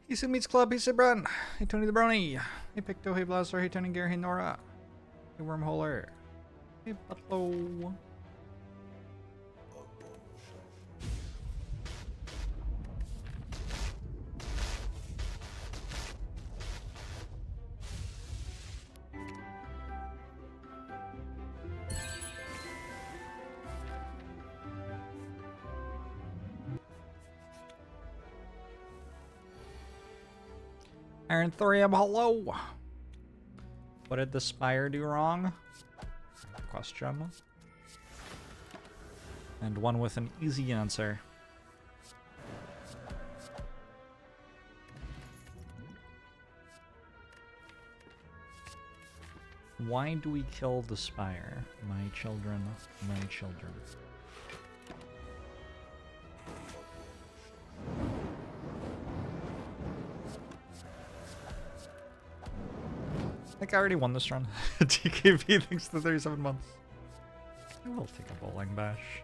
Hey Sue Meets Club, hey Sibran, hey Tony the Brony, hey Picto, hey Blaster, hey Tony Gare, hey Nora, hey Wormholer, hey Butlow. Iron Thorium, hello! What did the Spire do wrong? Question. And one with an easy answer. Why do we kill the Spire? My children, my children. I think I already won this run. TKV thanks to 37 months. I will take a bowling bash.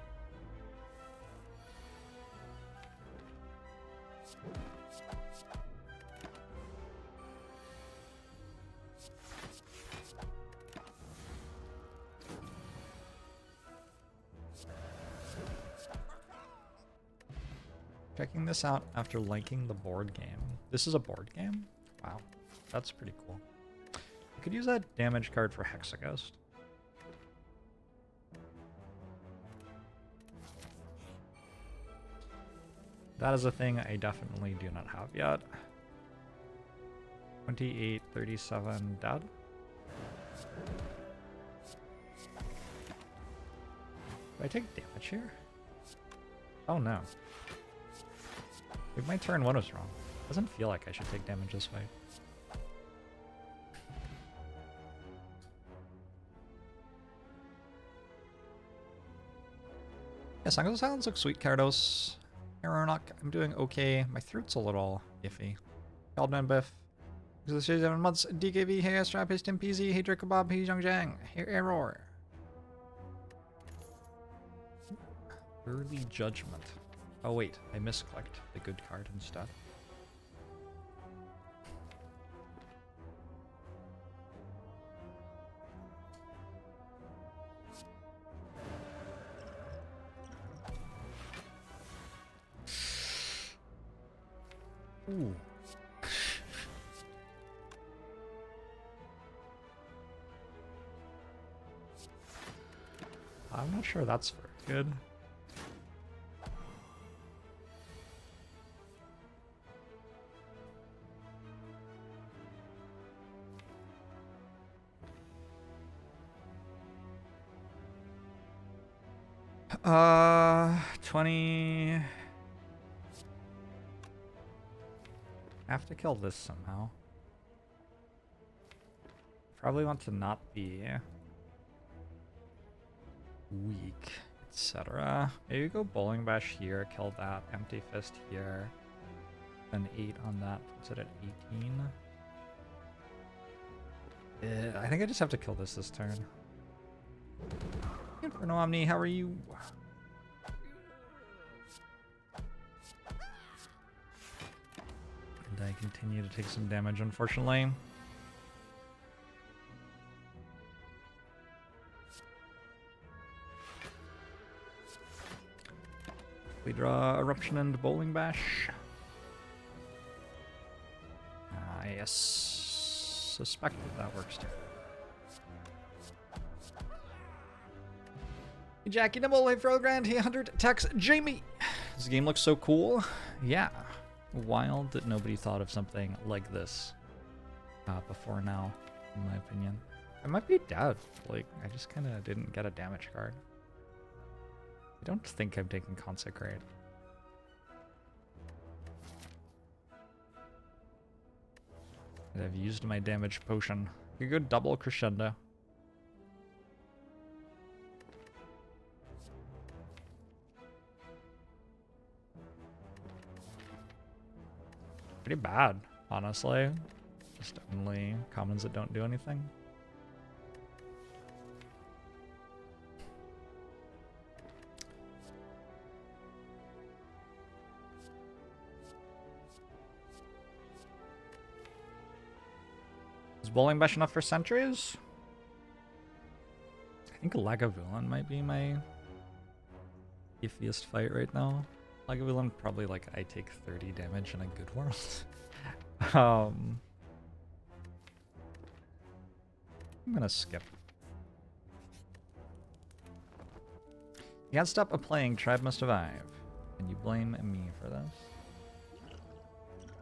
Checking this out after liking the board game. This is a board game? Wow, that's pretty cool. I could use that damage card for Hexaghost. That is a thing I definitely do not have yet. 28, 37, dead. Do I take damage here? Oh no. Maybe my turn one was wrong. Doesn't feel like I should take damage this way. Yeah, Song of the Silence looks sweet, Cardos. Aeronok, I'm doing okay. My throat's a little iffy. Caldman Biff. Because the 7 months. DKV, hey Astrap, hey Tim Peasy, hey Draco Bob, hey Zhang, hey Error. Early Judgment. Oh wait, I misclicked the good card instead. Ooh. I'm not sure that's very good. Uh, 20. I have to kill this somehow. Probably want to not be weak, etc. Maybe go Bowling Bash here, kill that, Empty Fist here, then 8 on that, puts it at 18. I think I just have to kill this turn. Inferno Omni, how are you? And I continue to take some damage, unfortunately. We draw Eruption and Bowling Bash. Yes. Suspect that works too. Hey Jackie Nibble, hey Frogrand, hey 100 Tex Jamie. This game looks so cool. Yeah. Wild that nobody thought of something like this before now, in my opinion. I might be dead. Like, I just kind of didn't get a damage card. I don't think I'm taking Consecrate. I've used my damage potion. You could go double Crescendo. Pretty bad, honestly. Just only commons that don't do anything. Bowling Bash enough for sentries? I think Lagavulin might be my iffiest fight right now. Lagavulin probably like I take 30 damage in a good world. I'm gonna skip. You can't stop playing, tribe must survive. And you blame me for this?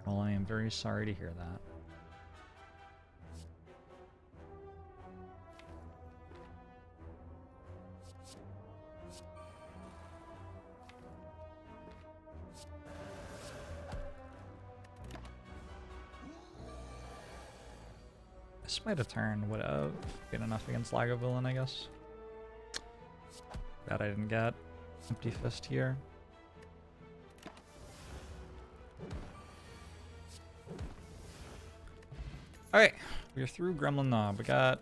Well, I am very sorry to hear that. This might have turned, would have been enough against Lagavulin, I guess. That I didn't get. Empty fist here. Alright, we're through Gremlin Knob. We got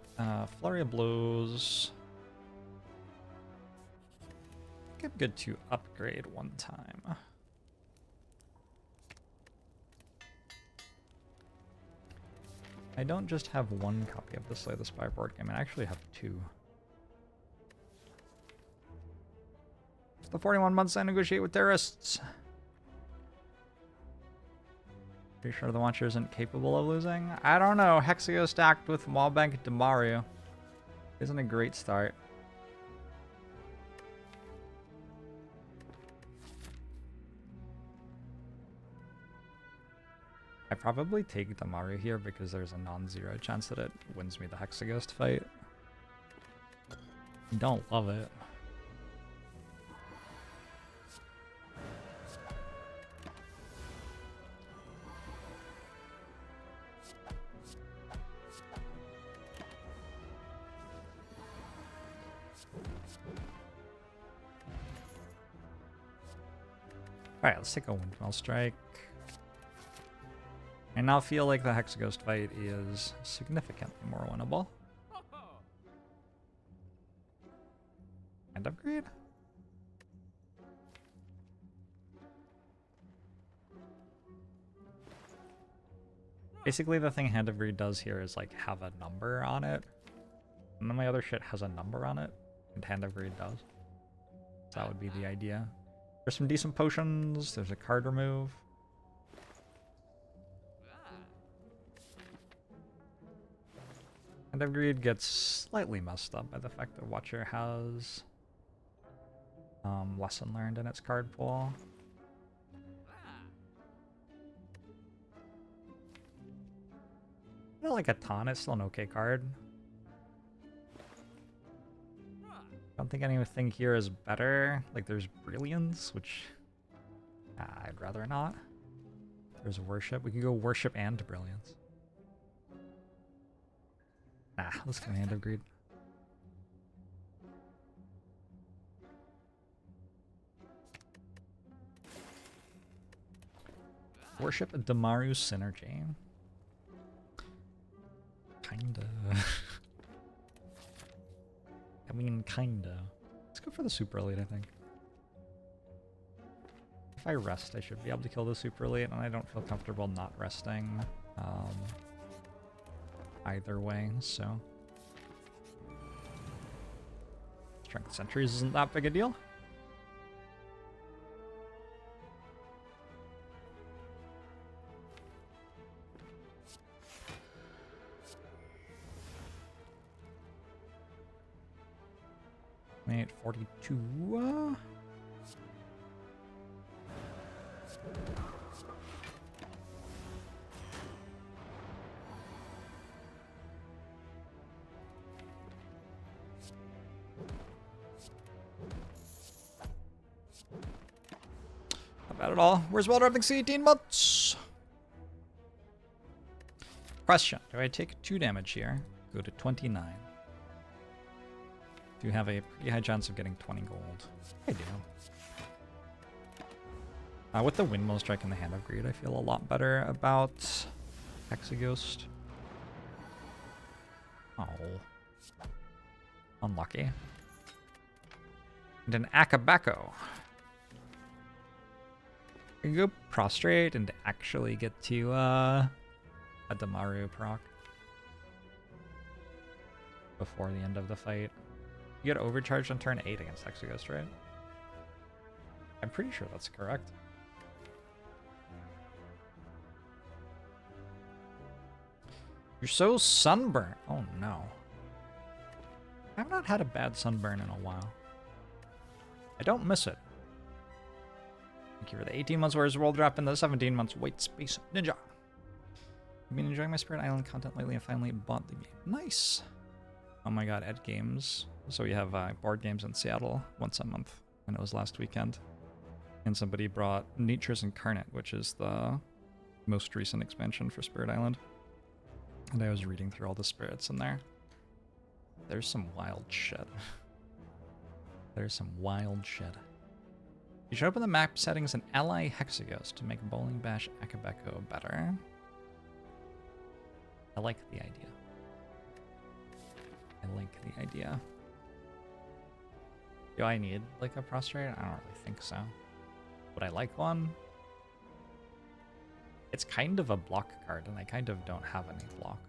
Flurry of Blows. I think I'm good to upgrade one time. I don't just have one copy of the Slay the Spire board game, I actually have two. It's the 41 months I negotiate with terrorists. Pretty sure the Watcher isn't capable of losing? I don't know. Hexageo stacked with Wallbank Demaru isn't a great start. I probably take Demaru here because there's a non-zero chance that it wins me the Hexaghost fight. Don't love it. Alright, let's take a Windmill Strike. I now feel like the Hexaghost fight is significantly more winnable. And upgrade? Basically the thing Hand of Greed does here is like have a number on it. And then my other shit has a number on it. And Hand of Greed does. So that would be the idea. There's some decent potions. There's a card remove. Hand of Greed gets slightly messed up by the fact that Watcher has Lesson Learned in its card pool. I like a ton. It's still an okay card. I don't think anything here is better. Like, there's Brilliance, which I'd rather not. There's Worship. We can go Worship and Brilliance. Nah, let's go Hand of Greed. Worship Demaru Synergy. Kinda. I mean, kinda. Let's go for the Super Elite, I think. If I rest, I should be able to kill the Super Elite, and I don't feel comfortable not resting either way, so. Strength Sentries isn't that big a deal. Made 42. Not bad at all. Where's Walter? I think 18 months. Question: do I take 2 damage here? Go to 29. Do have a pretty high chance of getting 20 gold. I do. With the Windmill Strike and the Hand of Greed, I feel a lot better about Hexaghost. Oh. Unlucky. And an Akabako. I can go Prostrate and actually get to a Demaru proc. before the end of the fight. You get overcharged on turn 8 against Hexaghost, right? I'm pretty sure that's correct. You're so sunburnt. Oh no. I've not had a bad sunburn in a while. I don't miss it. Thank you for the 18 months Where's World Drop and the 17 months White Space Ninja. I've been enjoying my Spirit Island content lately and finally bought the game. Nice. Oh my god, Ed Games. So we have board games in Seattle once a month, and it was last weekend. And somebody brought Nature's Incarnate, which is the most recent expansion for Spirit Island. And I was reading through all the spirits in there. There's some wild shit. There's some wild shit. You should open the map settings and ally Hexaghost to make Bowling Bash Akabeko better. I like the idea. I like the idea. Do I need like a prostrate? I don't really think so. Would I like one? It's kind of a block card, and I kind of don't have any block.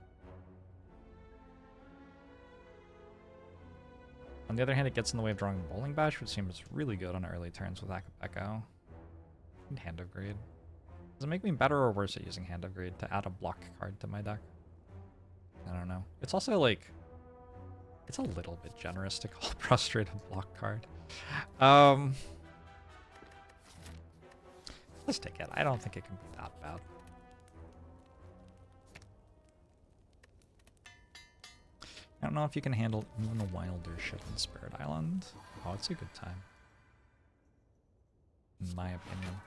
On the other hand, it gets in the way of drawing Bowling Bash, which seems really good on early turns with Akabeko. And Hand of Greed. Does it make me better or worse at using Hand of Greed to add a block card to my deck? I don't know. It's also like... it's a little bit generous to call Prostrate a block card. Let's take it. I don't think it can be that bad. I don't know if you can handle even the wilder shit in Spirit Island. Oh, it's a good time. In my opinion.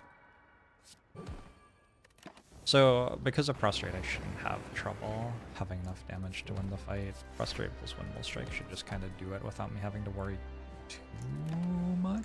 So, because of Prostrate, I shouldn't have trouble having enough damage to win the fight. Prostrate plus Windmill Strike should just kind of do it without me having to worry too much.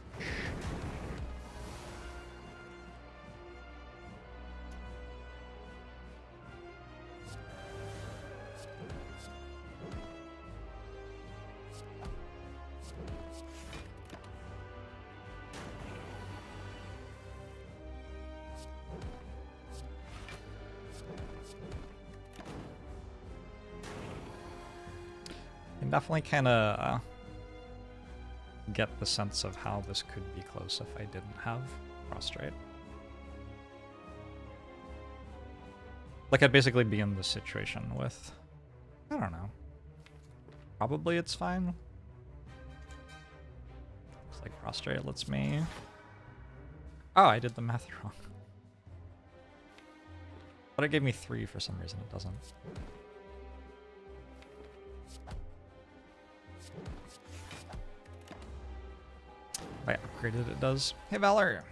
Definitely kind of get the sense of how this could be close if I didn't have Prostrate. Like, I'd basically be in this situation with, I don't know. Probably it's fine. Looks like Prostrate lets me... oh, I did the math wrong. But it gave me 3 for some reason, it doesn't. If I upgraded, it does. Hey, Valor!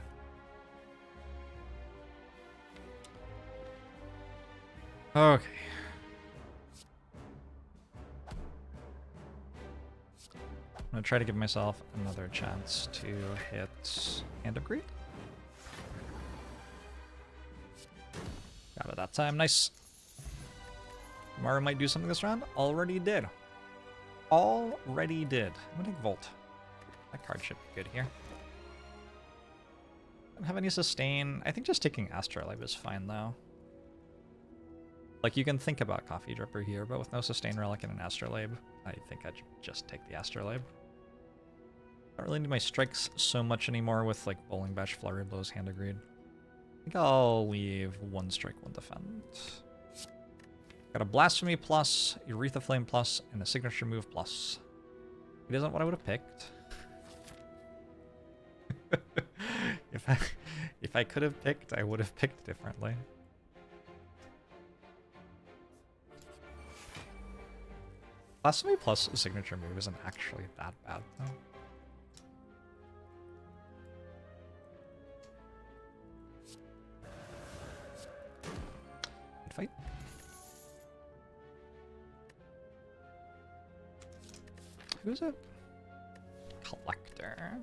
Okay. I'm gonna try to give myself another chance to hit Hand of Greed. Got it that time. Nice. Mara might do something this round. Already did. Already did. I'm gonna take Volt. That card should be good here. Don't have any sustain. I think just taking Astrolabe is fine, though. Like, you can think about Coffee Dripper here, but with no sustain relic and an Astrolabe, I think I'd just take the Astrolabe. Don't really need my strikes so much anymore with, like, Bowling Bash, Flurry Blows, Hand of Greed. I think I'll leave 1 strike, 1 defend. Got a Blasphemy plus, Aretha Flame plus, and a Signature Move plus. It isn't what I would have picked. If I could have picked, I would have picked differently. Blasphemy plus a Signature Move isn't actually that bad, though. Good fight. Who is it? Collector.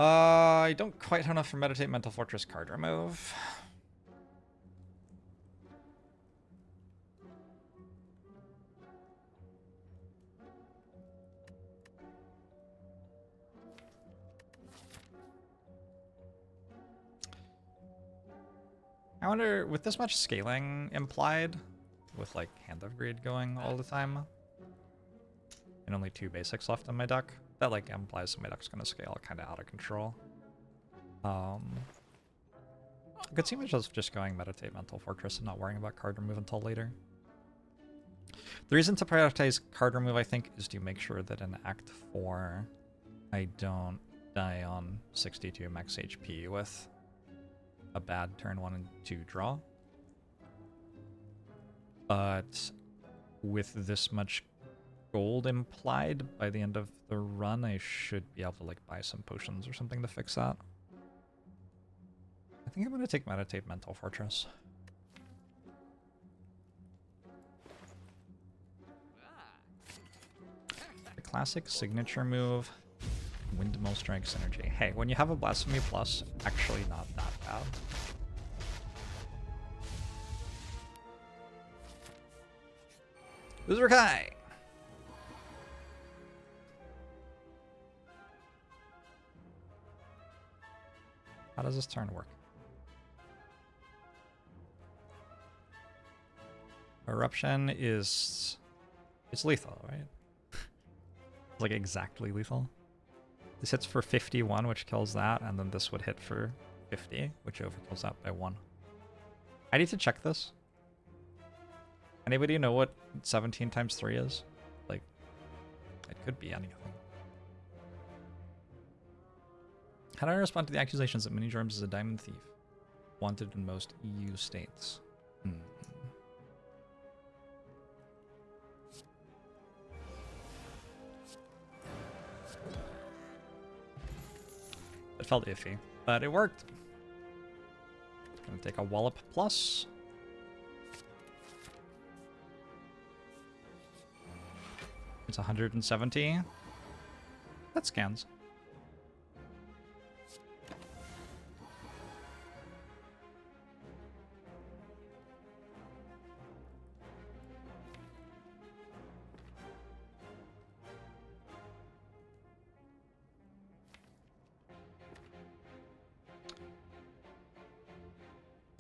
I don't quite have enough for Meditate, Mental Fortress, card remove. I wonder, with this much scaling implied, with like Hand of Greed going all the time, and only 2 basics left in my deck, that like implies that my deck's gonna scale kind of out of control. I could see myself just going Meditate Mental Fortress and not worrying about card remove until later. The reason to prioritize card remove, I think, is to make sure that in Act 4, I don't die on 62 max HP with a bad turn 1 and 2 draw. But with this much gold implied, by the end of the run, I should be able to like buy some potions or something to fix that. I think I'm going to take Meditate Mental Fortress. The classic signature move, Windmill Strike Synergy. Hey, when you have a Blasphemy Plus, actually not that bad. Uzurkai! How does this turn work? Eruption is... it's lethal, right? Like exactly lethal. This hits for 51, which kills that, and then this would hit for 50, which overkills that by 1. I need to check this. Anybody know what 17 times 3 is? Like, it could be anything. How do I respond to the accusations that ManyJorbs is a diamond thief? Wanted in most EU states. It felt iffy, but it worked. Gonna take a Wallop Plus. It's 170. That scans.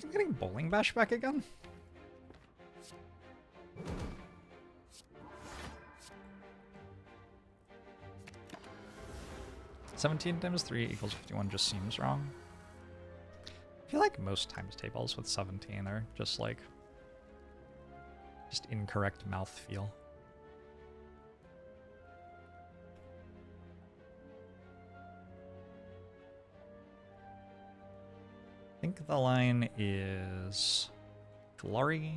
I'm getting Bowling Bash back again? $17 times 3 equals 51 just seems wrong. I feel like most times tables with 17 are just like... just incorrect mouthfeel. I think the line is Flurry,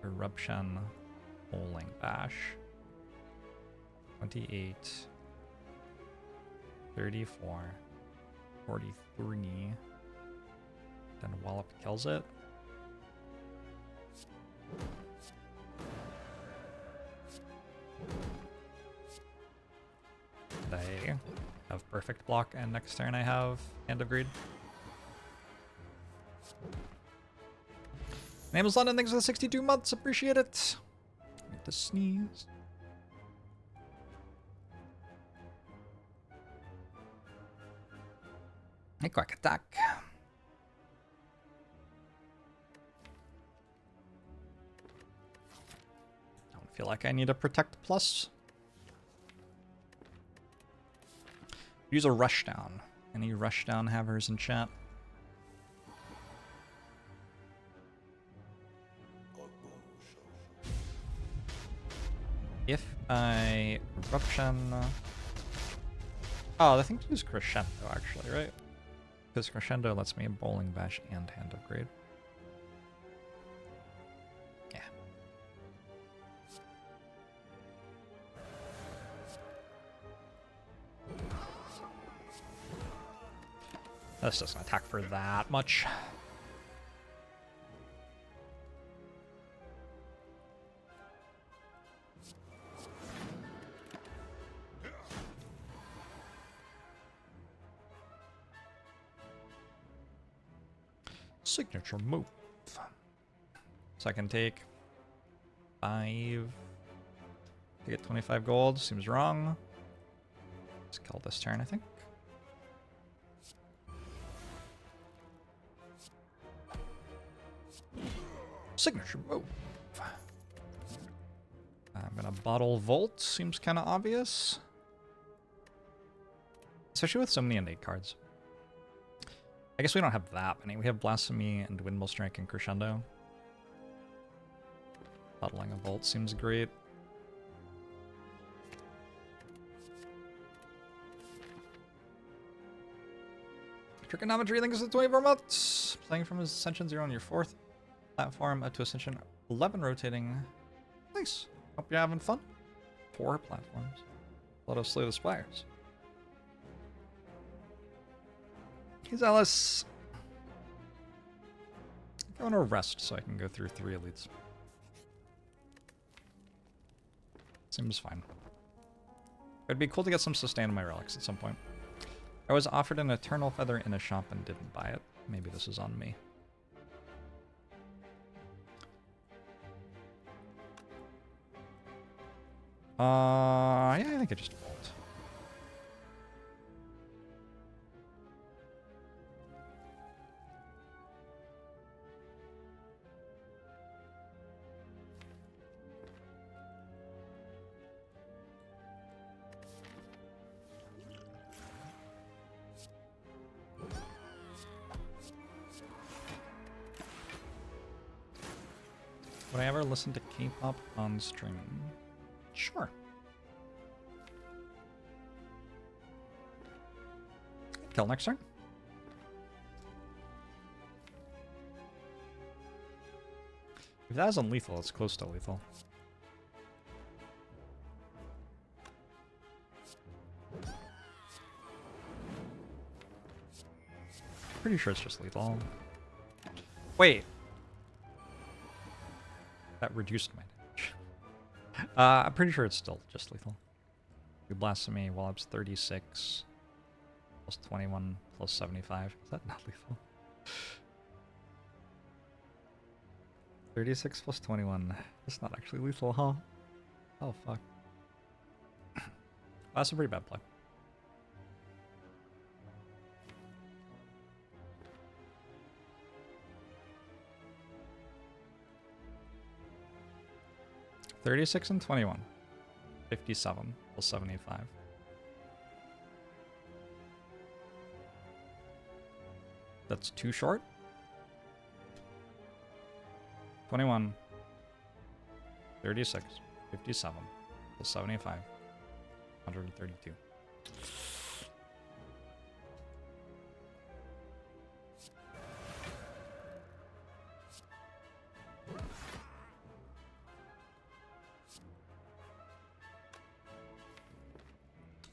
Eruption, Bowling Bash. 28, 34, 43. Then Wallop kills it. I have perfect block, and next turn I have Hand of Greed. Amazon, and thanks for the 62 months. Appreciate it. Need to sneeze. A quick attack. Don't feel like I need a Protect Plus. Use a Rushdown. Any Rushdown havers in chat? If I Eruption... oh, I think to use Crescendo actually, right? Because Crescendo lets me Bowling Bash and Hand of Greed. Yeah. This doesn't attack for that much. Signature move. So I can take 5 to get 25 gold. Seems wrong. Let's kill this turn, I think. Signature move. I'm gonna bottle Volt. Seems kind of obvious. Especially with so many innate cards. I guess we don't have that many. We have Blasphemy and Windmill Strike and Crescendo. Bottling a Volt seems great. Trigonometry, thanks for 24 months. Playing from Ascension 0 on your 4th platform up to Ascension 11 rotating. Nice. Hope you're having fun. 4 platforms. Let us slay the Spires. He's Alice. I want to rest so I can go through 3 elites. Seems fine. It'd be cool to get some sustain in my relics at some point. I was offered an Eternal Feather in a shop and didn't buy it. Maybe this is on me. Yeah, I think I just Volt. Would I ever listen to K-pop on stream? Sure. Kill next turn. If that isn't lethal, it's close to lethal. Pretty sure it's just lethal. Wait. That reduced my damage. I'm pretty sure it's still just lethal. You Blasphemy while it's 36 plus 21 plus 75. Is that not lethal? 36 plus 21. That's not actually lethal, huh? Oh, fuck. That's a pretty bad play. $36 and 21. 57 plus 75. That's too short. 21. 36. 57 plus 75. 132.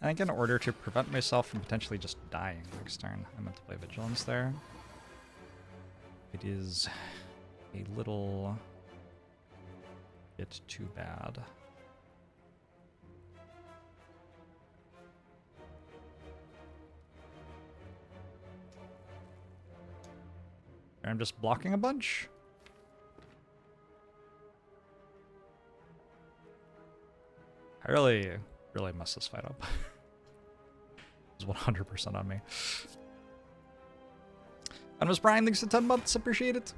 I think in order to prevent myself from potentially just dying next turn, I meant to play Vigilance there. It is a little bit too bad. I'm just blocking a bunch. I really messed this fight up. It's 100% on me. And Miss Brian, thanks for 10 months. Appreciate it.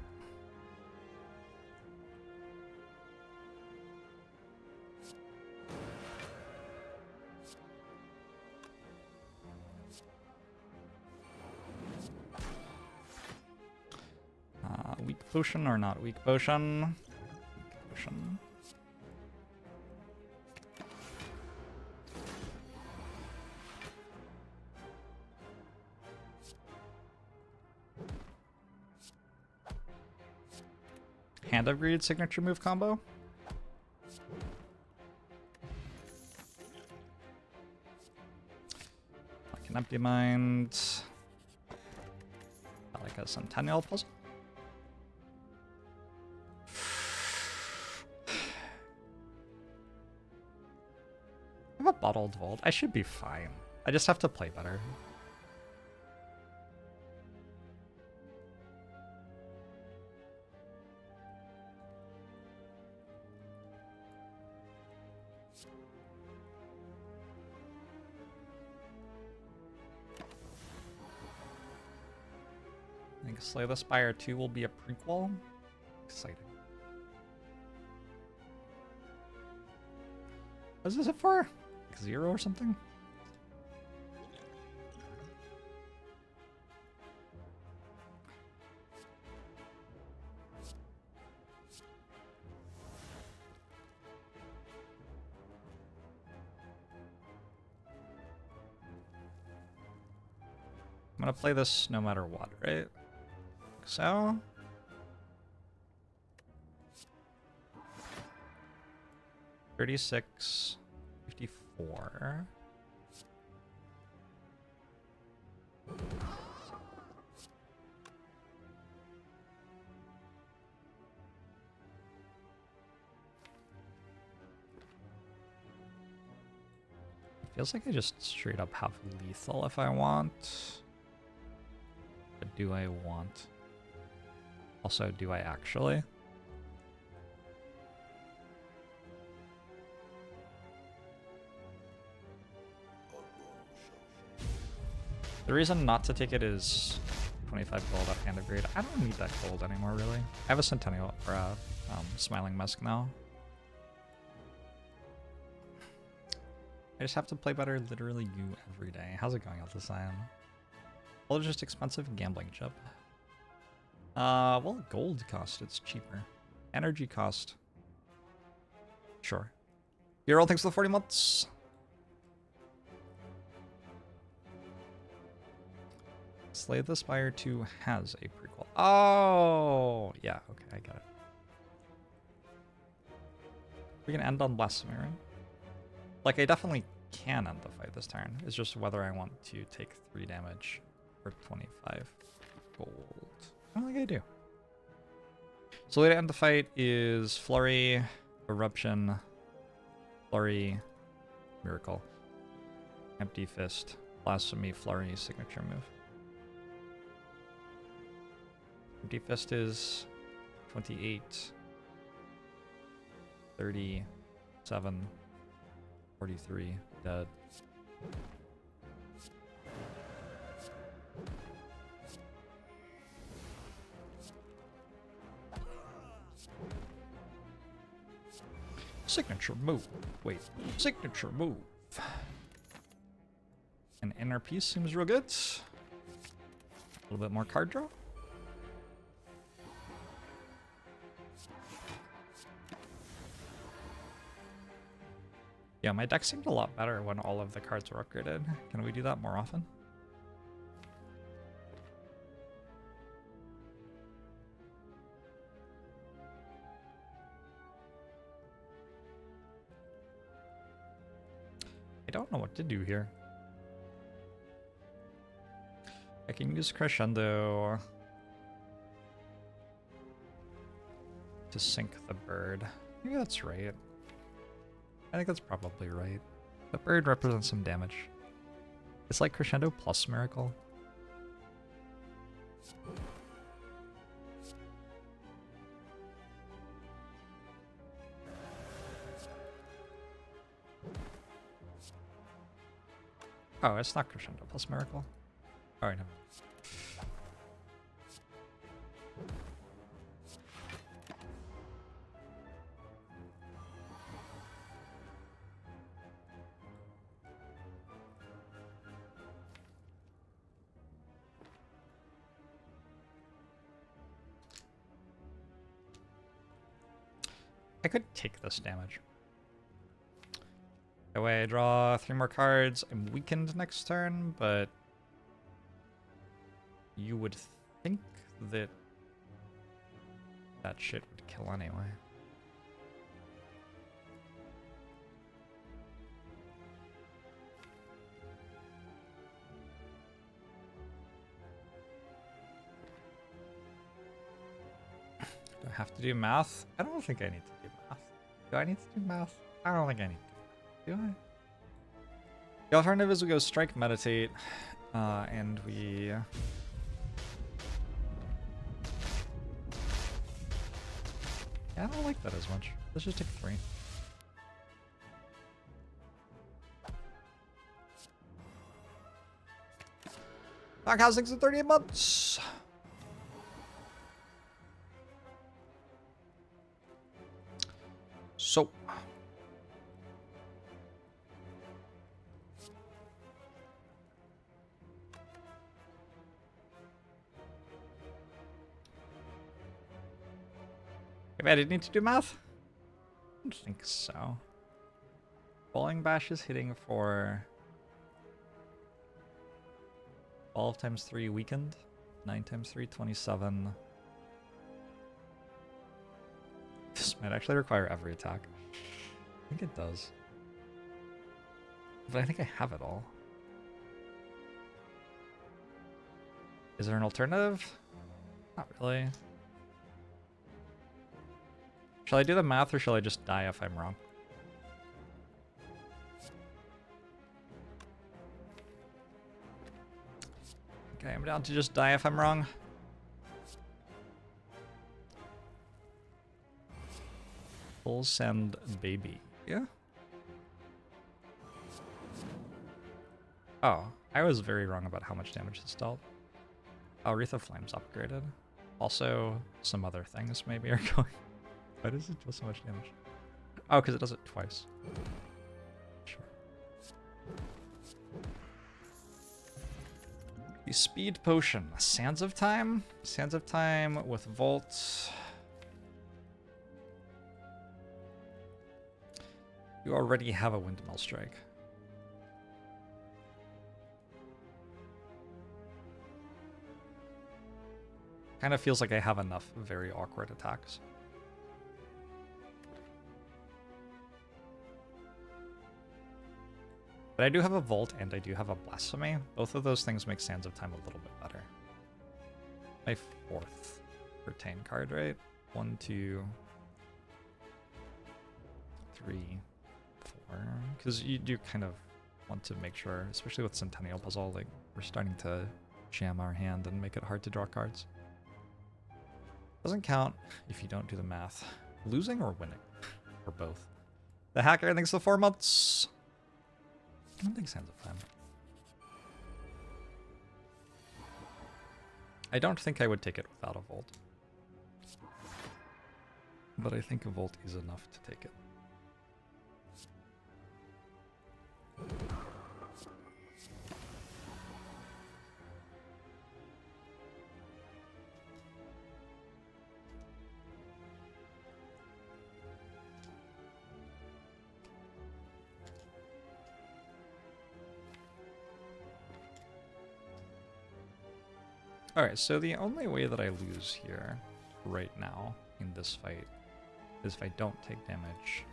Weak potion or not weak potion? Weak potion. Hand of Greed signature move combo. Like an Empty Mind. Like a Centennial puzzle. I have a bottled Vault. I should be fine. I just have to play better. I think Slay the Spire 2 will be a prequel. Exciting. What is this for? Like 0 or something? I'm gonna play this no matter what, right? So. $36, $54. Feels like I just straight up have lethal if I want. But do I want? Also, do I actually? The reason not to take it is 25 gold off hand of grade. I don't need that gold anymore, really. I have a Centennial or a Smiling Musk now. I just have to play better literally you every day. How's it going, Altacian? Well, it's just expensive gambling chip. Well, gold cost, it's cheaper. Energy cost. Sure. Hero, thanks for the 40 months. Slay the Spire 2 has a prequel. Oh, yeah, okay, I get it. We can end on Blasphemy, right? Like, I definitely can end the fight this turn. It's just whether I want to take 3 damage for 25 gold. I don't think I do. So the way to end the fight is Flurry, Eruption, Flurry, Miracle, Empty Fist, Blasphemy, Flurry, signature move. Empty Fist is 28, 37, 43, dead. Signature move. Wait, signature move. An inner piece seems real good. A little bit more card draw. Yeah, my deck seemed a lot better when all of the cards were upgraded. Can we do that more often? I don't know what to do here. I can use Crescendo to sink the bird. Maybe that's right. I think that's probably right. The bird represents some damage. It's like Crescendo plus Miracle. Oh, it's not Crescendo plus Miracle. Alright, no. I could take this damage. That way I draw 3 more cards. I'm weakened next turn, but you would think that that shit would kill anyway. Do I have to do math? I don't think I need to do math. Do I need to do math? I don't think I need to. Do I? The alternative is we go strike, meditate, and we... Yeah, I don't like that as much. Let's just take 3. Back housings in 38 months. So, Wait, I didn't need to do math? I don't think so. Bowling Bash is hitting for 12 times 3 weakened. 9 times 3, 27. This might actually require every attack. I think it does. But I think I have it all. Is there an alternative? Not really. Shall I do the math or shall I just die if I'm wrong? Okay, I'm down to just die if I'm wrong. Full send baby. Yeah. Oh, I was very wrong about how much damage it's dealt. Oh, Wreath of Flame's upgraded. Also, some other things maybe are going. Why does it deal so much damage? Oh, because it does it twice. Sure. The Speed Potion. Sands of Time? Sands of Time with Volt. You already have a Windmill Strike. Kind of feels like I have enough very awkward attacks. But I do have a Volt and I do have a Blasphemy. Both of those things make Sands of Time a little bit better. My 4th retain card, right? 1, 2, 3, 4. Because you do kind of want to make sure, especially with Centennial Puzzle, like we're starting to jam our hand and make it hard to draw cards. Doesn't count if you don't do the math. Losing or winning? Or both. The hacker thinks the 4 months. I don't think Sands of Time. I don't think I would take it without a Volt. But I think a Volt is enough to take it. Alright, so the only way that I lose here, right now, in this fight, is if I don't take damage,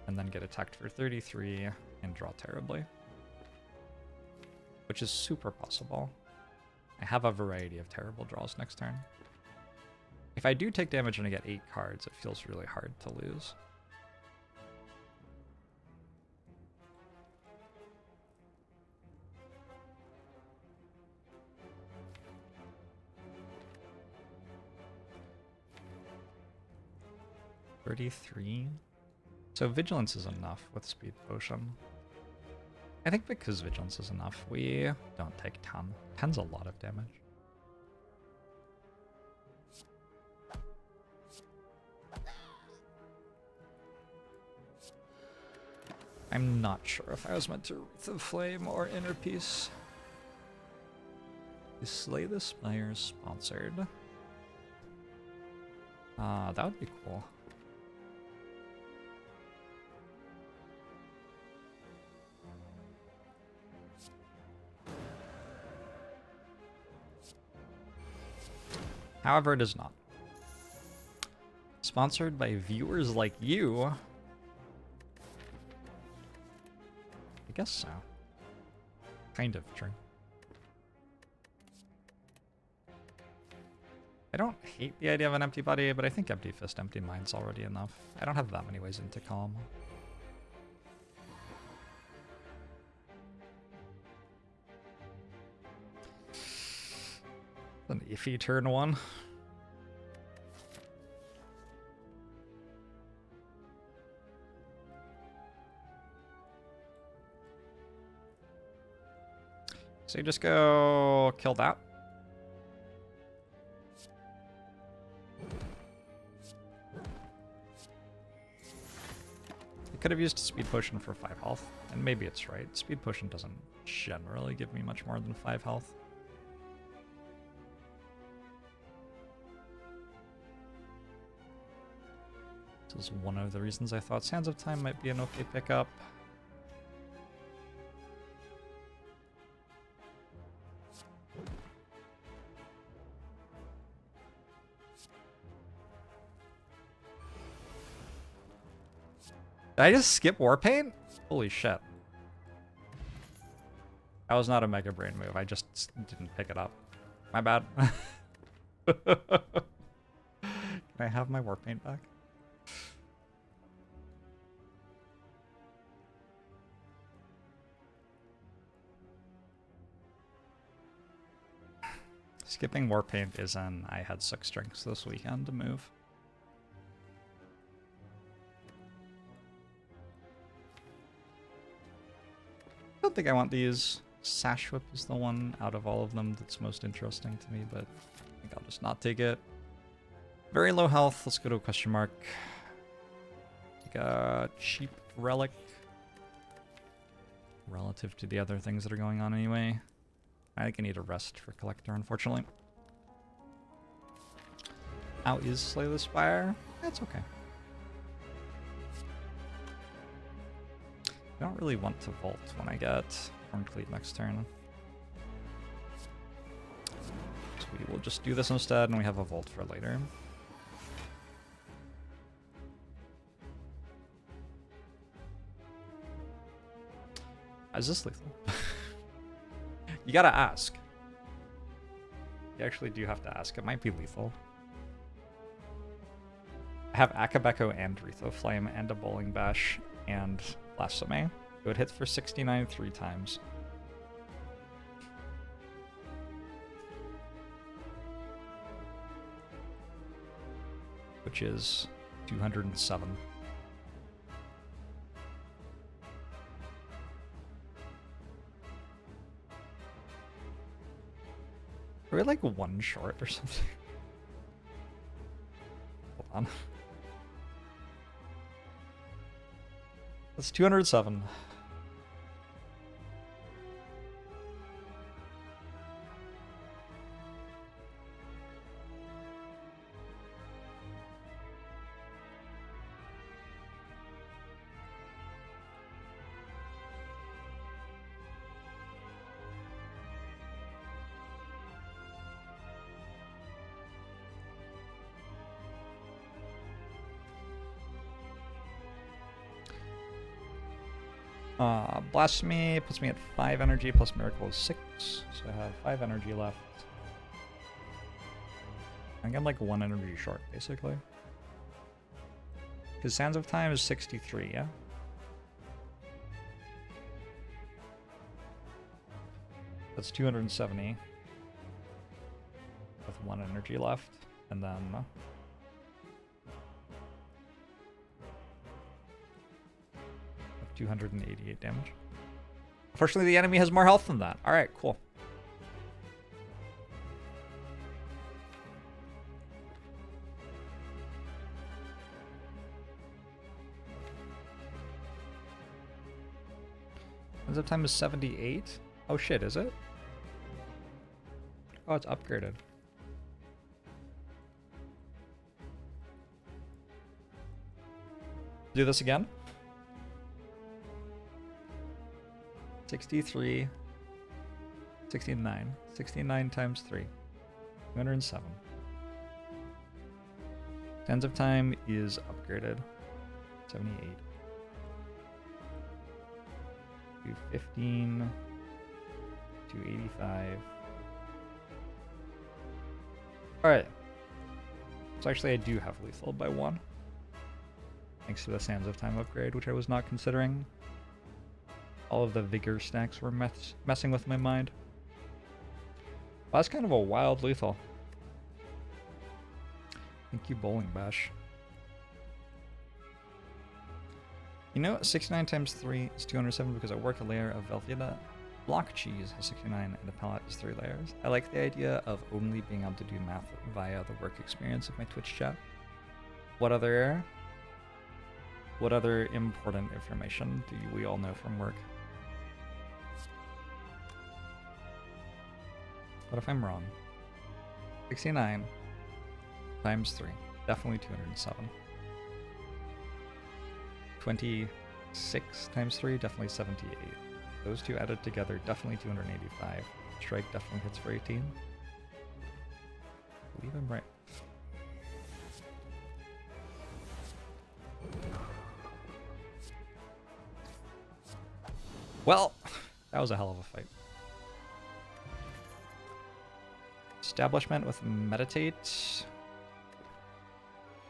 and then get attacked for 33, and draw terribly. Which is super possible. I have a variety of terrible draws next turn. If I do take damage and I get 8 cards, it feels really hard to lose. $33. So Vigilance is enough with Speed Potion. I think because Vigilance is enough, we don't take 10. 10's a lot of damage. I'm not sure if I was meant to Wreath of Flame or Inner Peace. Is Slay the Spire sponsored? That would be cool. However, it is not. Sponsored by viewers like you. I guess so. Kind of true. I don't hate the idea of an empty body, but I think Empty Fist, Empty Mind's already enough. I don't have that many ways into Calm. An iffy turn 1. So you just go kill that. You could have used Speed Potion for 5 health, and maybe it's right. Speed Potion doesn't generally give me much more than 5 health. is one of the reasons I thought Sands of Time might be an okay pickup. Did I just skip Warpaint? Holy shit. That was not a Mega Brain move. I just didn't pick it up. My bad. Can I have my Warpaint back? Skipping Warpaint is an I had 6 drinks this weekend to move. I don't think I want these. Sash Whip is the one out of all of them that's most interesting to me, but I think I'll just not take it. Very low health. Let's go to a question mark. Like a cheap relic. Relative to the other things that are going on anyway. I think I need a rest for Collector, unfortunately. Out is Slay the Spire. That's okay. I don't really want to vault when I get Horncleave next turn. So we will just do this instead, and we have a vault for later. Is this lethal? You gotta ask. You actually do have to ask. It might be lethal. I have Akabeko and Retho Flame and a Bowling Bash and Blasphemy. It would hit for 69 3 times. Which is 207. Are we like one short or something? Hold on. That's 207. Blasphemy puts me at 5 energy plus Miracle is 6, so I have 5 energy left. I think I'm like 1 energy short, basically. Because Sands of Time is 63, yeah? That's 270. With 1 energy left, and then... 288 damage. Unfortunately, the enemy has more health than that. Alright, cool. Ends up time is 78. Oh shit, is it? Oh, it's upgraded. Do this again. 63, 69, 69 times 3, 207. Ends of Time is upgraded, 78. 215, 285. Alright. So actually I do have lethal by 1. Thanks to the Sands of Time upgrade, which I was not considering. All of the vigor stacks were messing with my mind. Well, that's kind of a wild lethal. Thank you, Bowling Bash. You know, 69 times 3 is 207 because I work a layer of Velveeta. Block cheese has 69 and a palette is 3 layers. I like the idea of only being able to do math via the work experience of my Twitch chat. What other important information do we all know from work? What if I'm wrong? 69 times 3. Definitely 207. 26 times 3, definitely 78. Those two added together, definitely 285. Strike definitely hits for 18. I believe I'm right. Well, that was a hell of a fight. Establishment with Meditate.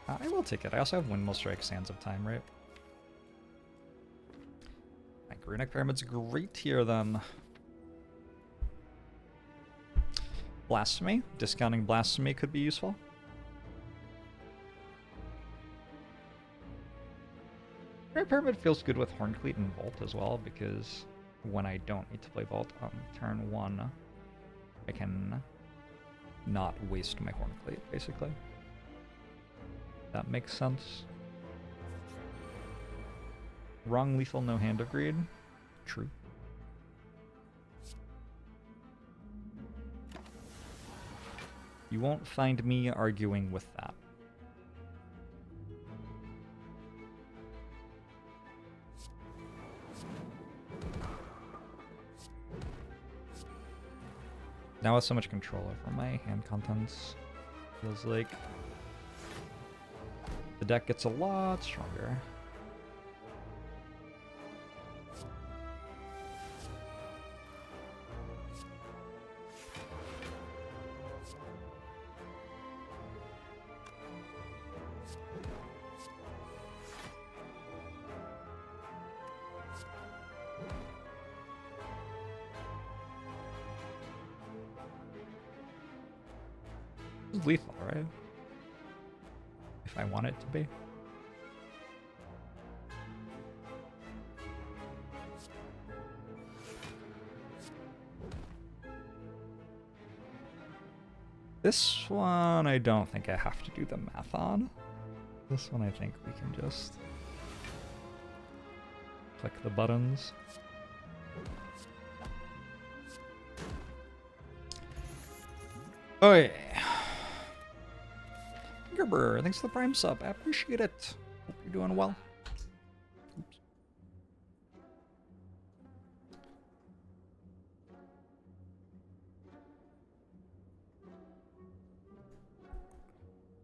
I will take it. I also have Windmill Strike, Sands of Time, right? My Runic Pyramid's great here, then. Blasphemy. Discounting Blasphemy could be useful. Runic Pyramid feels good with Horncleat and Vault as well, because when I don't need to play Vault on turn 1, I can not waste my Horncleat, basically. That makes sense. Wrong lethal, no Hand of Greed. True. You won't find me arguing with that. Now with so much control over my hand contents, feels like the deck gets a lot stronger. It's lethal, right? If I want it to be. This one, I don't think I have to do the math on. This one, I think we can just click the buttons. Okay. Gerber, thanks for the Prime sub. I appreciate it. Hope you're doing well. Oops.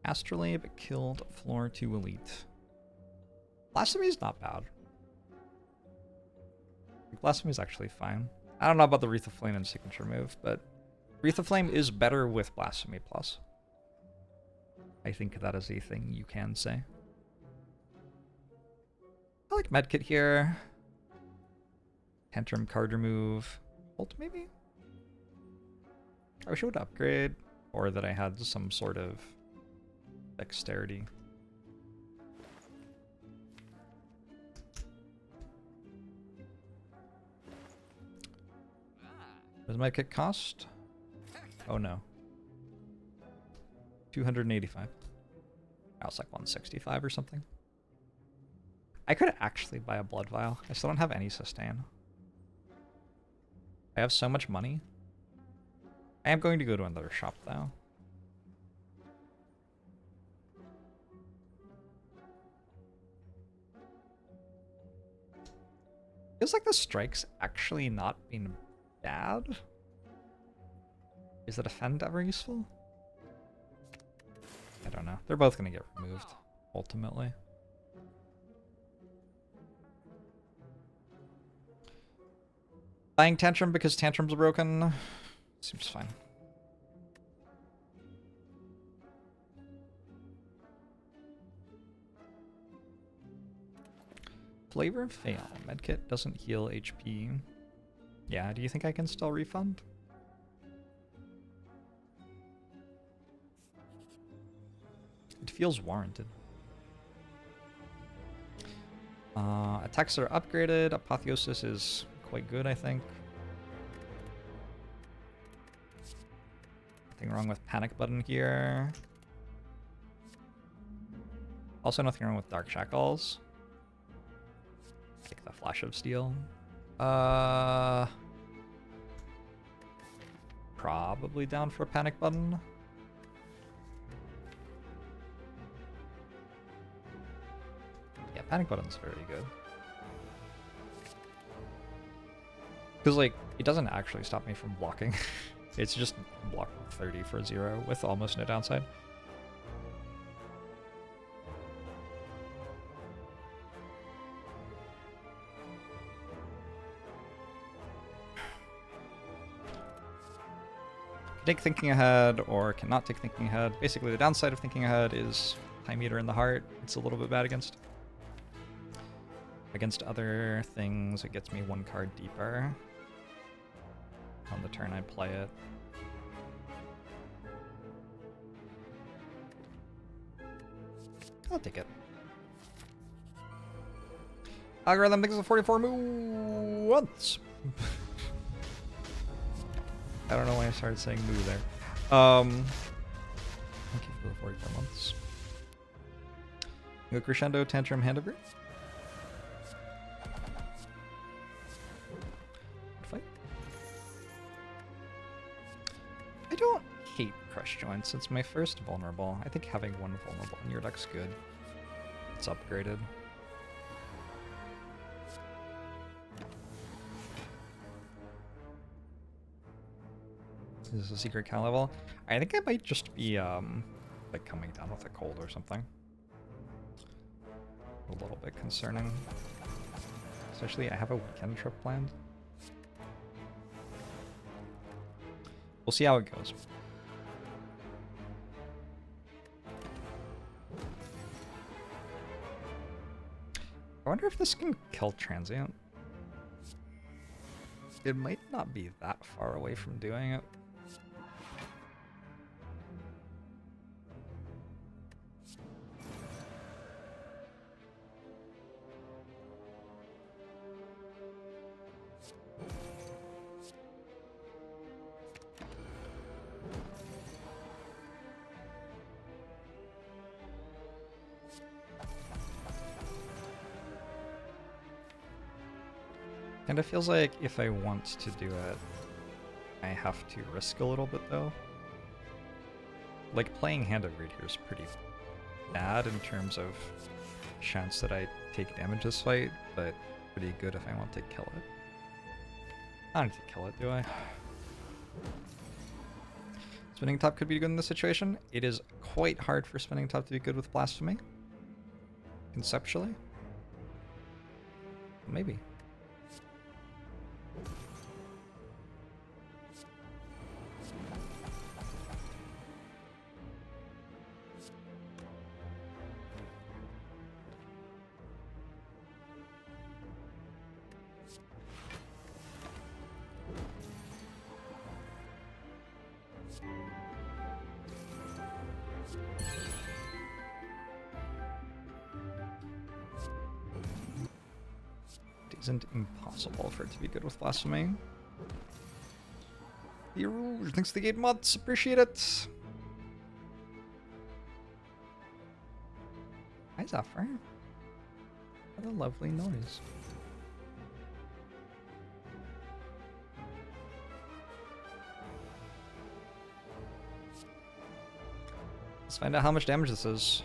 Astrolabe killed floor 2 elite. Blasphemy is not bad. Blasphemy is actually fine. I don't know about the Wreath of Flame and signature move, but Wreath of Flame is better with Blasphemy Plus. I think that is a thing you can say. I like Medkit here. Tantrum card remove. Ult maybe? I wish it would upgrade. Or that I had some sort of dexterity. What does Medkit cost? Oh no. 285. I was like 165 or something. I could actually buy a blood vial. I still don't have any sustain. I have so much money. I am going to go to another shop though. Feels like the strike's actually not been bad. Is the defend ever useful? I don't know. They're both going to get removed, ultimately. Buying Tantrum because Tantrum's broken seems fine. Flavor fail. Medkit doesn't heal HP. Yeah, do you think I can still refund? It feels warranted. Attacks are upgraded. Apotheosis is quite good, I think. Nothing wrong with Panic Button here. Also nothing wrong with Dark Shackles. Take the Flash of Steel. Probably down for Panic Button. Panic button's very good. Because, like, it doesn't actually stop me from blocking. It's just block 30 for 0 with almost no downside. Take thinking ahead or cannot take thinking ahead. Basically, the downside of thinking ahead is time meter in the heart. It's a little bit bad against. Against other things, it gets me 1 card deeper. On the turn I play it. I'll take it. Algorithm thinks of 44 moo once. I don't know why I started saying moo there. Thank you for the 44 months. Go crescendo, tantrum, hand over. Fight. I don't hate crush joints. It's my first vulnerable. I think having 1 vulnerable in your deck's good. It's upgraded. This is a secret cow level. I think I might just be like coming down with a cold or something. A little bit concerning. Especially I have a weekend trip planned. We'll see how it goes. I wonder if this can kill transient. It might not be that far away from doing it. Kind of feels like if I want to do it, I have to risk a little bit though. Like playing Hand of Greed here is pretty bad in terms of chance that I take damage this fight, but pretty good if I want to kill it. I don't need to kill it, do I? Spinning top could be good in this situation. It is quite hard for spinning top to be good with Blasphemy. Conceptually. Maybe. Isn't impossible for it to be good with Blasphemy. The Rouge, thanks to the gate mods, appreciate it. Hi Zephyr. What a lovely noise. Let's find out how much damage this is.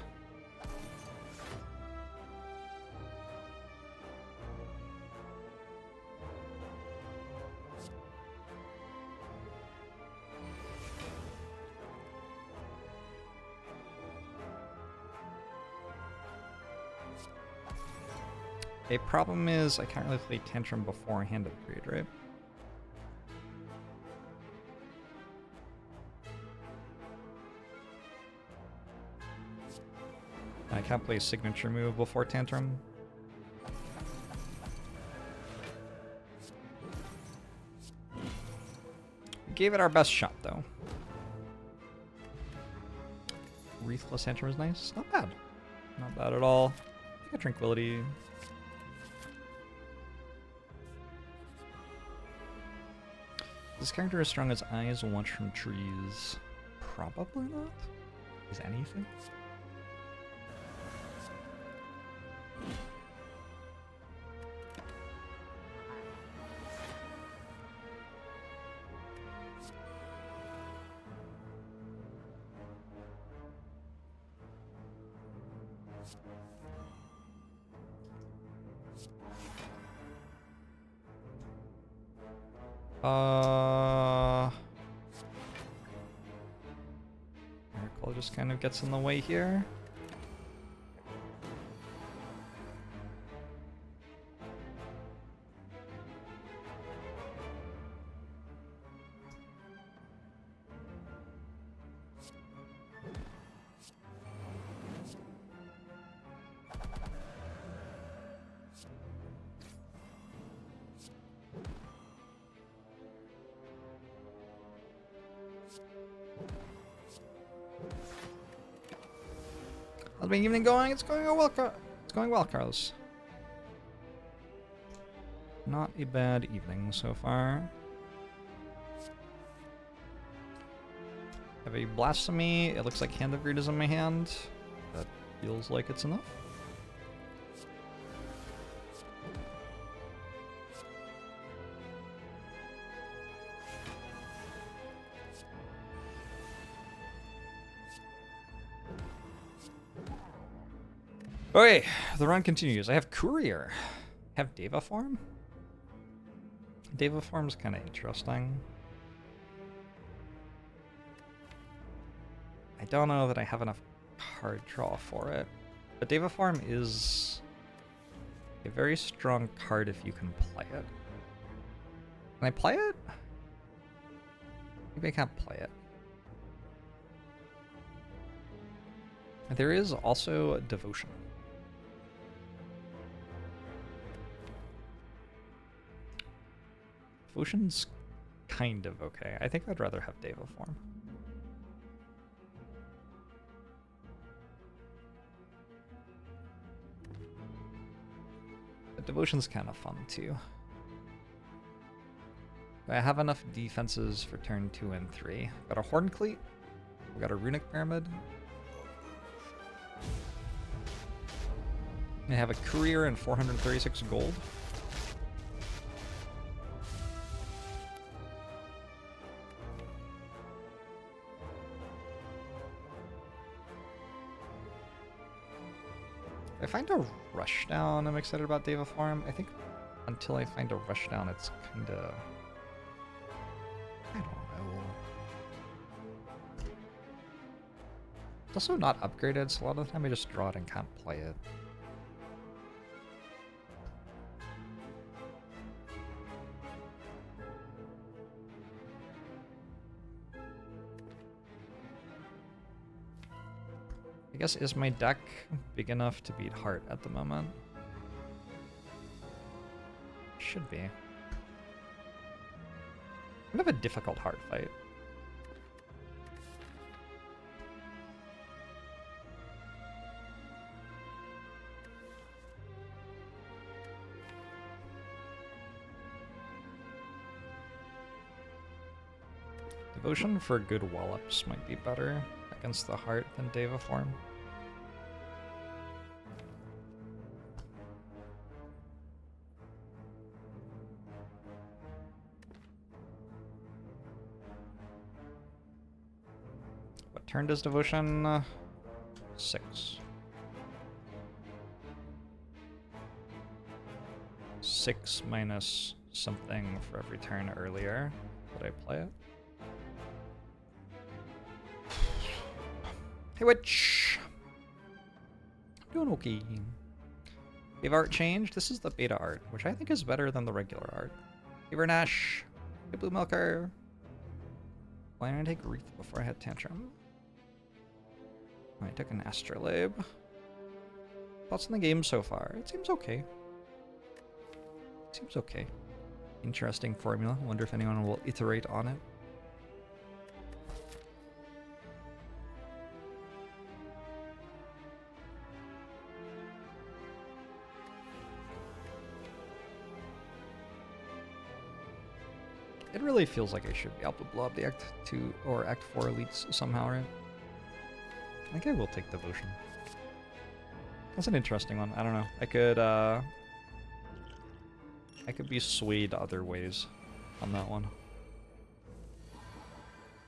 A problem is I can't really play Tantrum before Hand of Greed, right? I can't play Signature move before Tantrum. We gave it our best shot, though. Wreath plus Tantrum is nice. Not bad. Not bad at all. I think a Tranquility. This character as strong as eyes watch from trees. Probably not. Is anything? Miracle just kind of gets in the way here. How's my evening going? It's going well, it's going well, Carlos. Not a bad evening so far. Have a blasphemy. It looks like Hand of Greed is in my hand. That feels like it's enough. Okay, the run continues. I have Courier. I have Deva Form? Deva Form's kind of interesting. I don't know that I have enough card draw for it. But Deva Form is a very strong card if you can play it. Can I play it? Maybe I can't play it. There is also Devotion. Devotion's kind of okay. I think I'd rather have Deva Form. But Devotion's kind of fun too. I have enough defenses for turn 2 and 3. Got a Horn Cleat. We got a Runic Pyramid. I have a Courier and 436 gold. If I find a Rushdown, I'm excited about Deva Form. I think until I find a Rushdown, it's kind of... I don't know. It's also not upgraded, so a lot of the time I just draw it and can't play it. I guess, is my deck big enough to beat Heart at the moment? Should be. Kind of a difficult Heart fight. Devotion for good Wallops might be better against the Heart than Deva Form. What turn does Devotion? 6. 6 minus something for every turn earlier that I play it. Hey, Witch! I'm doing okay. If art changed, this is the beta art, which I think is better than the regular art. Hey, Nash! Hey, Blue Milker! Why didn't I take Wreath before I had Tantrum? I took an Astrolabe. Thoughts on the game so far? It seems okay. Seems okay. Interesting formula. Wonder if anyone will iterate on it. It really feels like I should be able to blow up the Act 2 or Act 4 elites somehow, right? I think I will take Devotion. That's an interesting one. I don't know. I could be swayed other ways on that one.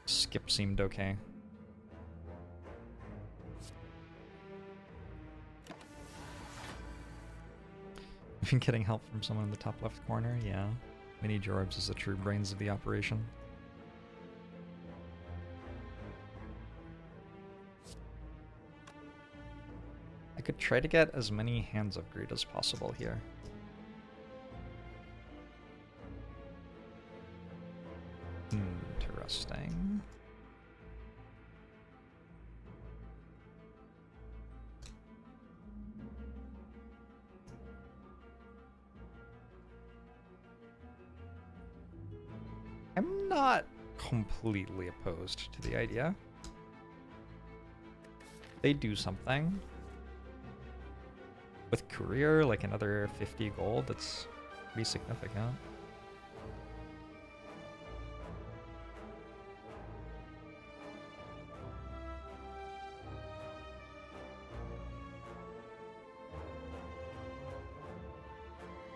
Skip seemed okay. I've been getting help from someone in the top left corner, yeah. ManyJorbs is the true brains of the operation. I could try to get as many hands of greed as possible here. Interesting. I'm not completely opposed to the idea. They do something. With career, like another 50 gold, that's pretty significant.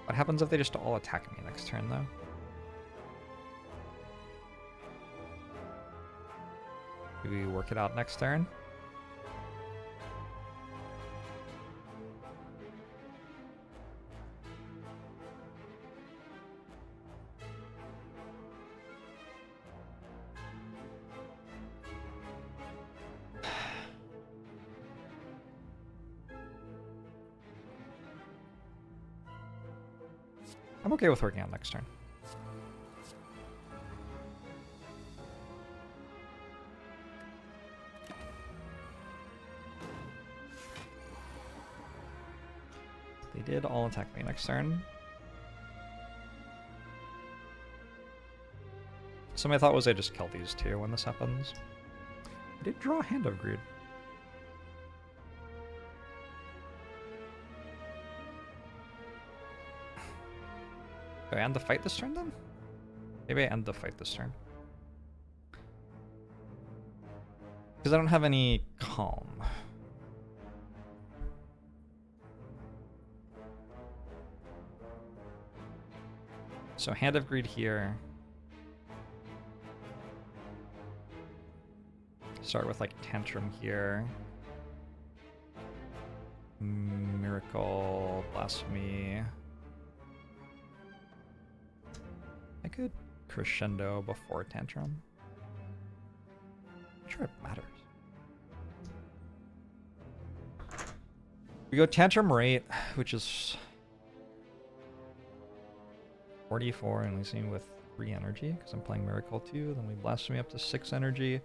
What happens if they just all attack me next turn, though? Do we work it out next turn? I'm okay with working out next turn. They did all attack me next turn. So my thought was I just kill these two when this happens. I did draw a Hand of Greed. Do I end the fight this turn then? Maybe I end the fight this turn. Because I don't have any calm. So Hand of Greed here. Start with like Tantrum here. Miracle, Blasphemy. I could Crescendo before Tantrum. I'm sure it matters. We go Tantrum rate, which is 44 and leasing with 3 energy, because I'm playing Miracle too. Then we Blasphemy up to 6 energy.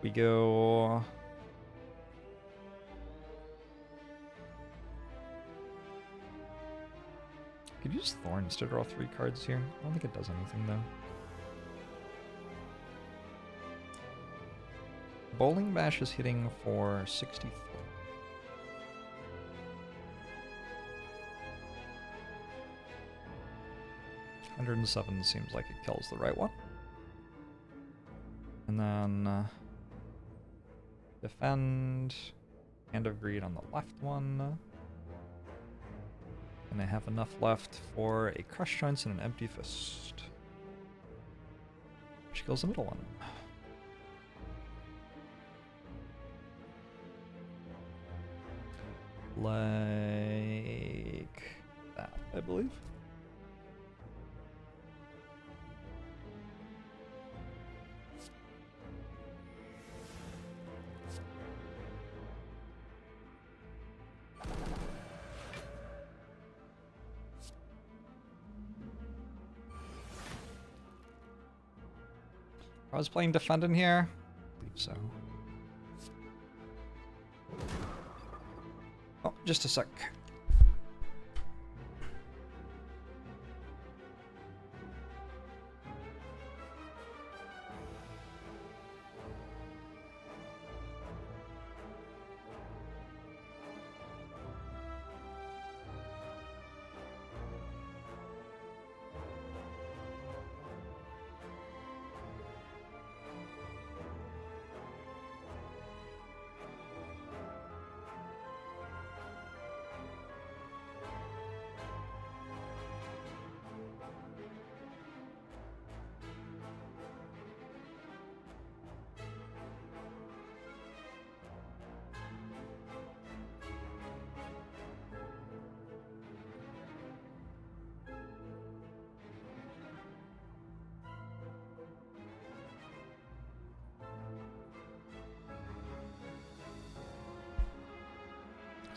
We go... Could use Thorns to draw 3 cards here. I don't think it does anything though. Bowling Bash is hitting for 63. 107 seems like it kills the right one. And then defend, Hand of Greed on the left one. And I have enough left for a Crush Joints and an Empty Fist, which kills the middle one. Like that, I believe. I was playing Defend in here. I believe so. Oh, just a sec.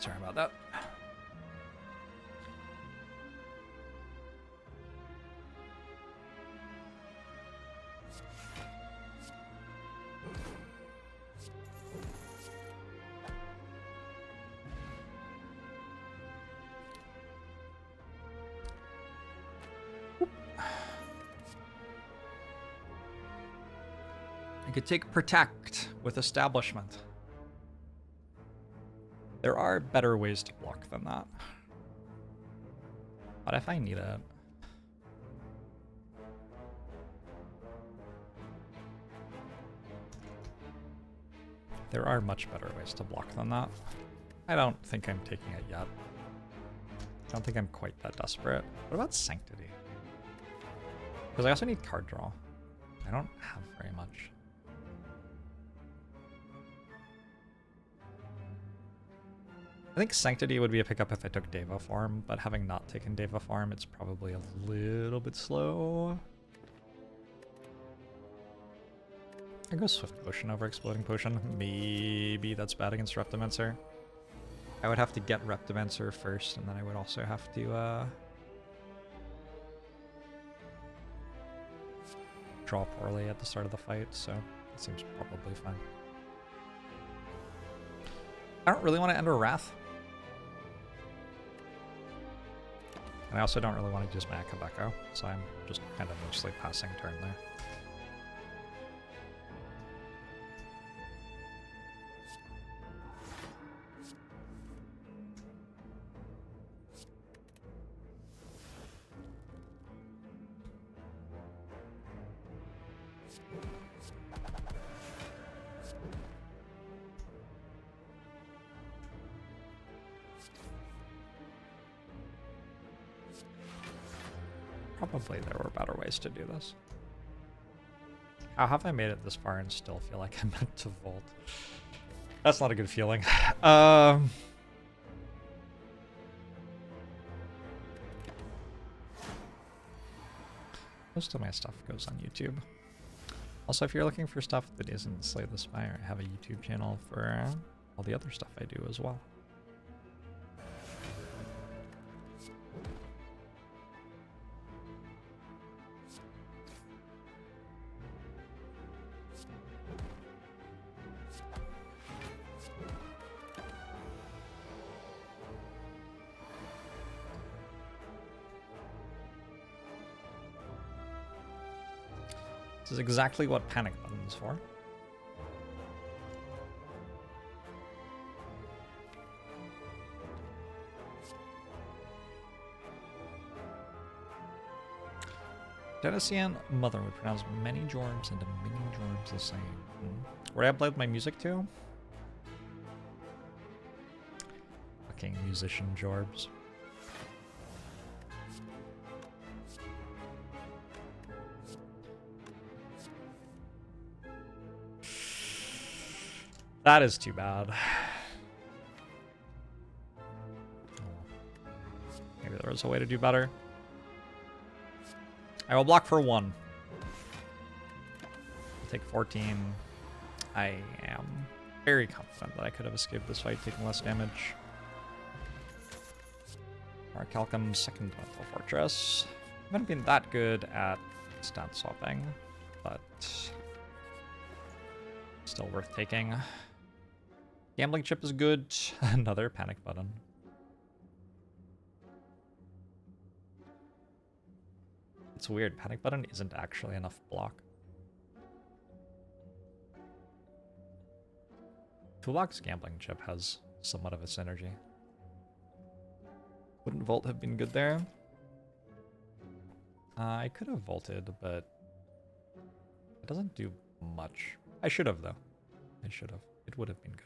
Sorry about that. I could take protect with establishment. There are better ways to block than that. But if I need it. There are much better ways to block than that. I don't think I'm taking it yet. I don't think I'm quite that desperate. What about Sanctity? Because I also need card draw. I don't have very much. I think Sanctity would be a pickup if I took Deva Form, but having not taken Deva Form, it's probably a little bit slow. I go Swift Potion over Exploding Potion. Maybe that's bad against Reptimancer. I would have to get Reptimancer first, and then I would also have to draw poorly at the start of the fight, so it seems probably fine. I don't really want to enter Wrath. And I also don't really want to use my Akabeko, so I'm just kind of mostly passing turn there. Probably there were better ways to do this. How have I made it this far and still feel like I'm meant to Volt? That's not a good feeling. Most of my stuff goes on YouTube. Also, if you're looking for stuff that isn't Slay the Spire, I have a YouTube channel for all the other stuff I do as well. This is exactly what Panic Button is for. Denisian Mother would pronounce ManyJorbs and ManyJorbs the same. Where I upload my music to? Fucking musician Jorbs. That is too bad. Maybe there was a way to do better. I will block for 1. I'll take 14. I am very confident that I could have escaped this fight taking less damage. Markalcum's second Mental Fortress. I haven't been that good at stat swapping, but still worth taking. Gambling chip is good. Another Panic Button. It's weird. Panic Button isn't actually enough block. Toolbox Gambling chip has somewhat of its energy. Wouldn't Volt have been good there? I could have Volted, but it doesn't do much. I should have, though. I should have. It would have been good.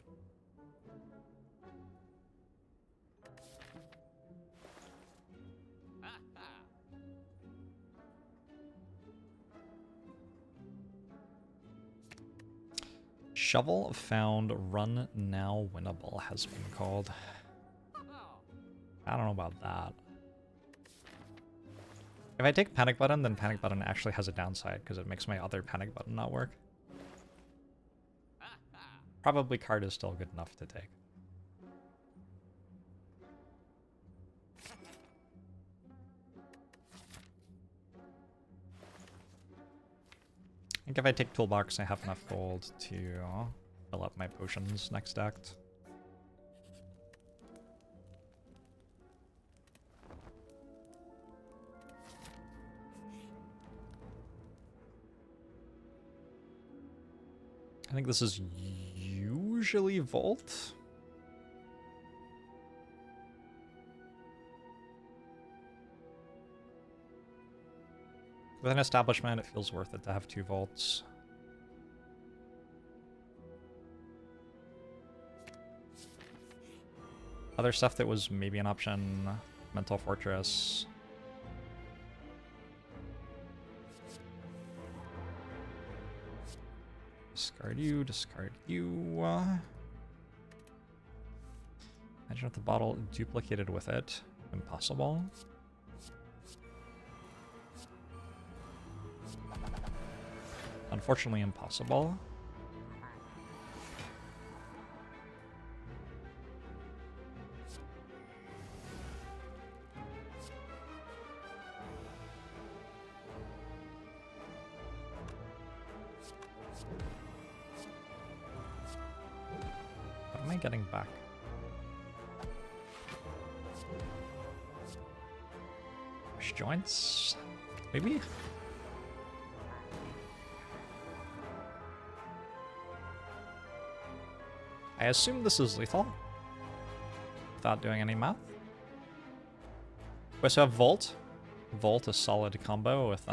Shovel found, run now winnable has been called. I don't know about that. If I take Panic Button, then Panic Button actually has a downside because it makes my other Panic Button not work. Probably card is still good enough to take. think if I take toolbox, I have enough gold to fill up my potions next act. I think this is usually Vault. With an establishment, it feels worth it to have 2 vaults. Other stuff that was maybe an option, Mental Fortress. Discard you, discard you. Imagine if the bottle duplicated with it. Impossible. Unfortunately impossible. What am I getting back? Push joints? Maybe? I assume this is lethal, without doing any math. We also have Volt. Volt, a solid combo with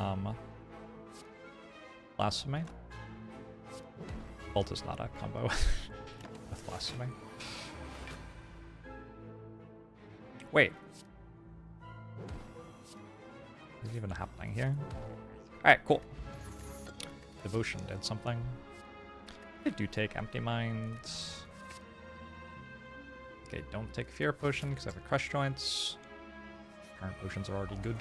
Blasphemy. Volt is not a combo with Blasphemy. Wait. What is even happening here? Alright, cool. Devotion did something. I do take Empty Mind. Okay, don't take Fear Potion because I have a Crush Joints. Current potions are already good.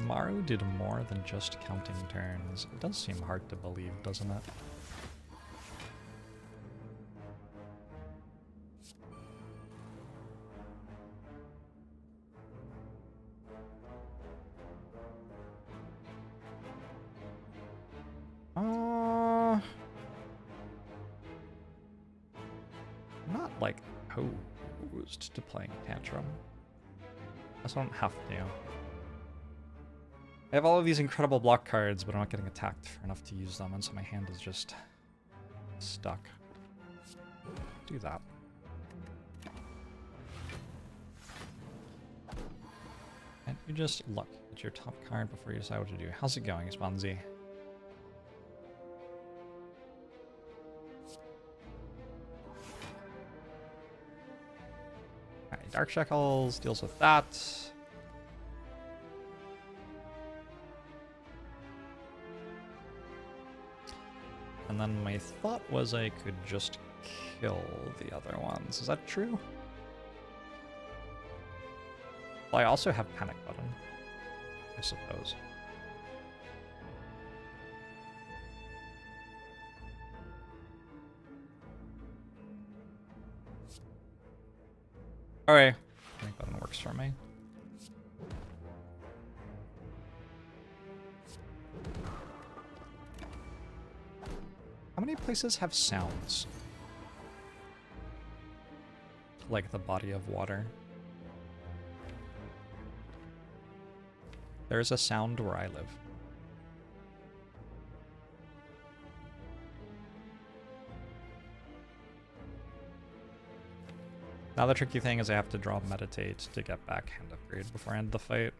Maru did more than just counting turns. It does seem hard to believe, doesn't it? Not like opposed to playing Tantrum. I just don't have to. I have all of these incredible block cards, but I'm not getting attacked for enough to use them, and so my hand is just stuck. Do that. And you just look at your top card before you decide what to do. How's it going, Sponzy? Alright, Dark Shackles deals with that. And then my thought was I could just kill the other ones. Is that true? Well, I also have Panic Button, I suppose. Alright, Panic Button works for me. How many places have sounds? Like the body of water. There is a sound where I live. Now the tricky thing is I have to draw Meditate to get back Hand Upgrade before I end the fight.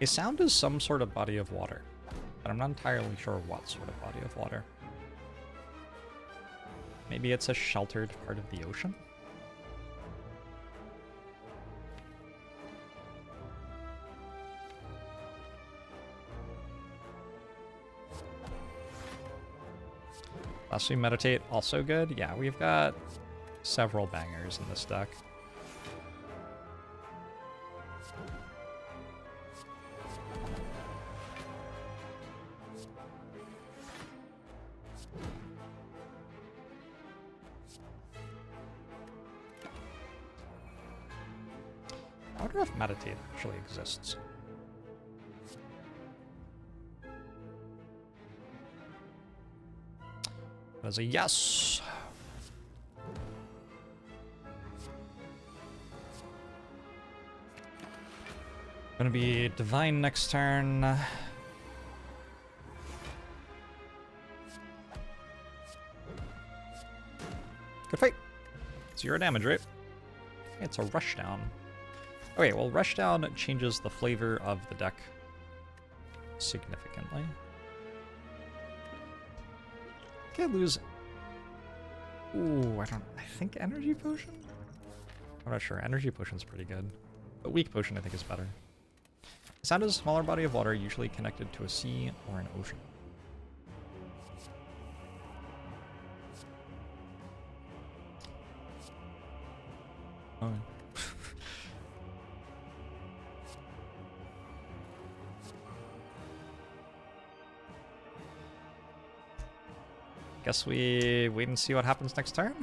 A sound is some sort of body of water, but I'm not entirely sure what sort of body of water. Maybe it's a sheltered part of the ocean? Lastly, Meditate, also good. Yeah, we've got several bangers in this deck. I wonder if Meditate actually exists. That's a yes. Gonna be Divine next turn. Good fight. 0 damage, right? It's a rushdown. Okay, well, rushdown changes the flavor of the deck significantly. Can't lose. Ooh, I think Energy Potion? I'm not sure. Energy Potion's pretty good. But Weak Potion, I think, is better. The sound is a smaller body of water, usually connected to a sea or an ocean. Oh. Guess we wait and see what happens next turn.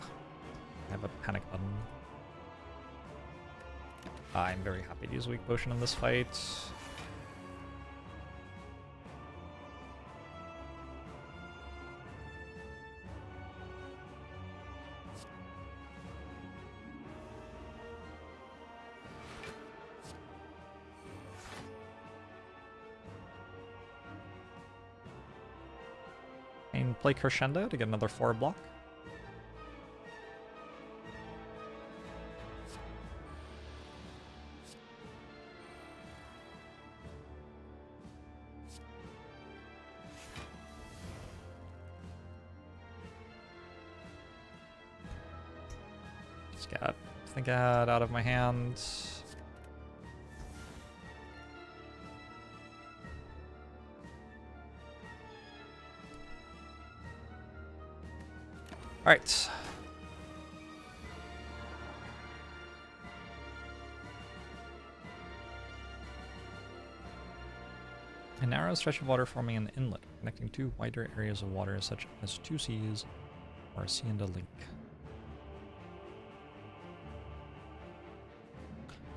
I have a panic button. I'm very happy to use Weak Potion in this fight. And play Crescendo to get another 4 block. Just get Think Ahead out of my hand. All right. A narrow stretch of water forming an inlet, connecting 2 wider areas of water such as 2 seas or a sea and a link.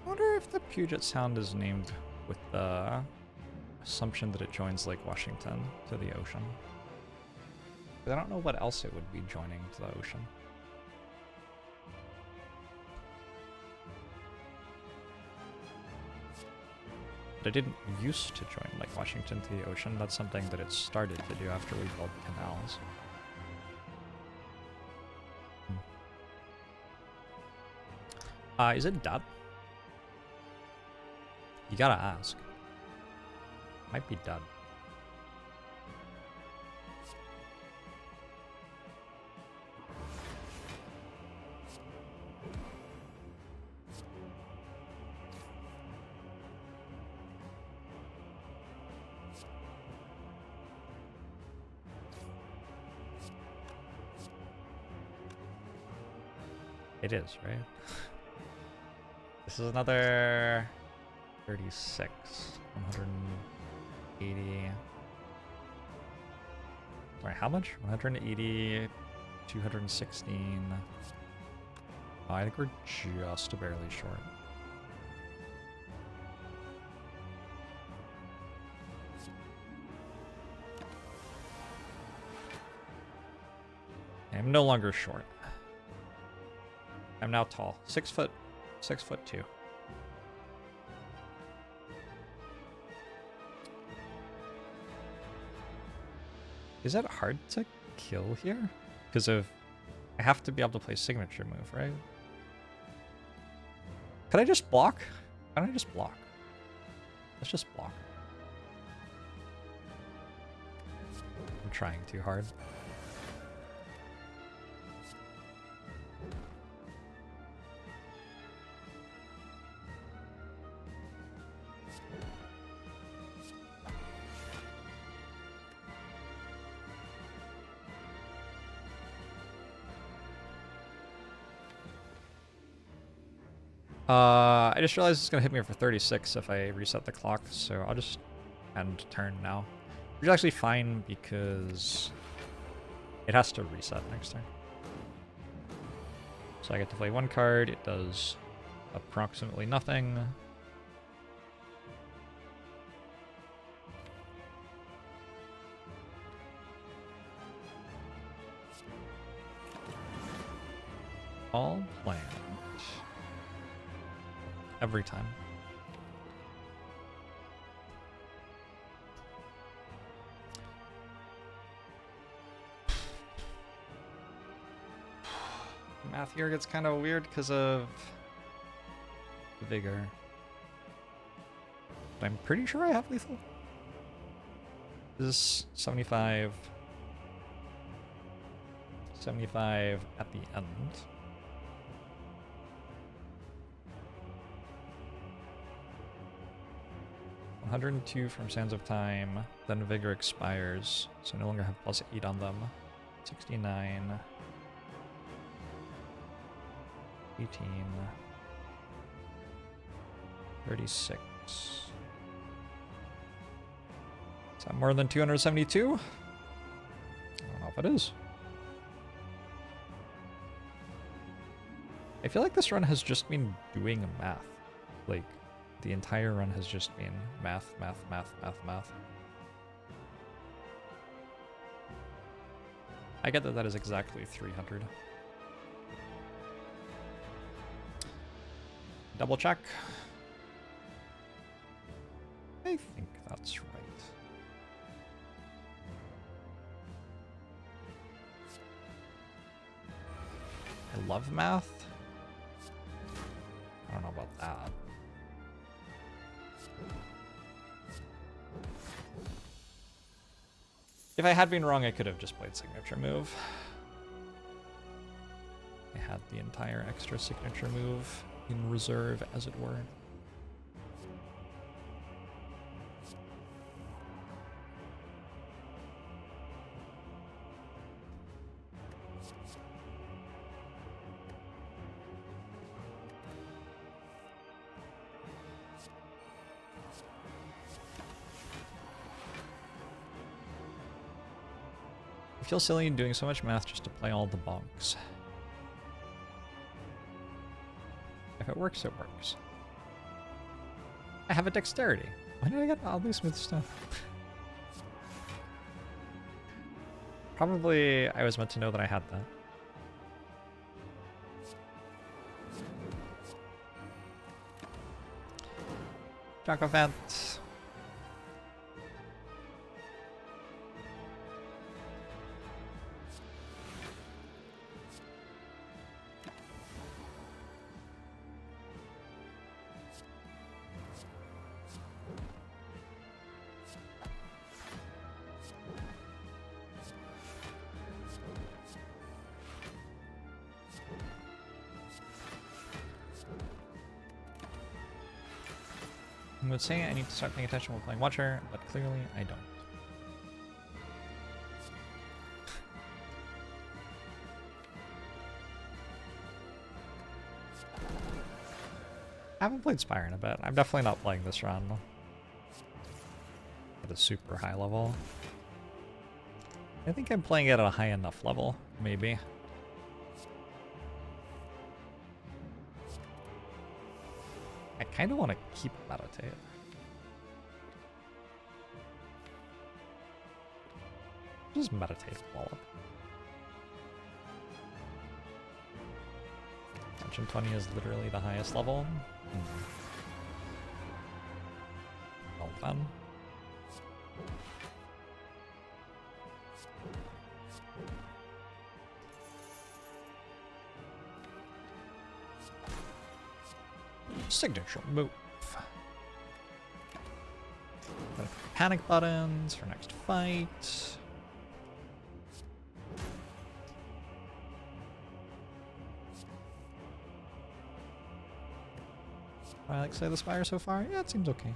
I wonder if the Puget Sound is named with the assumption that it joins Lake Washington to the ocean. But I don't know what else it would be joining to the ocean. But it didn't used to join Lake Washington to the ocean. That's something that it started to do after we built canals. Is it dead? You gotta ask. Might be dead. It is, right? This is another 36, 180. Sorry, how much? 180, 216. Oh, I think we're just barely short. I'm no longer short. I'm now tall. 6 foot 2. Is that hard to kill here? Because of I have to be able to play signature move, right? Could I just block? Why don't I just block? Let's just block. I'm trying too hard. I just realized it's gonna hit me for 36 if I reset the clock, so I'll just end turn now. Which is actually fine because it has to reset next turn. So I get to play one card, it does approximately nothing. All planned. Every time. Math here gets kind of weird because of vigor. But I'm pretty sure I have lethal. This is 75. 75 at the end. $102 from Sands of Time, then Vigor expires, so no longer have +8 on them. 69. 18. 36. Is that more than 272? I don't know if it is. I feel like this run has just been doing math. Like, the entire run has just been math, math, math, math, math. I get that that is exactly 300. Double check. I think that's right. I love math. I don't know about that. If I had been wrong, I could have just played signature move. I had the entire extra signature move in reserve, as it were. I feel silly doing so much math just to play all the bonks. If it works, it works. I have a dexterity. Why did I get all these smooth stuff? Probably I was meant to know that I had that. Jackovant. I would say I need to start paying attention while playing Watcher, but clearly I don't. I haven't played Spire in a bit. I'm definitely not playing this run at a super high level. I think I'm playing it at a high enough level, maybe. I kind of want to keep meditate. Just meditate Wallop. Tension 20 is literally the highest level. Well done. Signature move. Panic buttons for next fight. I like say the Spire so far. Yeah, it seems okay.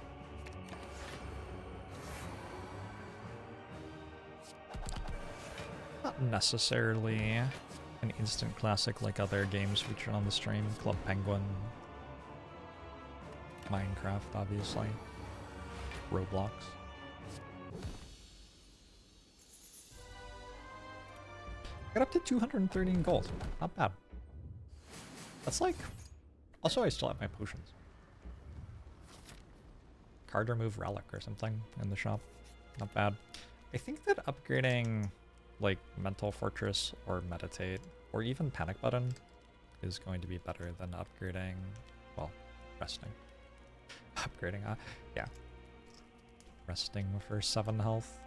Not necessarily an instant classic like other games featured on the stream. Club Penguin, Minecraft, obviously. Roblox. Got up to 213 gold. Not bad. That's like... Also, I still have my potions. Card remove relic or something in the shop. Not bad. I think that upgrading like Mental Fortress or Meditate or even Panic Button is going to be better than upgrading, well, resting. Upgrading, yeah. Resting for 7 health.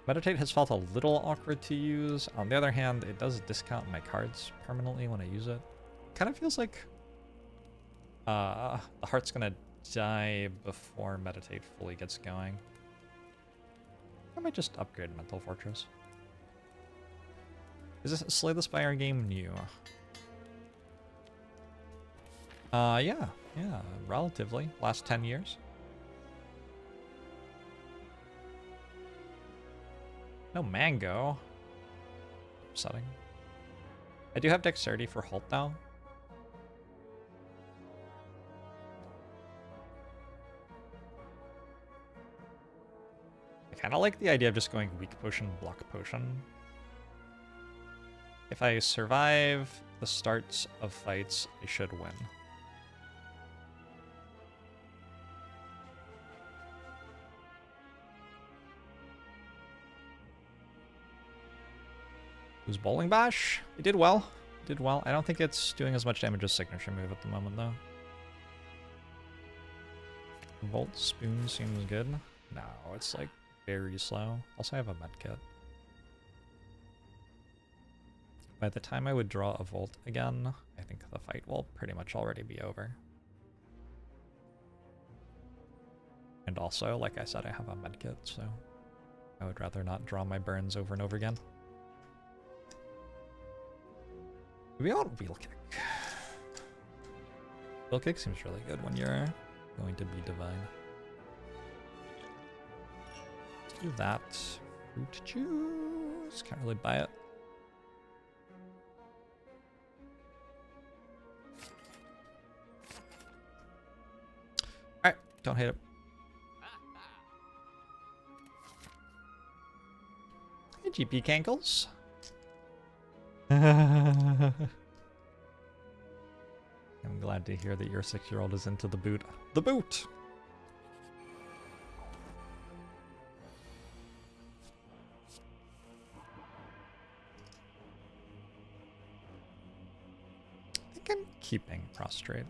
Meditate has felt a little awkward to use. On the other hand, it does discount my cards permanently when I use it. Kind of feels like the heart's gonna die before Meditate fully gets going. I might just upgrade Mental Fortress. Is this Slay the Spire game new? Yeah, relatively. Last 10 years. No mango. Upsetting. I do have dexterity for Halt though. I kind of like the idea of just going weak potion, block potion. If I survive the starts of fights, I should win. Who's Bowling Bash? It did well. It did well. I don't think it's doing as much damage as Signature Move at the moment, though. Volt Spoon seems good. No, it's like very slow. Also, I have a medkit. By the time I would draw a Volt again, I think the fight will pretty much already be over. And also, like I said, I have a medkit, so I would rather not draw my burns over and over again. We want Wheel Kick. Wheel Kick seems really good when you're going to be divine. Let's do that. Fruit juice. Can't really buy it. Alright, don't hate it. Hey, GP Cankles. I'm glad to hear that your 6-year-old is into the boot. The boot! I think I'm keeping Prostrate.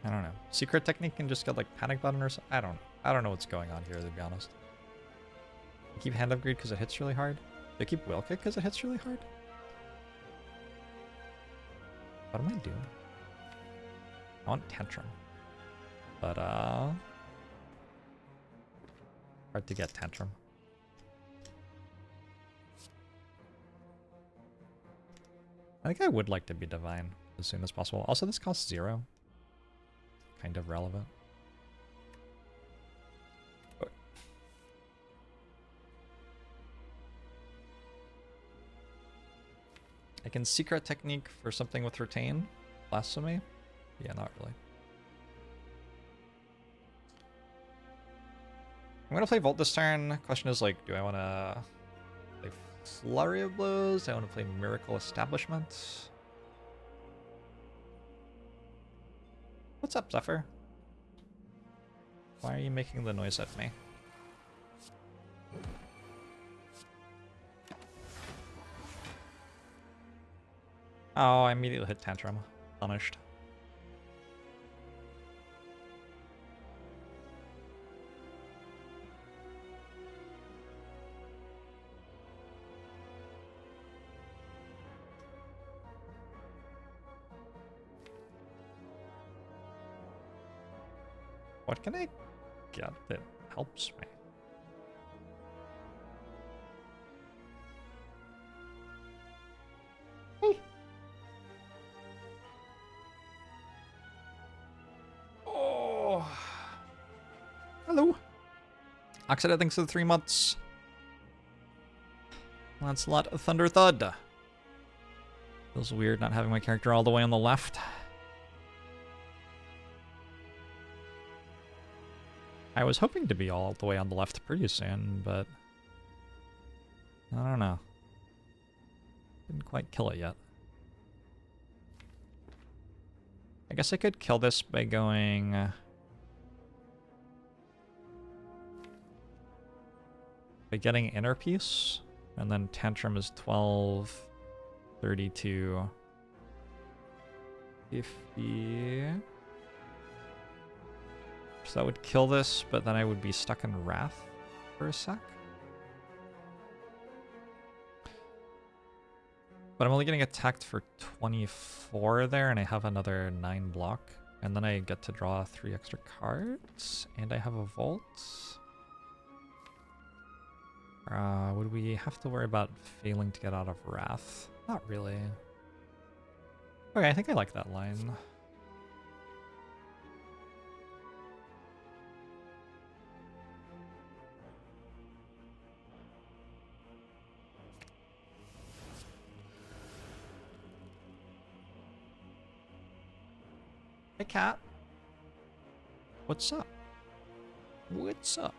I don't know. Secret technique can just get like Panic Button or something. I don't know what's going on here, to be honest. I keep Hand Upgrade because it hits really hard. Do I keep Will Kick because it hits really hard? What am I doing? I want Tantrum. But hard to get Tantrum. I think I would like to be Divine as soon as possible. Also, this costs 0. Kind of relevant. But I can Secret Technique for something with Retain. Blasphemy? Yeah, not really. I'm gonna play Volt this turn. Question is like, do I wanna play Flurry of Blows? Do I wanna play Miracle Establishment? What's up, Zephyr? Why are you making the noise at me? Oh, I immediately hit Tantrum. Punished. What can I get that helps me? Hey. Oh. Hello. Oxida, thanks for the 3 months. Lancelot Thunder Thud. Feels weird not having my character all the way on the left. I was hoping to be all the way on the left pretty soon, but I don't know. Didn't quite kill it yet. I guess I could kill this by going... by getting Inner Peace, and then Tantrum is 12, 32, 50. So that would kill this, but then I would be stuck in Wrath for a sec. But I'm only getting attacked for 24 there, and I have another 9 block. And then I get to draw 3 extra cards, and I have a Volt. Would we have to worry about failing to get out of Wrath? Not really. Okay, I think I like that line. Hey, cat. What's up? What's up?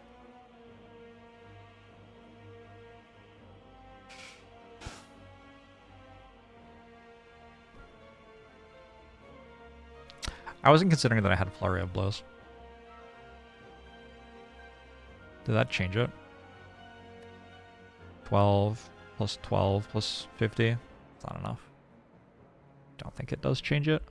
I wasn't considering that I had Flurry of Blows. Did that change it? 12 plus 12 plus 50? It's not enough. Don't think it does change it.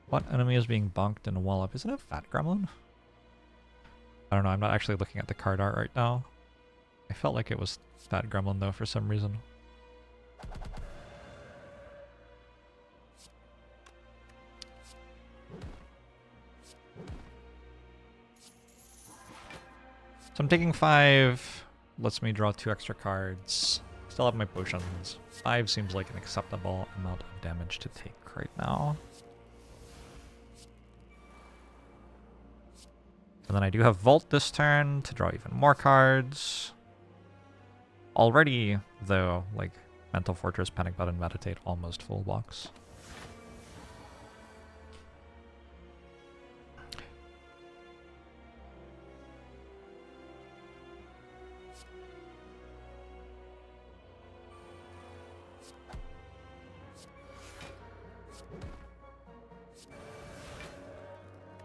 What enemy is being bonked in a wall up? Isn't it Fat Gremlin? I don't know, I'm not actually looking at the card art right now. I felt like it was Fat Gremlin though for some reason. So I'm taking 5, lets me draw 2 extra cards. Still have my potions. 5 seems like an acceptable amount of damage to take right now. And then I do have Volt this turn to draw even more cards. Already, though, like Mental Fortress, Panic Button, Meditate, almost full blocks.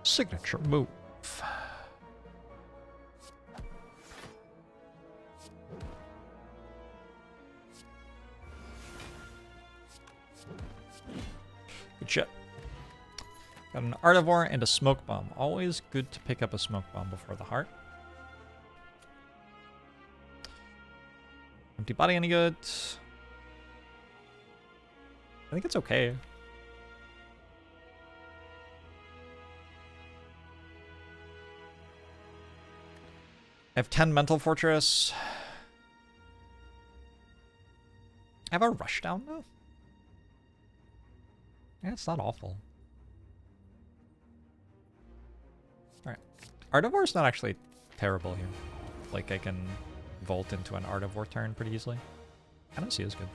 Signature move. Good shit. Got an Artivore and a Smoke Bomb. Always good to pick up a Smoke Bomb before the heart. Empty body any good? I think it's okay. I have 10 Mental Fortress. I have a Rushdown now? Yeah, it's not awful. Alright. Artivore's not actually terrible here. Like, I can Volt into an Artivore turn pretty easily. I don't see it as good.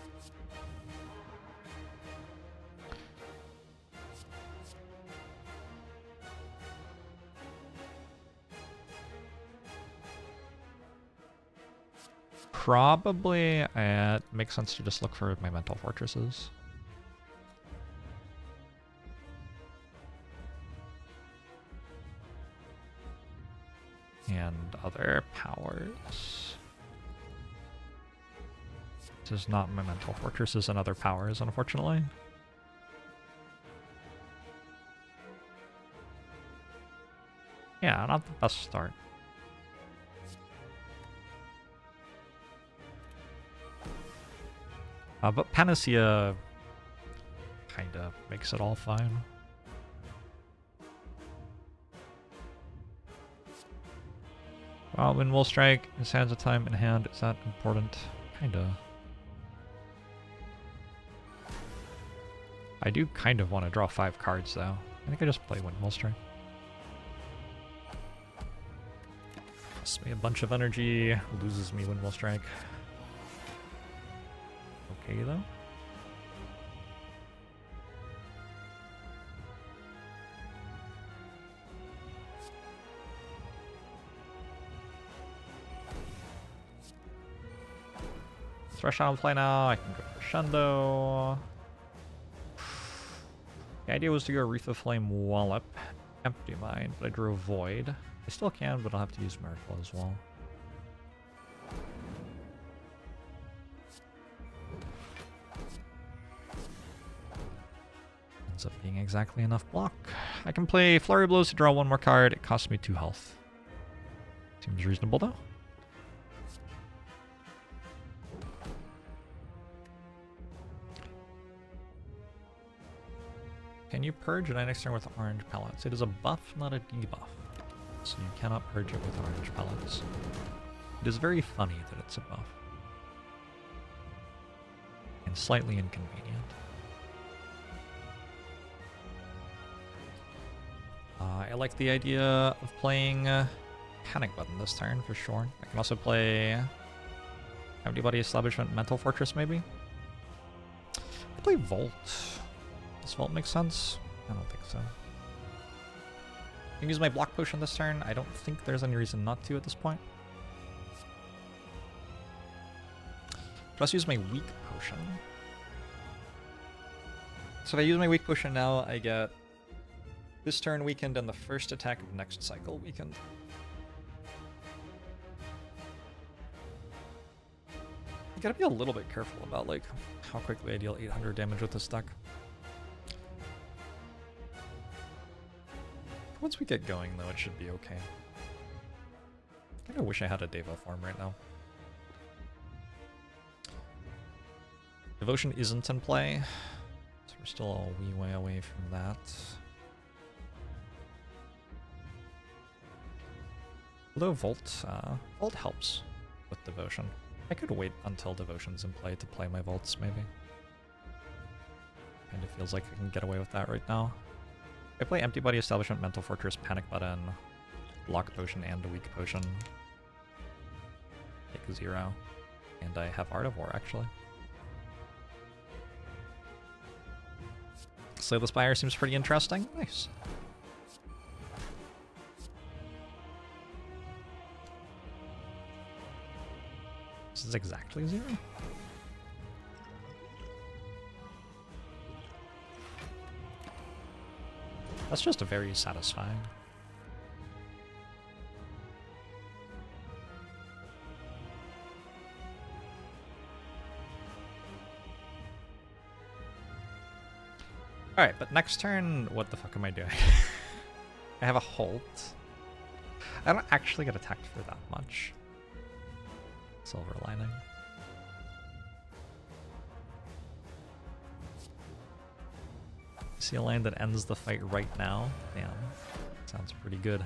Probably it makes sense to just look for my Mental Fortresses. And other powers. This is not my Mental Fortresses and other powers, unfortunately. Yeah, not the best start. But Panacea kinda makes it all fine. When will strike, his hands of time in hand, is that important? Kinda. I do kind of want to draw 5 cards though. I think I just play Windmill Strike. Costs me a bunch of energy, loses me Windmill Strike. Okay, though. Thresh on play now. I can go for Shundo. The idea was to go Wreath of Flame Wallop, Empty Mind, but I drew a Void. I still can, but I'll have to use Miracle as well. Ends up being exactly enough block. I can play Flurry Blows to draw one more card. It costs me 2 health. Seems reasonable though. Can you purge an next turn with orange pellets? It is a buff, not a debuff. So you cannot purge it with orange pellets. It is very funny that it's a buff. And slightly inconvenient. I like the idea of playing Panic Button this turn for sure. I can also play Empty Body Establishment Mental Fortress maybe. I can play Volt. Does Vault make sense? I don't think so. I can use my block potion this turn. I don't think there's any reason not to at this point. Plus use my weak potion. So if I use my weak potion now, I get this turn weakened and the first attack of next cycle weakened. You gotta be a little bit careful about like how quickly I deal 800 damage with this deck. Once we get going, though, it should be okay. I kinda wish I had a Devo form right now. Devotion isn't in play, so we're still a wee way away from that. Although Volt helps with Devotion. I could wait until Devotion's in play to play my Volts, maybe. Kinda feels like I can get away with that right now. I play Empty Body Establishment, Mental Fortress, Panic Button, Block Potion, and a Weak Potion. Take a 0. And I have Art of War, actually. Slay the Spire seems pretty interesting. Nice. This is exactly 0? That's just a very satisfying. Alright, but next turn, what the fuck am I doing? I have a Halt. I don't actually get attacked for that much. Silver Lining. See a line that ends the fight right now? Damn. Sounds pretty good.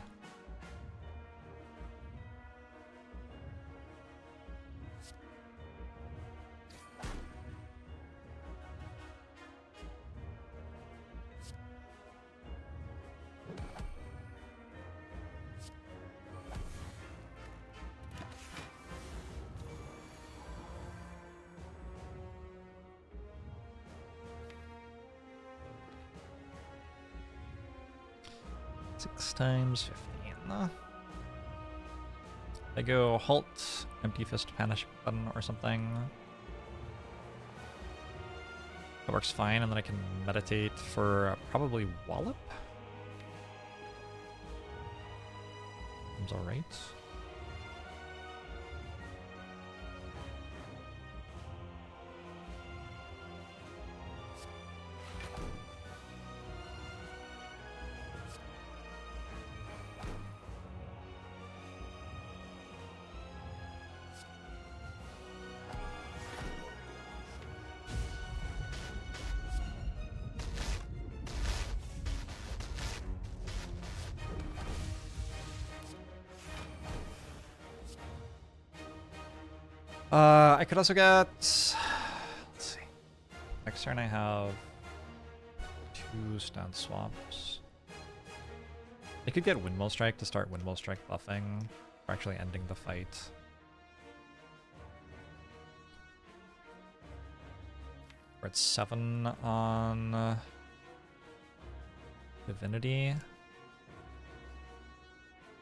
Times 15. I go Halt, Empty Fist, Panic Button or something. That works fine, and then I can meditate for probably Wallop. Seems alright. I could also get, let's see, next turn I have 2 stand swaps. I could get Windmill Strike to start Windmill Strike buffing. We're actually ending the fight. We're at 7 on Divinity.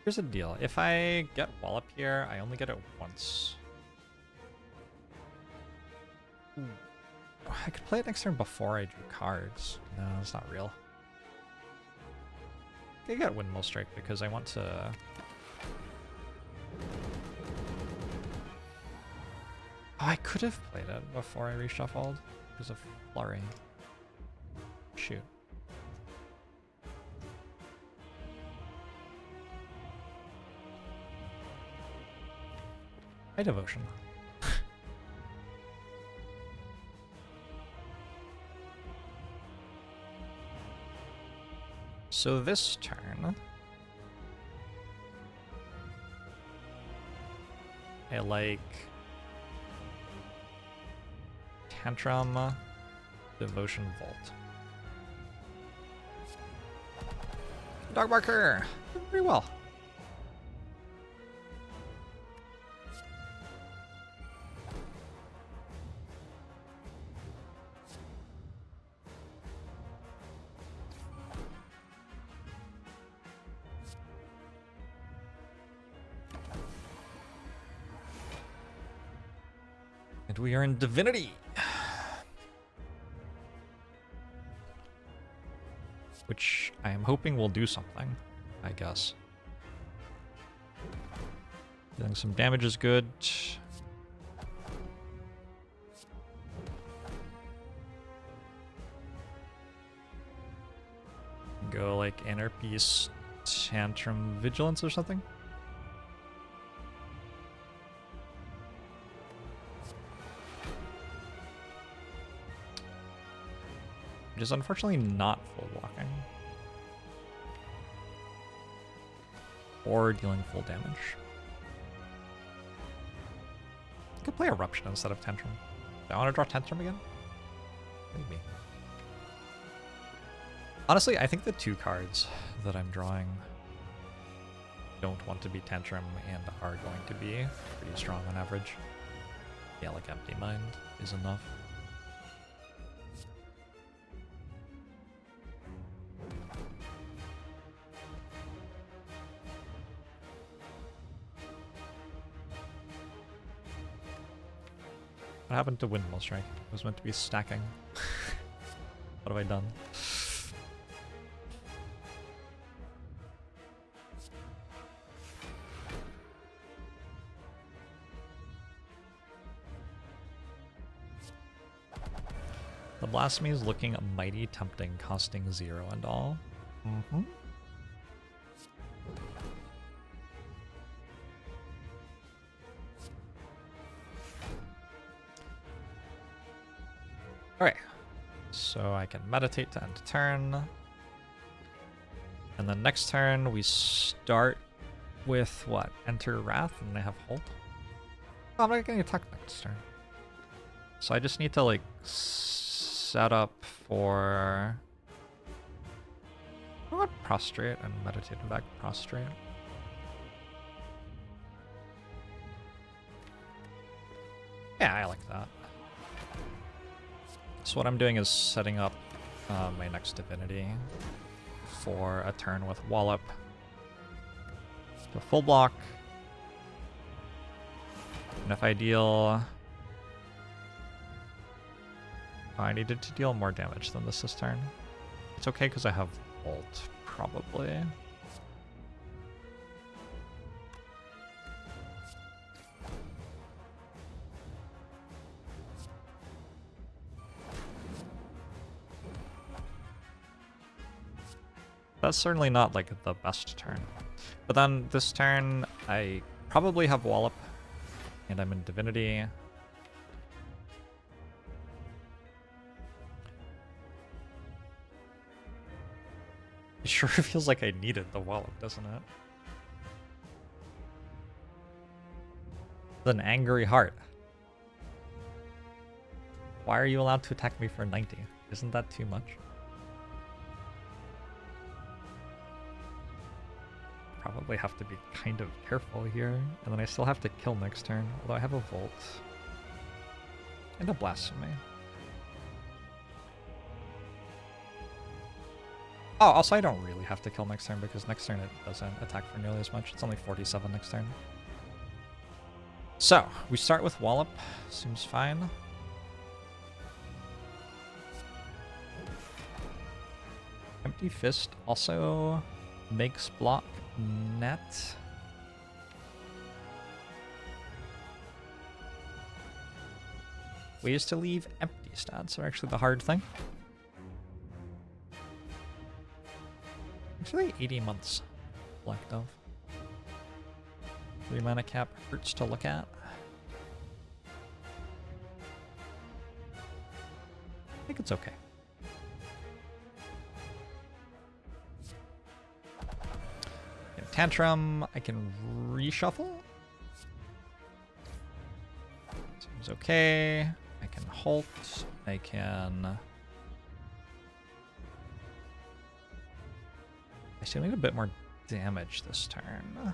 Here's the deal. If I get Wallop here, I only get it once. Ooh. I could play it next turn before I drew cards. No, it's not real. I got Windmill Strike because I want to... Oh, I could have played it before I reshuffled because of Flurry. Shoot. My devotion. So this turn, I like Tantrum, Devotion, Vault. Dog Barker! Pretty well. And we are in Divinity! Which I am hoping will do something, I guess. Dealing some damage is good. Go like Inner Peace, Tantrum, Vigilance or something. Which is unfortunately not full blocking. Or dealing full damage. I could play Eruption instead of Tantrum. Do I want to draw Tantrum again? Maybe. Honestly, I think the 2 cards that I'm drawing don't want to be Tantrum and are going to be pretty strong on average. Yeah, like Empty Mind is enough. What happened to Windmill Strike? It was meant to be stacking. What have I done? The Blasphemy is looking mighty tempting, costing 0 and all. Mm-hmm. Alright, so I can meditate to end a turn. And then next turn we start with what? Enter Wrath and they have Hold? Oh, I'm not getting attacked next turn. So I just need to like set up for... I want Prostrate and meditate back Prostrate. Yeah, I like that. So what I'm doing is setting up my next Divinity for a turn with Wallop to full block. And if I deal... Oh, I needed to deal more damage than this turn. It's okay because I have Ult, probably. That's certainly not like the best turn. But then this turn, I probably have Wallop, and I'm in Divinity. It sure feels like I needed the Wallop, doesn't it? An Angry Heart. Why are you allowed to attack me for 90? Isn't that too much? probably have to be kind of careful here. And then I still have to kill next turn, although I have a Volt. And a Blasphemy. Oh, also I don't really have to kill next turn because next turn it doesn't attack for nearly as much. It's only 47 next turn. So, we start with Wallop. Seems fine. Empty Fist also makes block net. Ways to leave empty stats are actually the hard thing. Actually, 80 months. Black Dove. 3 mana cap hurts to look at. I think it's okay. Tantrum, I can reshuffle. Seems okay. I can halt. I can... I still need a bit more damage this turn.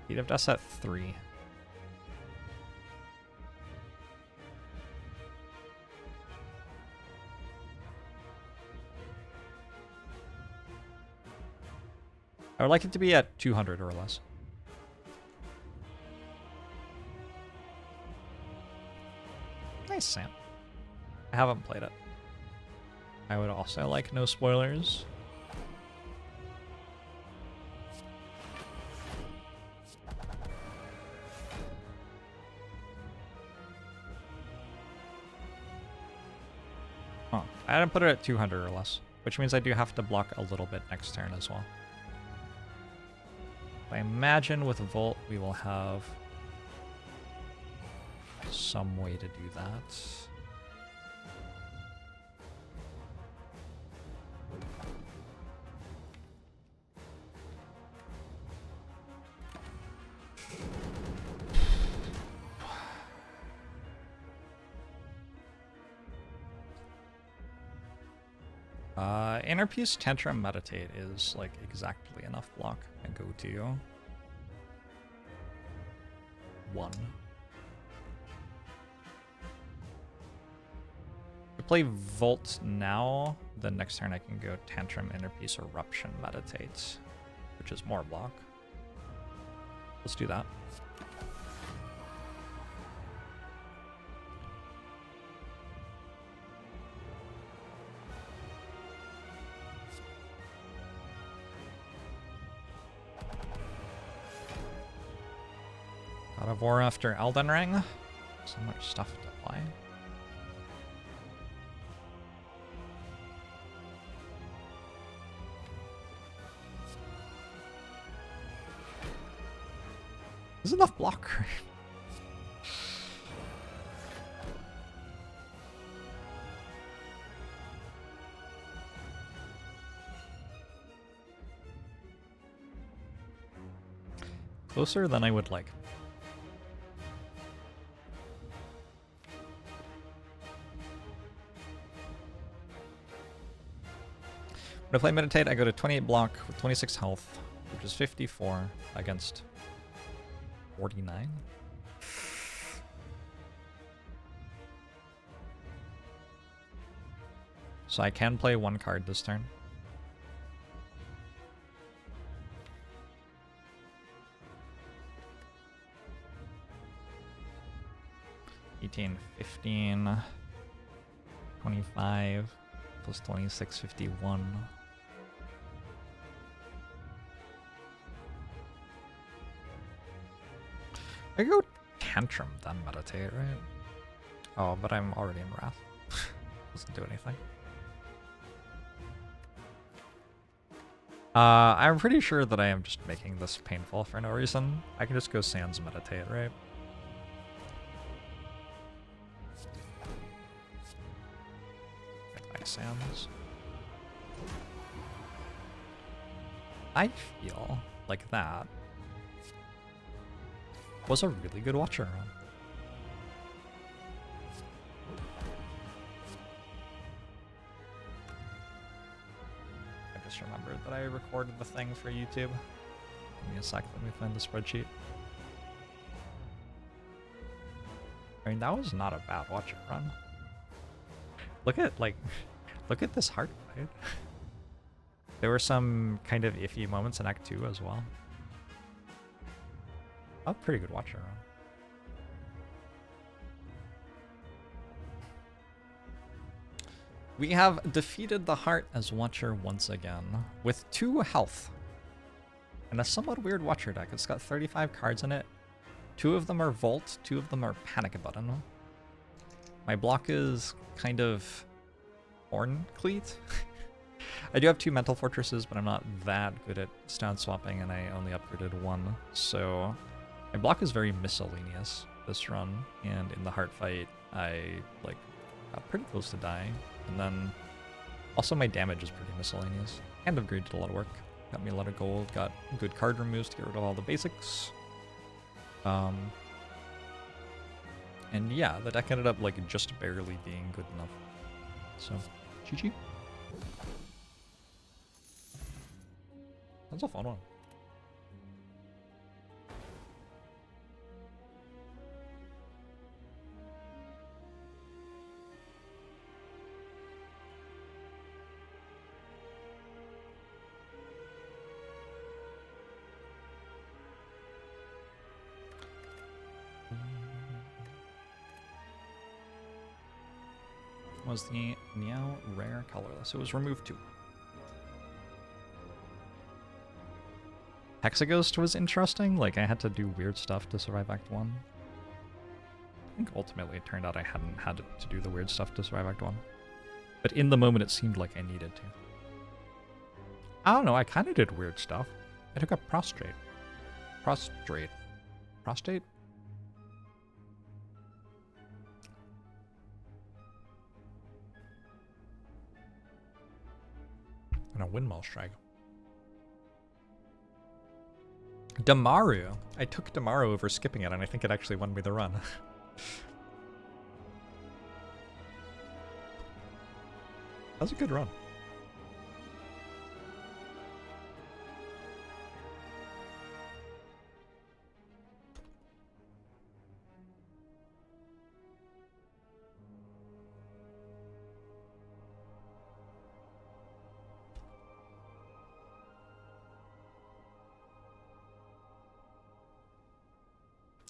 He'd have us at 3. I would like it to be at 200 or less. Nice, Sam. I haven't played it. I would also like no spoilers. Oh, I didn't put it at 200 or less, which means I do have to block a little bit next turn as well. I imagine with Volt we will have some way to do that. Inner Peace, Tantrum, Meditate is like exactly enough block. I go to 1. If I play Volt now, then next turn I can go Tantrum, Inner Peace, Eruption, Meditate, which is more block. Let's do that. God of War after Elden Ring. So much stuff to play. There's enough block. Closer than I would like. When I play Meditate, I go to 28 block with 26 health, which is 54 against 49. So I can play 1 card this turn. $18, $15, $25 plus 26, $51. I go Tantrum, then Meditate, right? Oh, but I'm already in Wrath. Doesn't do anything. I'm pretty sure that I am just making this painful for no reason. I can just go Sans Meditate, right? Like Sans. I feel like that was a really good watcher run. just remembered that I recorded the thing for YouTube. Give me a sec, let me find the spreadsheet. I mean, that was not a bad watcher run. Look at, like, look at this heart fight. There were some kind of iffy moments in Act 2 as well. A pretty good watcher run. We have defeated the heart as Watcher once again, with 2 health. And a somewhat weird Watcher deck. It's got 35 cards in it. 2 of them are Volt, 2 of them are Panic Button. My block is kind of Horn Cleat. I do have 2 Mental Fortresses, but I'm not that good at stat swapping, and I only upgraded 1. So my block is very miscellaneous this run, and in the heart fight, I like got pretty close to dying. And then also my damage is pretty miscellaneous. Hand of Greed did a lot of work. Got me a lot of gold, got good card removes to get rid of all the basics. And yeah, the deck ended up like just barely being good enough. So, GG. That's a fun one. Was the Meow rare colorless? It was removed too. Hexaghost was interesting. Like, I had to do weird stuff to survive Act 1. I think ultimately it turned out I hadn't had to do the weird stuff to survive Act 1. But in the moment it seemed like I needed to. I don't know, I kind of did weird stuff. I took a prostrate. Prostate? And a windmill strike. Damaru. I took Damaru over skipping it, and I think it actually won me the run. That was a good run.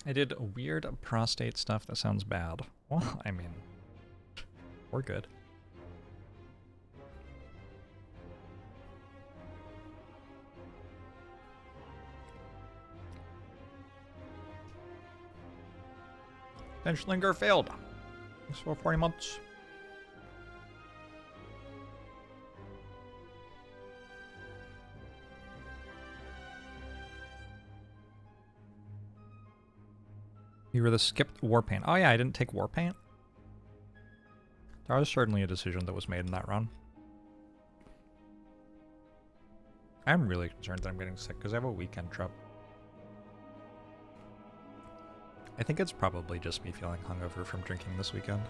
I did weird prostate stuff that sounds bad. Well, I mean, we're good. Benchlinger failed. Thanks for 40 months. You were the skipped Warpaint. Oh yeah, I didn't take Warpaint. That was certainly a decision that was made in that run. I'm really concerned that I'm getting sick because I have a weekend trip. I think it's probably just me feeling hungover from drinking this weekend.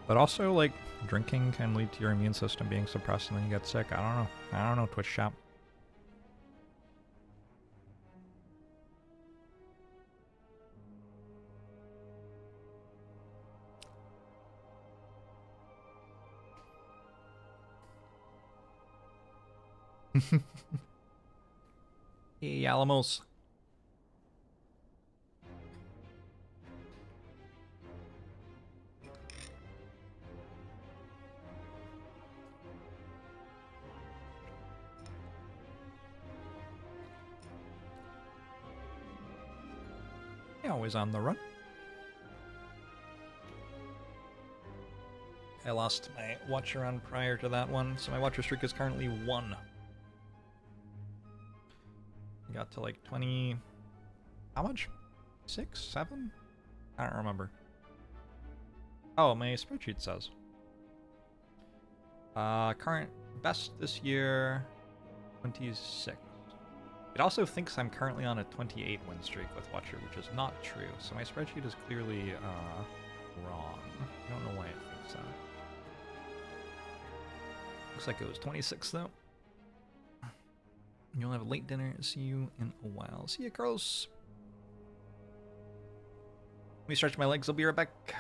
But also, like, drinking can lead to your immune system being suppressed and then you get sick. I don't know, Twitch chat. Hey, Alamos. Yeah, always on the run. I lost my watcher run prior to that one, so my watcher streak is currently 1. Got to like 20... How much? 6? 7? I don't remember. Oh, my spreadsheet says. Current best this year, 26. It also thinks I'm currently on a 28 win streak with Watcher, which is not true. So my spreadsheet is clearly wrong. I don't know why it thinks that. Looks like it was 26 though. You'll have a late dinner. See you in a while. See you, Carlos. Let me stretch my legs. I'll be right back.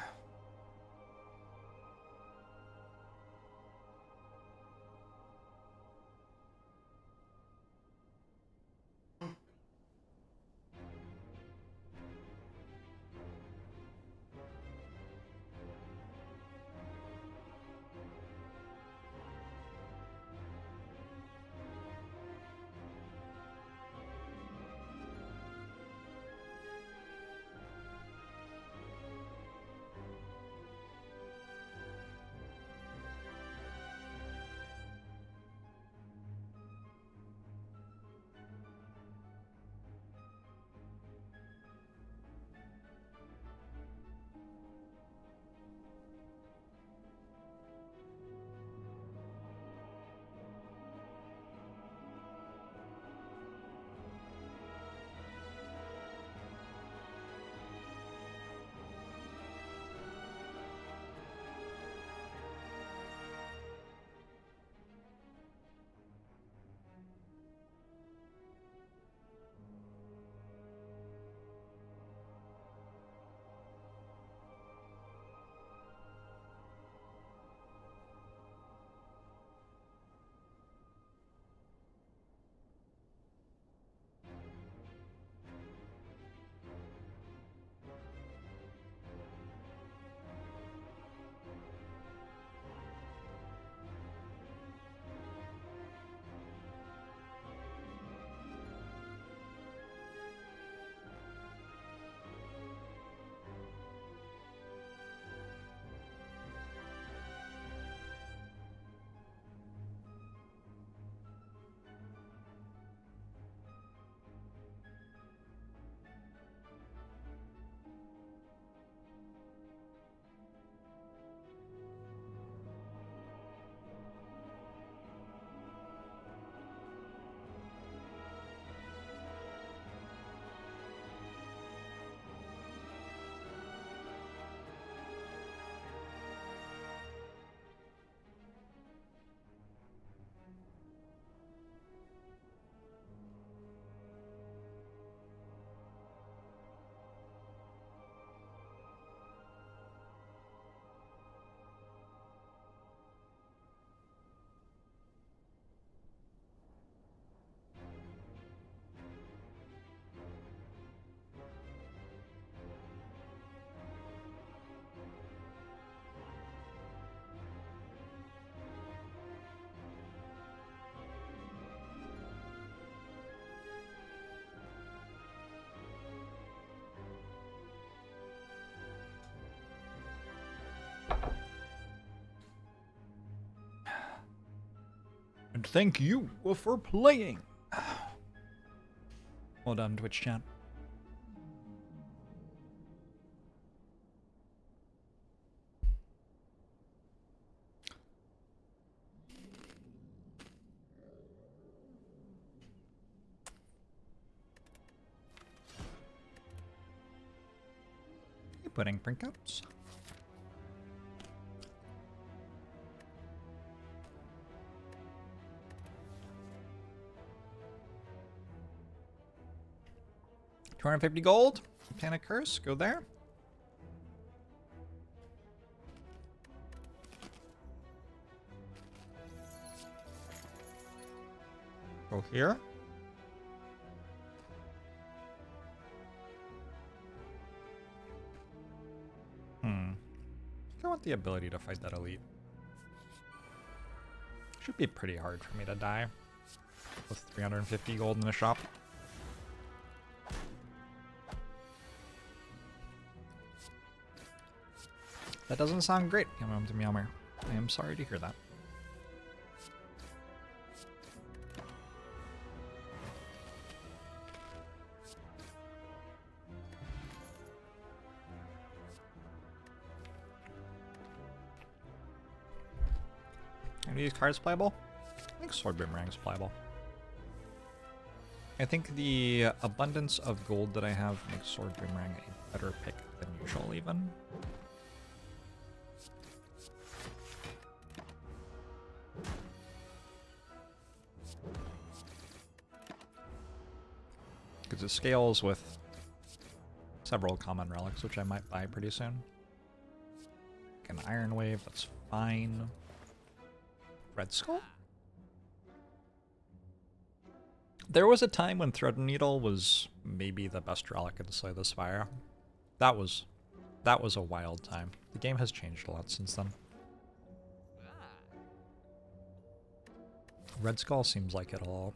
And thank you for playing. Well done, Twitch chat. You putting print ups? $250 gold. Panic Curse. Go there. Go here. I want the ability to fight that elite. Should be pretty hard for me to die with 350 gold in the shop. That doesn't sound great, Meowmer. I am sorry to hear that. Are these cards playable? I think Sword Boomerang's playable. I think the abundance of gold that I have makes Sword Boomerang a better pick than usual, even. Because it scales with several common relics, which I might buy pretty soon. Like an Iron Wave, that's fine. Red Skull? There was a time when Thread and Needle was maybe the best relic in Slay the Spire. That was a wild time. The game has changed a lot since then. Red Skull seems like it'll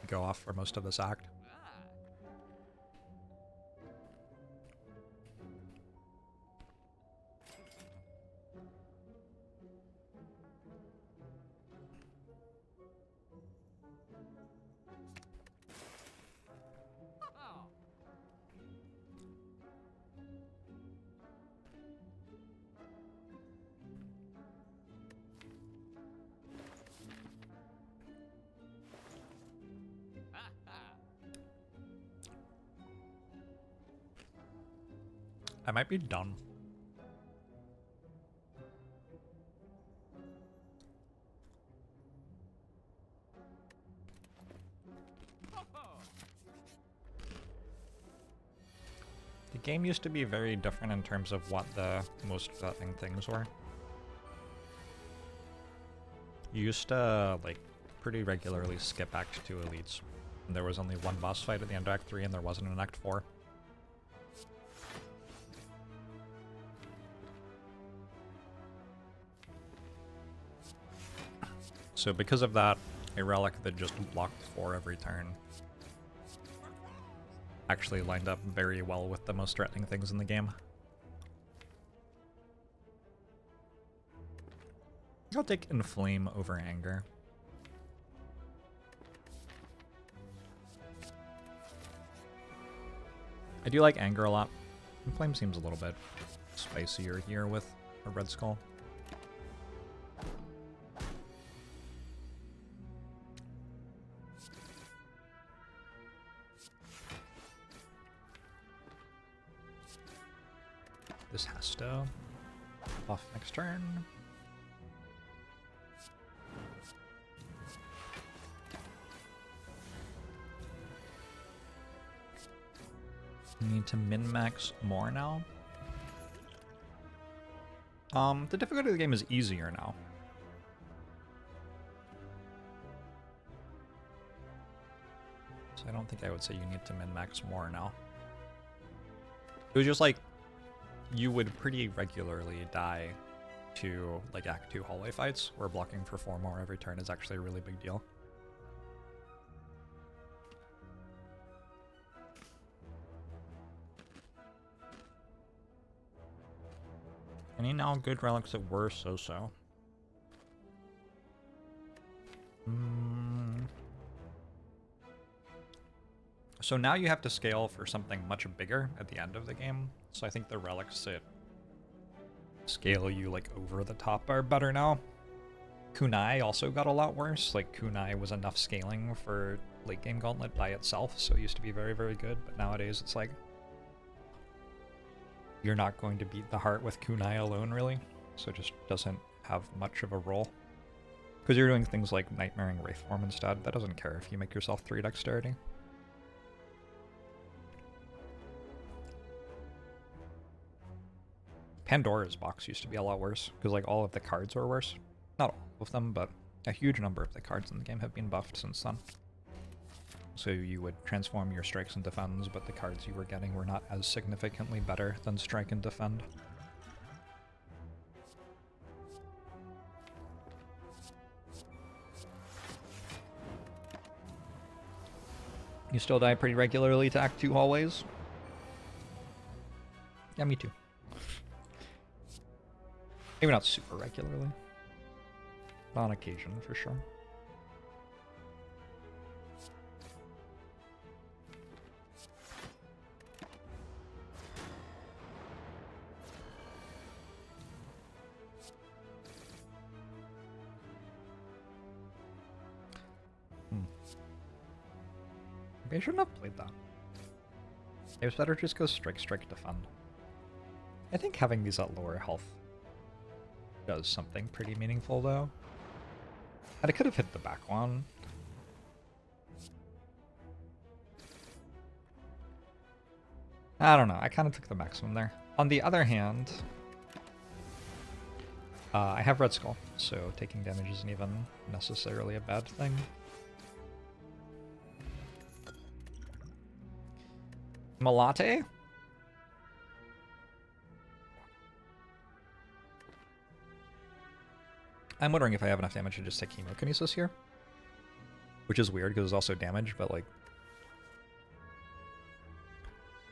go off for most of this act. I might be done. The game used to be very different in terms of what the most threatening things were. You used to, like, pretty regularly skip Act 2 elites. And there was only one boss fight at the end of Act 3 and there wasn't an Act 4. So because of that, a relic that just blocked 4 every turn actually lined up very well with the most threatening things in the game. I'll take Inflame over Anger. I do like Anger a lot. Inflame seems a little bit spicier here with a Red Skull. This has to buff next turn. Need to min-max more now. The difficulty of the game is easier now. So I don't think I would say you need to min-max more now. It was just like, you would pretty regularly die to like Act 2 hallway fights, where blocking for 4 more every turn is actually a really big deal. Any now good relics that were so-so? So now you have to scale for something much bigger at the end of the game. So I think the relics that scale you like over the top are better now. Kunai also got a lot worse. Like Kunai was enough scaling for late game Gauntlet by itself, so it used to be very, very good. But nowadays it's like you're not going to beat the heart with Kunai alone, really. So it just doesn't have much of a role. Because you're doing things like Nightmaring Wraithform instead. That doesn't care if you make yourself 3 dexterity. Pandora's box used to be a lot worse, because like all of the cards were worse. Not all of them, but a huge number of the cards in the game have been buffed since then. So you would transform your strikes and defends, but the cards you were getting were not as significantly better than strike and defend. You still die pretty regularly to Act 2 hallways? Yeah, me too. Maybe not super regularly. On occasion, for sure. Maybe I shouldn't have played that. It was better to just go strike, strike, defend. I think having these at lower health does something pretty meaningful, though. And I could have hit the back one. I don't know. I kind of took the maximum there. On the other hand, I have Red Skull, so taking damage isn't even necessarily a bad thing. Malate? I'm wondering if I have enough damage to just take Hemokinesis here. Which is weird because it's also damage, but like...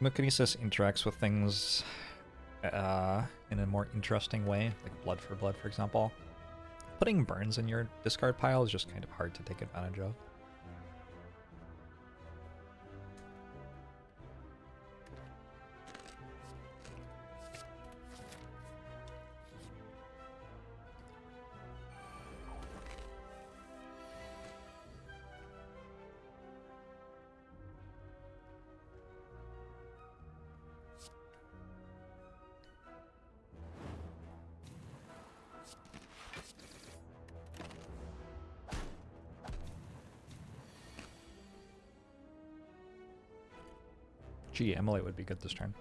Hemokinesis interacts with things in a more interesting way, like blood, for example. Putting burns in your discard pile is just kind of hard to take advantage of. Gee, Emily would be good this turn.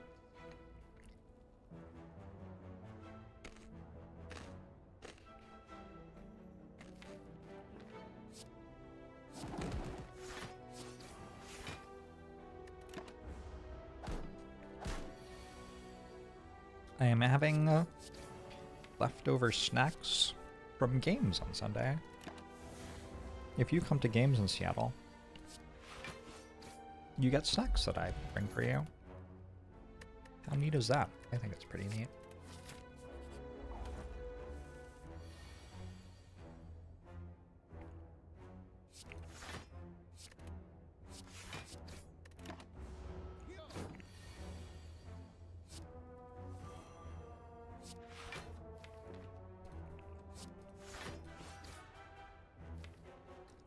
I am having leftover snacks from games on Sunday. If you come to games in Seattle, you get snacks that I bring for you. How neat is that? I think it's pretty neat.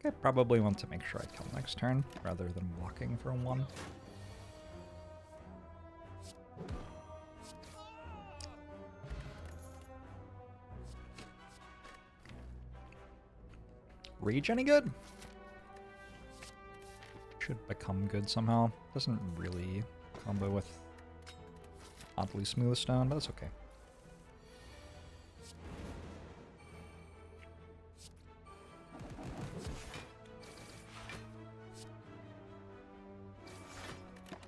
I probably want to make sure I kill next turn, rather than walking for one. Rage any good? Should become good somehow. Doesn't really combo with oddly smooth stone, but that's okay.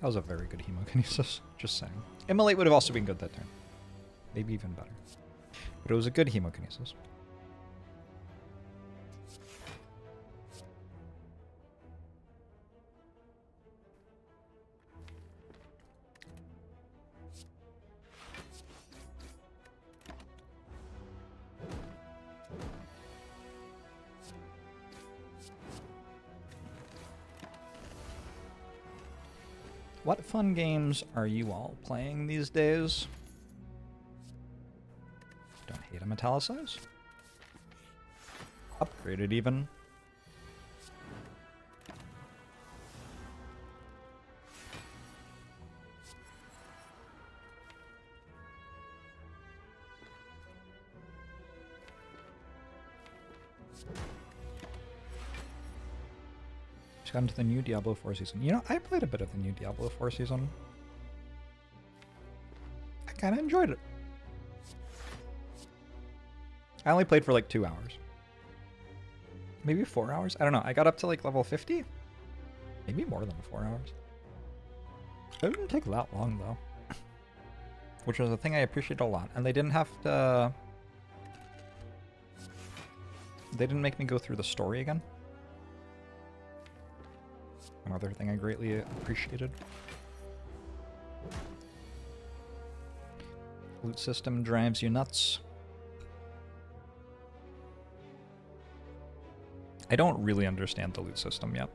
That was a very good Hemokinesis, just saying. Immolate would have also been good that turn. Maybe even better. But it was a good Hemokinesis. What fun games are you all playing these days? Don't hate a Metallicize. Upgraded even. Just got into the new Diablo 4 season. You know, I played a bit of the new Diablo 4 season. I kind of enjoyed it. I only played for like 2 hours. Maybe 4 hours? I don't know. I got up to like level 50? Maybe more than 4 hours. It didn't take that long though. Which was a thing I appreciate a lot. And they didn't have to... They didn't make me go through the story again. Another thing I greatly appreciated. Loot system drives you nuts. I don't really understand the loot system yet.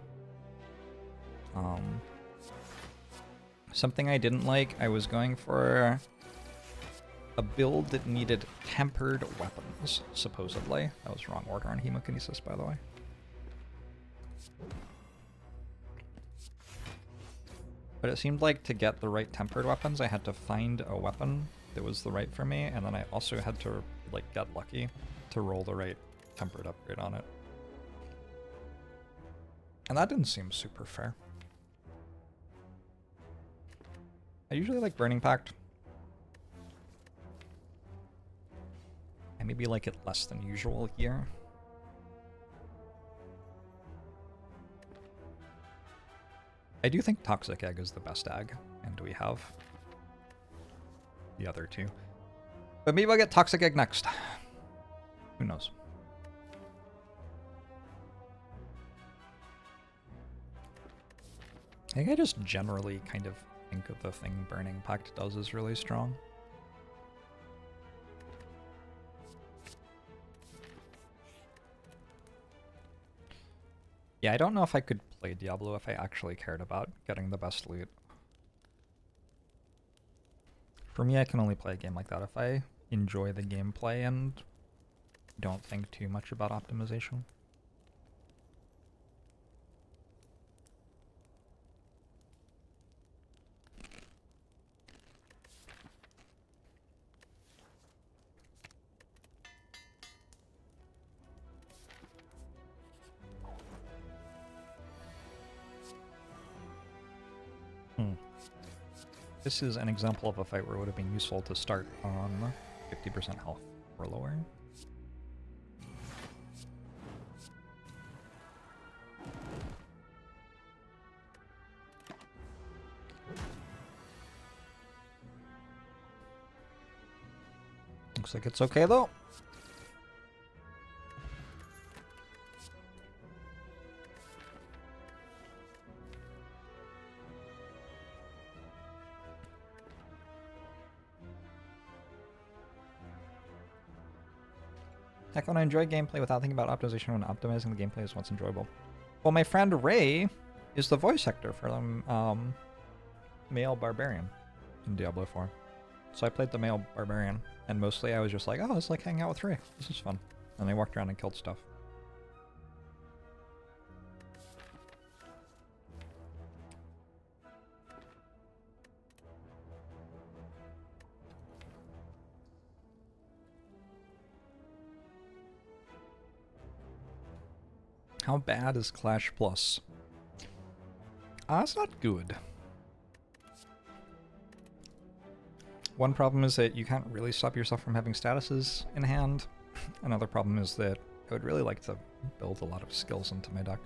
Something I didn't like, I was going for a build that needed tempered weapons, supposedly. That was wrong order on Hemokinesis, by the way. But it seemed like to get the right tempered weapons, I had to find a weapon that was the right for me, and then I also had to like get lucky to roll the right tempered upgrade on it. And that didn't seem super fair. I usually like Burning Pact. I maybe like it less than usual here. I do think Toxic Egg is the best egg, and we have the other two. But maybe I'll get Toxic Egg next. Who knows? I think I just generally kind of think of the thing Burning Pact does is really strong. Yeah, I don't know if I could play Diablo if I actually cared about getting the best loot. For me, I can only play a game like that if I enjoy the gameplay and don't think too much about optimization. This is an example of a fight where it would have been useful to start on 50% health or lower. Looks like it's okay though. Heck, when I enjoy gameplay without thinking about optimization when optimizing the gameplay is what's enjoyable. Well, my friend Ray is the voice actor for the male barbarian in Diablo 4. So I played the male barbarian, and mostly I was just like, oh, it's like hanging out with Ray. This is fun. And I walked around and killed stuff. How bad is Clash Plus? It's not good. One problem is that you can't really stop yourself from having statuses in hand. Another problem is that I would really like to build a lot of skills into my deck.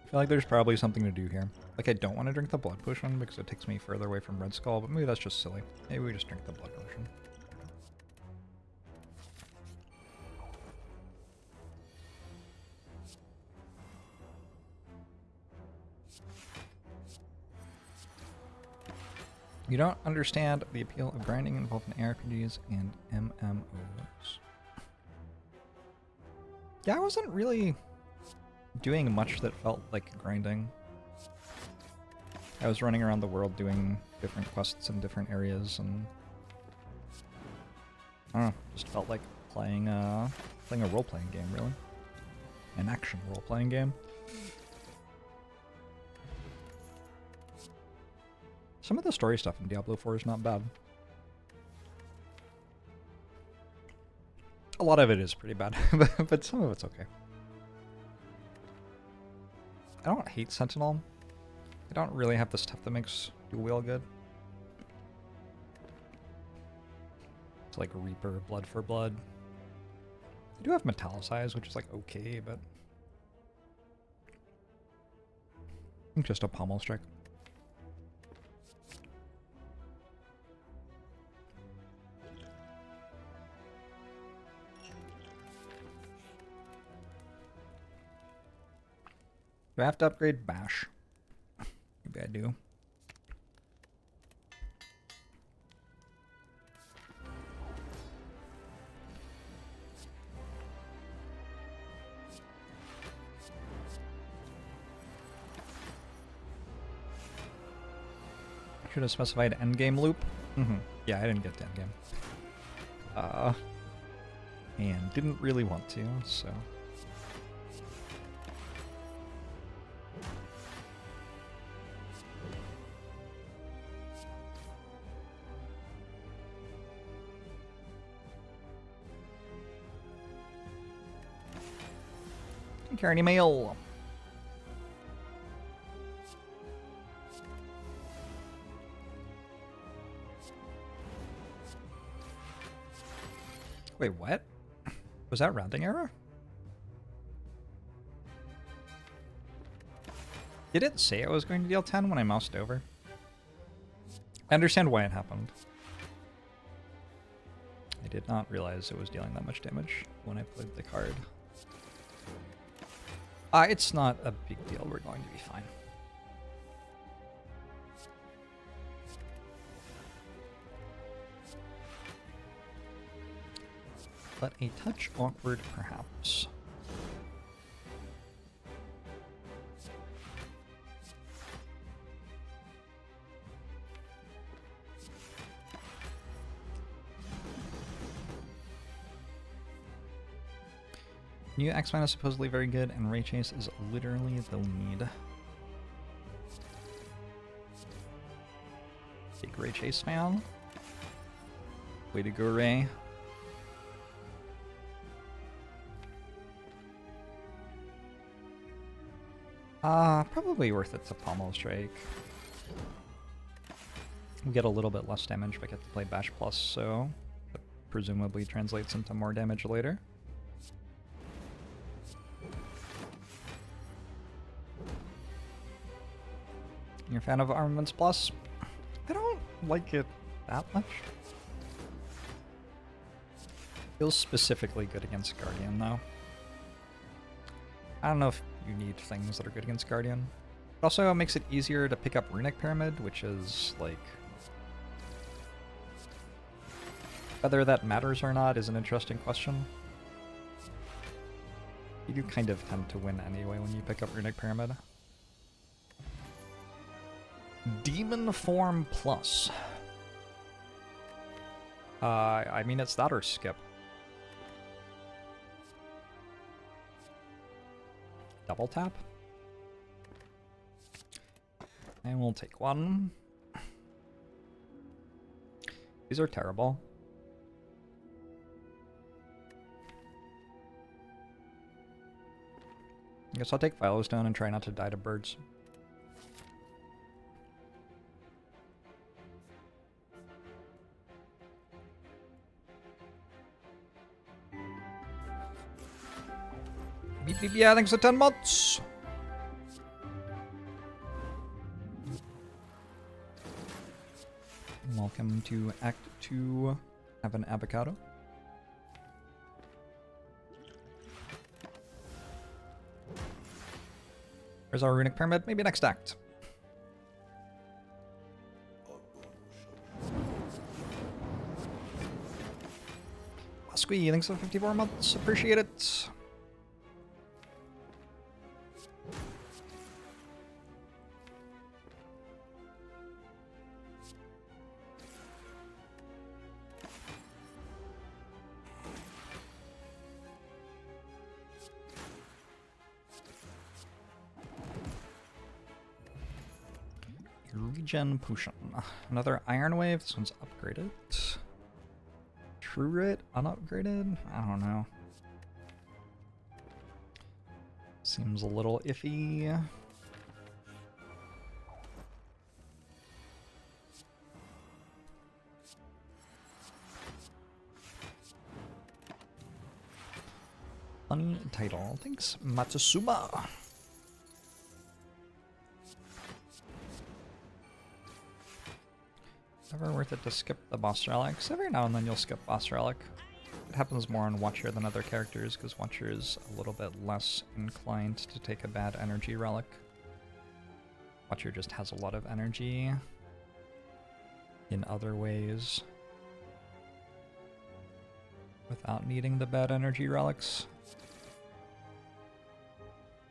I feel like there's probably something to do here. Like, I don't want to drink the blood potion because it takes me further away from Red Skull, but maybe that's just silly. Maybe we just drink the blood potion. You don't understand the appeal of grinding involved in ARPGs and MMOs. Yeah, I wasn't really doing much that felt like grinding. I was running around the world doing different quests in different areas, and I don't know, just felt like playing a role-playing game, really. An action role-playing game. Some of the story stuff in Diablo 4 is not bad. A lot of it is pretty bad, but some of it's okay. I don't hate Sentinel. I don't really have the stuff that makes dual wield good. It's like Reaper, Blood for Blood. I do have Metallicize, which is like okay, but I think just a Pommel Strike. Do I have to upgrade Bash? Maybe I do. Should have specified endgame loop. Yeah, I didn't get to endgame. And didn't really want to, so. Carry any mail. Wait, what? Was that rounding error? Did it say I was going to deal 10 when I moused over? I understand why it happened. I did not realize it was dealing that much damage when I played the card. It's not a big deal. We're going to be fine. But a touch awkward, perhaps. New X-Men is supposedly very good, and Ray Chase is literally the lead. Big Ray Chase fan. Way to go, Ray. Probably worth it to Pommel Strike. We get a little bit less damage, but get to play Bash Plus, so that presumably translates into more damage later. You're a fan of Armaments Plus? I don't like it that much. Feels specifically good against Guardian, though. I don't know if you need things that are good against Guardian. It also makes it easier to pick up Runic Pyramid, which is, like... whether that matters or not is an interesting question. You do kind of tend to win anyway when you pick up Runic Pyramid. Demon Form Plus. I mean, it's that or skip. Double tap. And we'll take one. These are terrible. I guess I'll take Phylostone and try not to die to birds. Beep, beep, yeah, thanks for 10 months. Welcome to Act 2. Have an avocado. Where's our Runic Pyramid? Maybe next act. Squee, thanks for 54 months. Appreciate it. Regen Potion. Another Iron Wave. This one's upgraded. True Writ unupgraded? I don't know. Seems a little iffy. Funny title. Thanks, Matsusuba. Never worth it to skip the boss relics. Every now and then you'll skip boss relic. It happens more on Watcher than other characters, because Watcher is a little bit less inclined to take a bad energy relic. Watcher just has a lot of energy in other ways without needing the bad energy relics.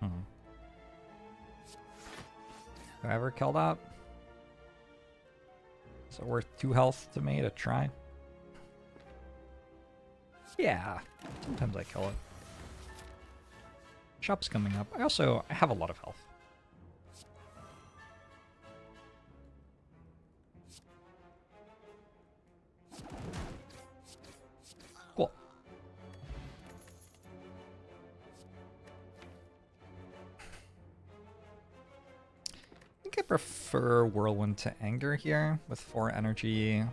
Do I ever kill that? Is it worth 2 health to me to try? Yeah, sometimes I kill it. Shop's coming up. I have a lot of health. Cool. prefer Whirlwind to Anger here with 4 energy.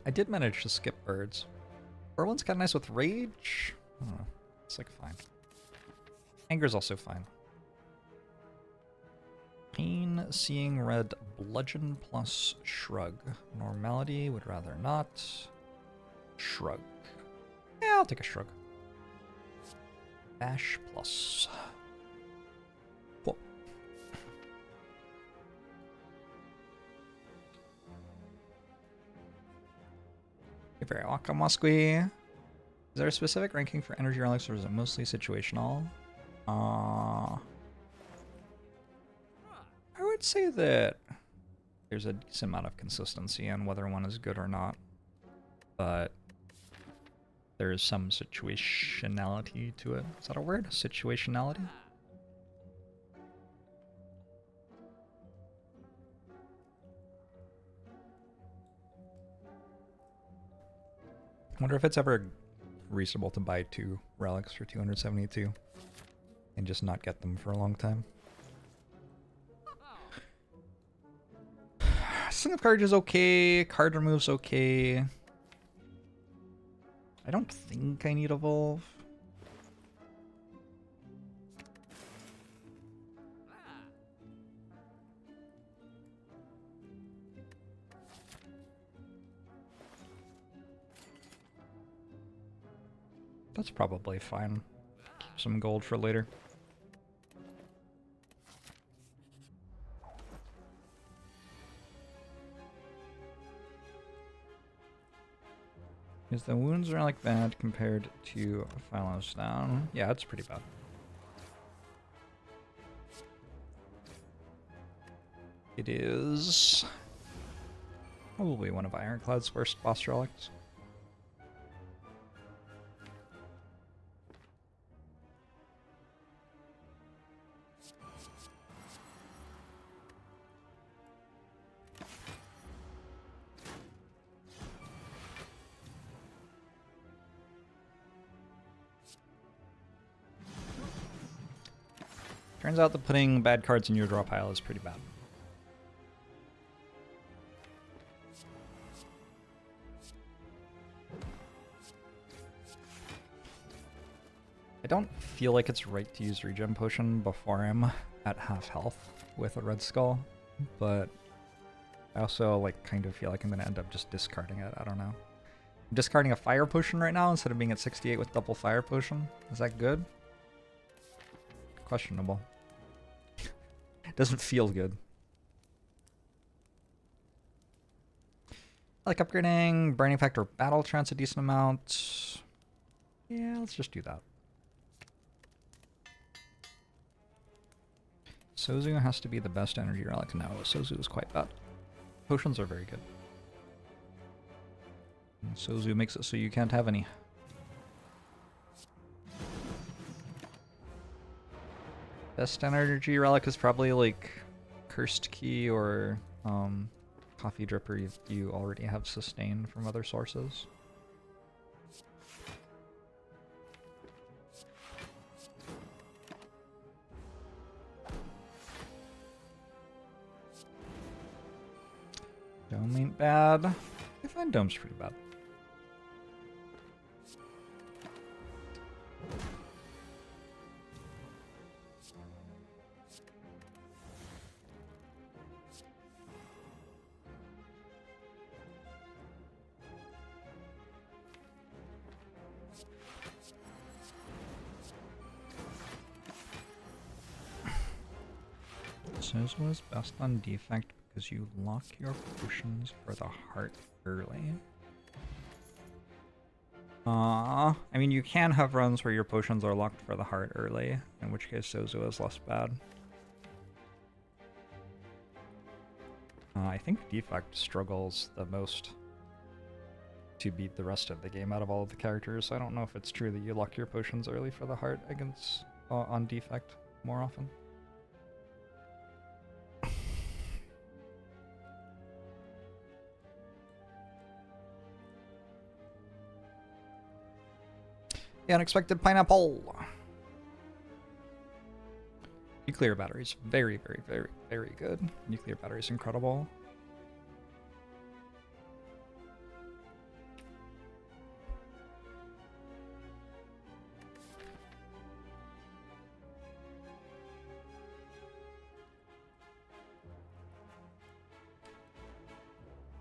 I did manage to skip Birds. Whirlwind's kind of nice with Rage. Oh, it's like fine. Anger's also fine. Pain, Seeing Red, Bludgeon plus Shrug. Normality, would rather not. Shrug. Yeah, I'll take a Shrug. Bash plus. Cool. You're very welcome, Musqui. Is there a specific ranking for energy relics, or is it mostly situational? I would say that there's a decent amount of consistency on whether one is good or not, but there is some situationality to it. Is that a word? Situationality? I wonder if it's ever reasonable to buy 2 relics for 272 and just not get them for a long time. Sling of Courage is okay. Card remove's okay. I don't think I need Evolve. That's probably fine. Keep some gold for later. Is the wounds relic bad compared to Philos down? Yeah, it's pretty bad. It is probably one of Ironclad's worst boss relics. Turns out that putting bad cards in your draw pile is pretty bad. I don't feel like it's right to use Regen Potion before I'm at half health with a Red Skull, but I also like kind of feel like I'm going to end up just discarding it. I don't know. I'm discarding a Fire Potion right now instead of being at 68 with double Fire Potion. Is that good? Questionable. Doesn't feel good. I like upgrading Burning Factor Battle Trance a decent amount. Yeah, let's just do that. Sozu has to be the best energy relic. No, Sozu is quite bad. Potions are very good. And Sozu makes it so you can't have any. Best energy relic is probably like Cursed Key or Coffee Dripper if you already have sustain from other sources. Dome ain't bad. I find Dome's pretty bad. Sozu is best on defect because you lock your potions for the heart early. I mean, you can have runs where your potions are locked for the heart early, in which case Sozu is less bad. I think defect struggles the most to beat the rest of the game out of all of the characters. I don't know if it's true that you lock your potions early for the heart against on defect more often. The unexpected pineapple. Nuclear batteries, very, very, very, very good. Nuclear batteries, incredible.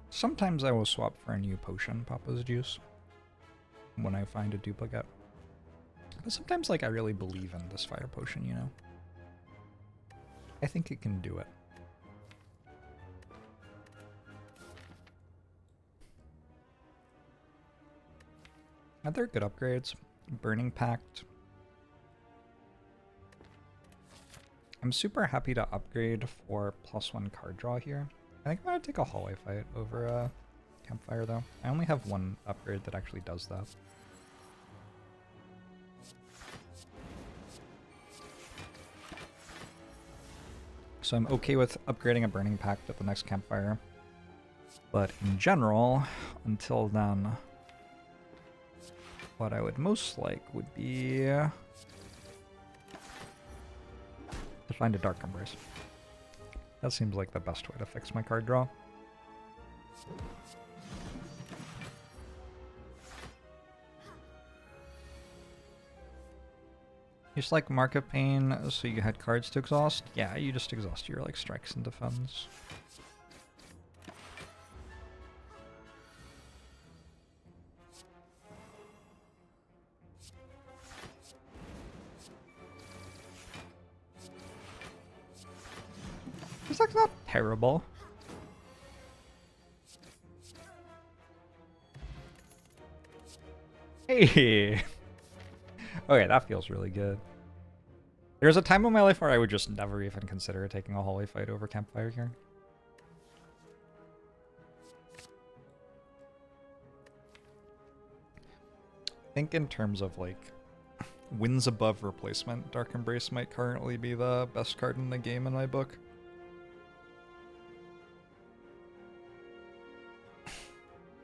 Sometimes I will swap for a new potion, Papa's Juice, when I find a duplicate. But sometimes, like, I really believe in this fire potion, you know? I think it can do it. Other good upgrades. Burning Pact. I'm super happy to upgrade for +1 card draw here. I think I'm going to take a hallway fight over a campfire, though. I only have one upgrade that actually does that. So I'm okay with upgrading a Burning Pact at the next campfire. But in general, until then, what I would most like would be to find a Dark Embrace. That seems like the best way to fix my card draw. Just like Market Pain, so you had cards to exhaust? Yeah, you just exhaust your like strikes and defense. This deck's not terrible. Hey! Okay, that feels really good. There's a time in my life where I would just never even consider taking a hallway fight over campfire here. I think in terms of like wins above replacement, Dark Embrace might currently be the best card in the game in my book.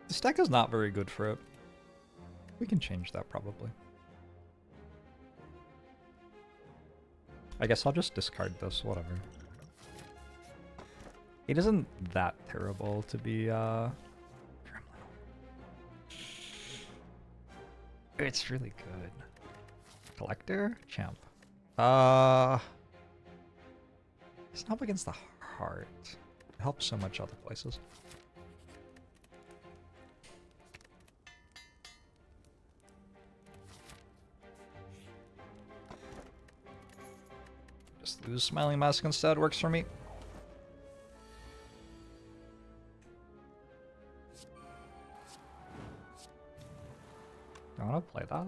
This deck is not very good for it. We can change that probably. I guess I'll just discard this, whatever. It isn't that terrible to be, It's really good. Collector? Champ. It's not up against the heart. It helps so much other places. Just lose Smiling Mask instead, works for me. I want to play that.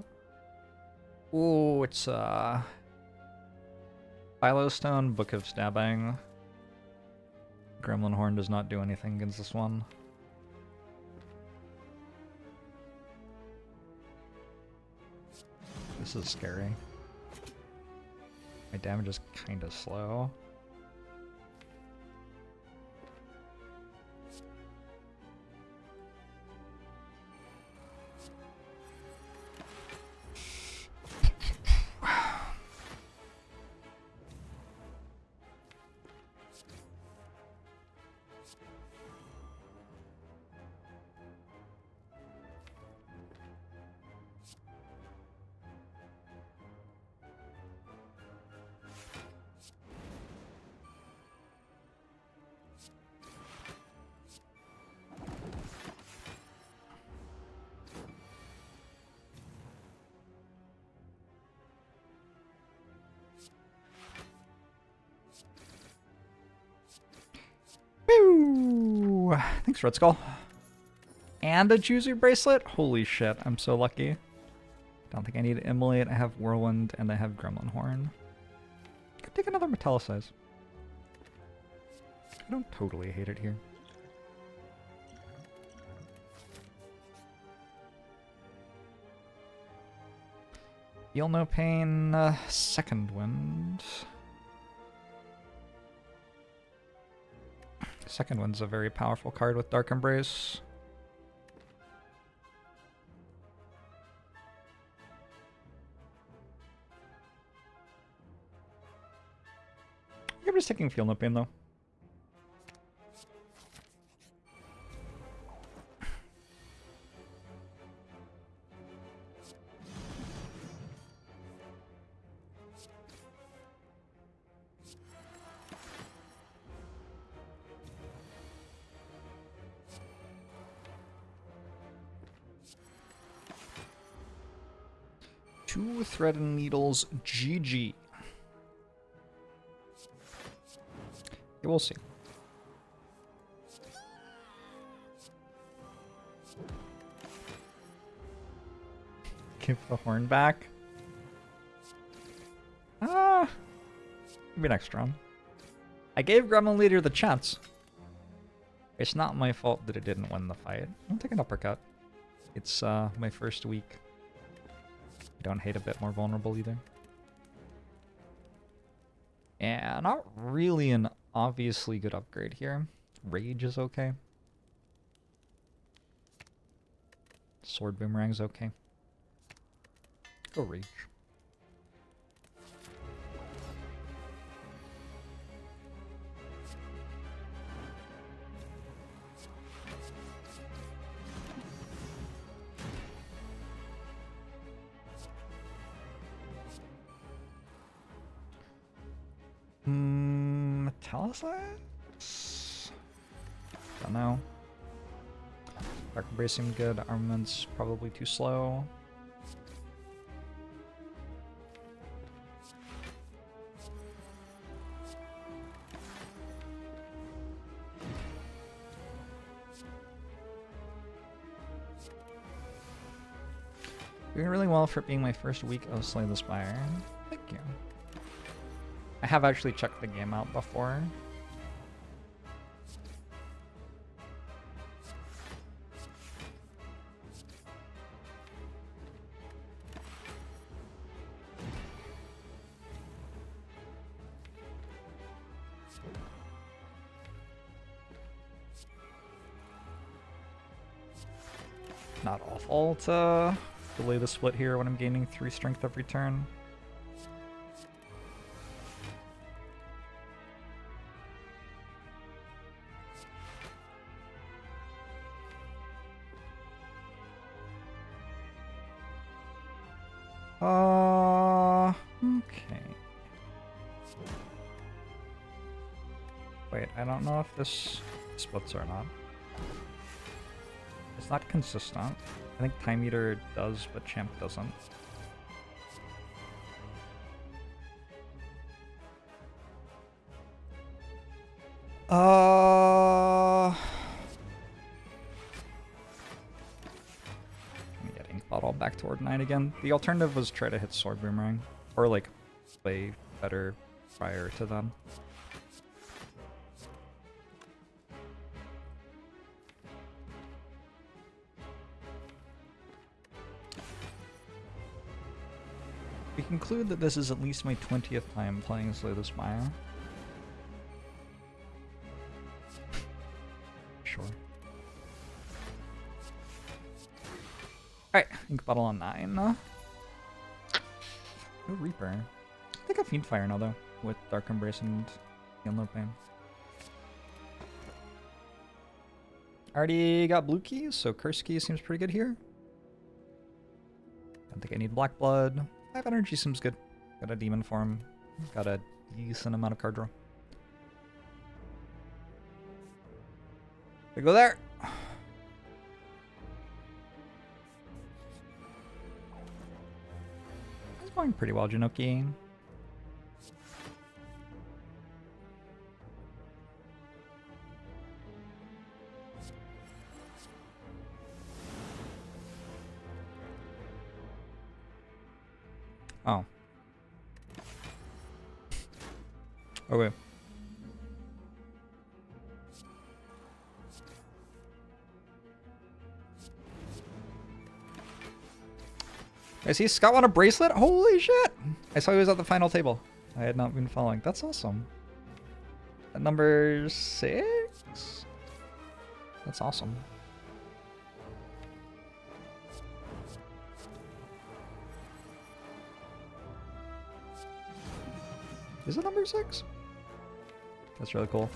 Ooh, it's Philostone, Book of Stabbing. Gremlin Horn does not do anything against this one. This is scary. My damage is kind of slow. Woo! Thanks, Red Skull. And a Juzu bracelet? Holy shit, I'm so lucky. Don't think I need to Immolate. I have Whirlwind and I have Gremlin Horn. Could take another Metallicize. I don't totally hate it here. Feel No Pain, Second Wind. Second Wind's a very powerful card with Dark Embrace. I'm just taking Feel No Pain, though. Two Thread and Needles, GG. Yeah, we'll see. Give the horn back. Ah, maybe next round. I gave Gremlin Leader the chance. It's not my fault that it didn't win the fight. I'll take an uppercut. It's my first week. I don't hate a bit more vulnerable either. Yeah, not really an obviously good upgrade here. Rage is okay. Sword Boomerang's okay. Go Rage. Metallicite? Don't know. Dark Embrace seemed good. Armament's probably too slow. Doing really well for it being my first week of Slay the Spire. Thank you. I have actually checked the game out before. Not awful to delay the split here when I'm gaining 3 strength every turn. Okay. Wait, I don't know if this splits or not. It's not consistent. I think Time Eater does, but Champ doesn't. Get Ink Bottle back toward 9 again. The alternative was try to hit Sword Boomerang. Or, like, play better prior to them. We conclude that this is at least my 20th time playing Slay the Spire. Sure. Alright, Ink Bottle on 9. No Reaper. I think I Fiend Fire now, though, with Dark Embrace and No Pain. Already got blue keys, so Curse Key seems pretty good here. Don't think I need Black Blood. 5 energy seems good. Got a demon form. Got a decent amount of card draw. We go there. It's going pretty well, Jinoki. Oh. Okay. I see Scott won a bracelet? Holy shit! I saw he was at the final table. I had not been following. That's awesome. At number 6? That's awesome. Is it number 6? That's really cool.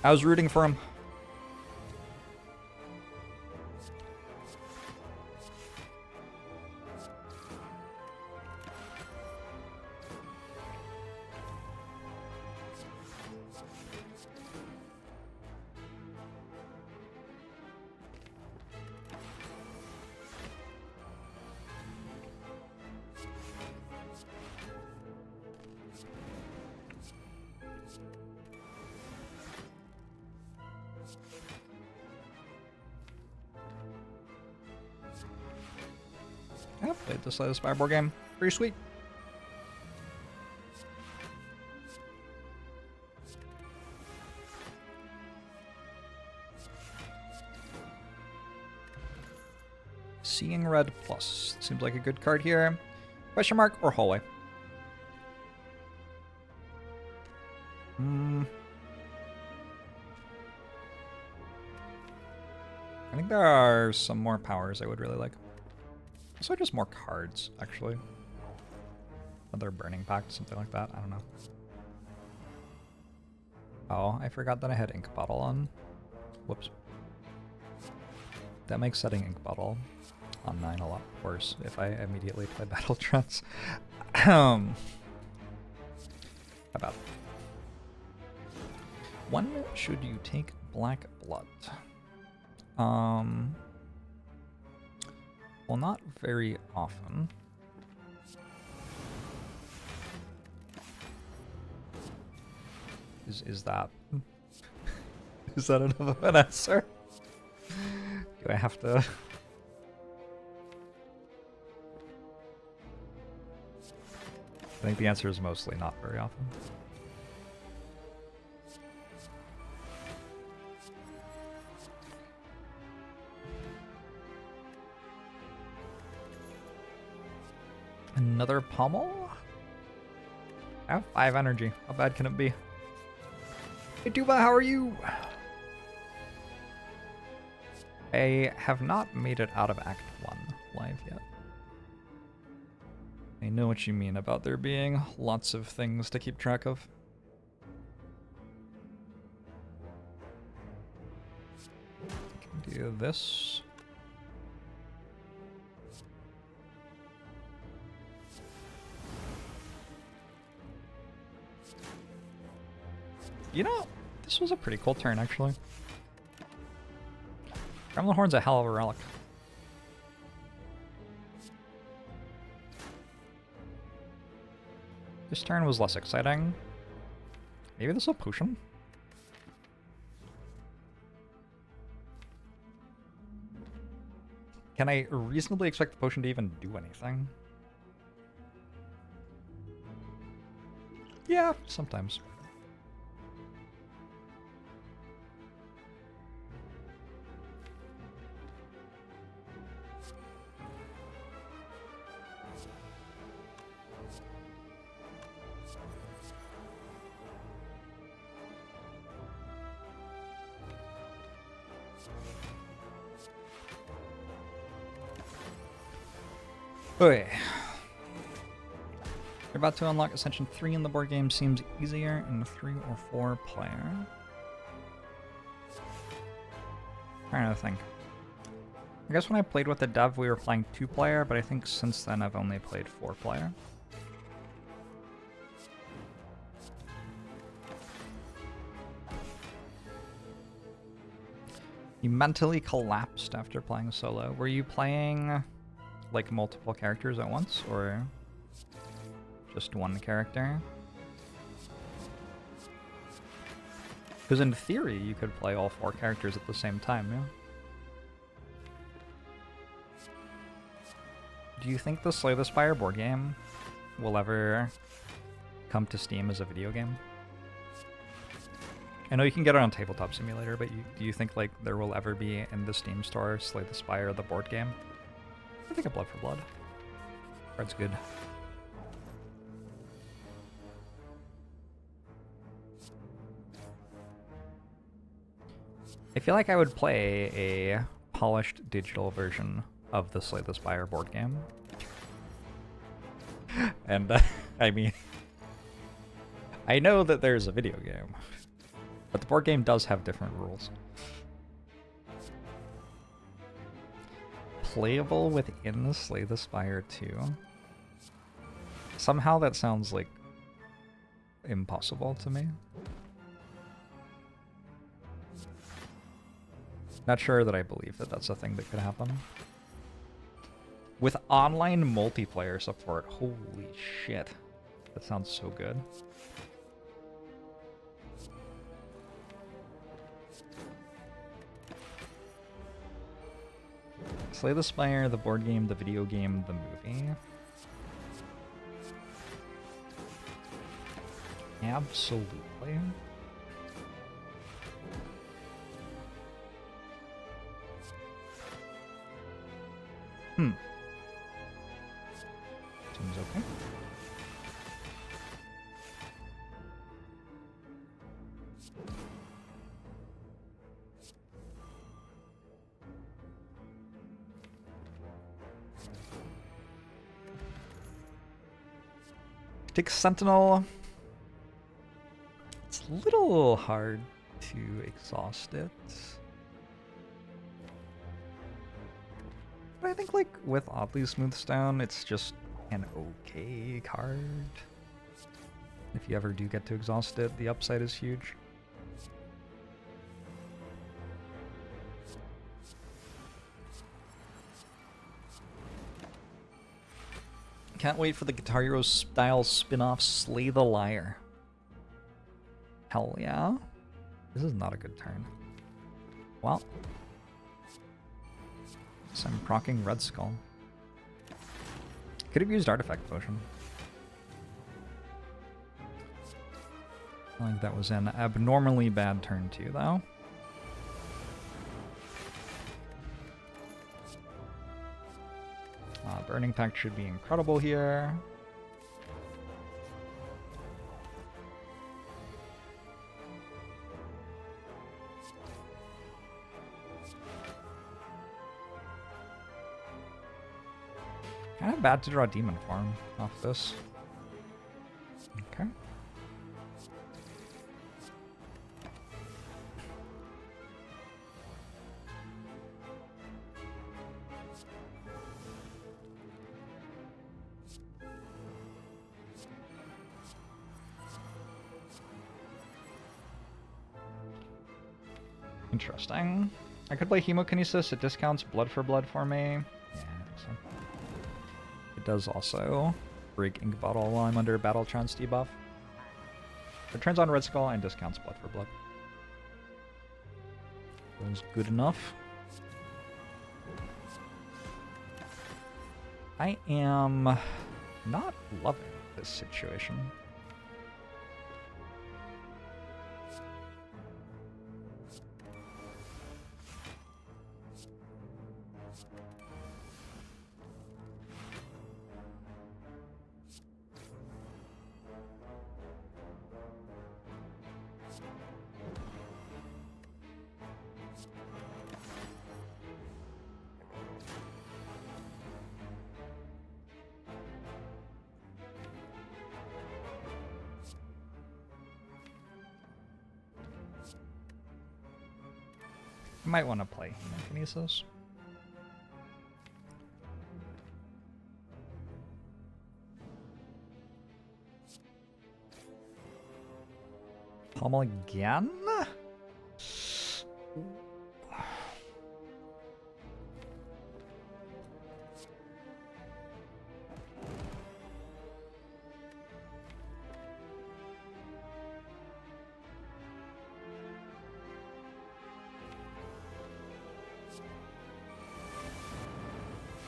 I was rooting for him. I played this Spire board game. Pretty sweet. Seeing Red Plus. Seems like a good card here. Question mark or hallway? I think there are some more powers I would really like. Also just more cards, actually. Another Burning Pact, something like that. I don't know. Oh, I forgot that I had Ink Bottle on. Whoops. That makes setting Ink Bottle on 9 a lot worse if I immediately play Battle Trance. How about when should you take Black Blood? Well, not very often. Is that is that enough of an answer? Do I have to? I think the answer is mostly not very often. Another pommel? I have 5 energy. How bad can it be? Hey Tuba, how are you? I have not made it out of Act 1 live yet. I know what you mean about there being lots of things to keep track of. I can do this. You know, this was a pretty cool turn, actually. Gremlin Horn's a hell of a relic. This turn was less exciting. Maybe this is a potion? Can I reasonably expect the potion to even do anything? Yeah, sometimes. Okay. You're about to unlock Ascension 3 in the board game. Seems easier in 3 or 4 player. Trying to think. I guess when I played with the dev, we were playing 2 player, but I think since then I've only played 4 player. You mentally collapsed after playing solo. Were you playing like multiple characters at once, or just one character? Because in theory, you could play all 4 characters at the same time, yeah? Do you think the Slay the Spire board game will ever come to Steam as a video game? I know you can get it on Tabletop Simulator, but do you think like there will ever be in the Steam store Slay the Spire, the board game? I think a Blood for Blood. Card's good. I feel like I would play a polished digital version of the Slay the Spire board game. And, I mean, I know that there's a video game, but the board game does have different rules. Playable within Slay the Spire 2. Somehow that sounds like impossible to me. Not sure that I believe that that's a thing that could happen. With online multiplayer support, holy shit. That sounds so good. Slay the Spire, the board game, the video game, the movie. Absolutely. Seems okay. Take Sentinel. It's a little hard to exhaust it. But I think, like, with Oddly Smooth Stone, it's just an okay card. If you ever do get to exhaust it, the upside is huge. Can't wait for the Guitar Hero style spin-off Slay the Liar. Hell yeah. This is not a good turn. Well. So I'm proccing Red Skull. Could have used Artifact Potion. I think that was an abnormally bad turn too, though. Burning Pact should be incredible here. Kind of bad to draw Demon Form off this. Okay. Interesting. I could play Hemokinesis. It discounts blood for blood for me. Yeah, I think so. It does also break Ink Bottle while I'm under Battle Trance debuff. It turns on Red Skull and discounts blood for blood. Feels good enough. I am not loving this situation. I might want to play Hemokinesis. Pummel again?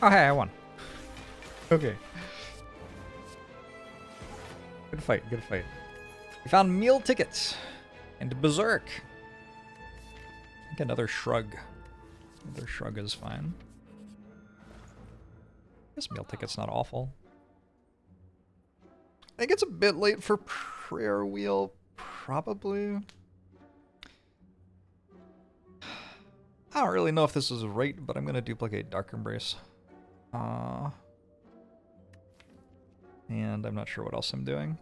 Oh, hey, I won. Okay. Good fight, good fight. We found meal tickets and Berserk. I think another shrug. Another shrug is fine. This meal ticket's not awful. I think it's a bit late for Prayer Wheel, probably. I don't really know if this is right, but I'm going to duplicate Dark Embrace. And I'm not sure what else I'm doing.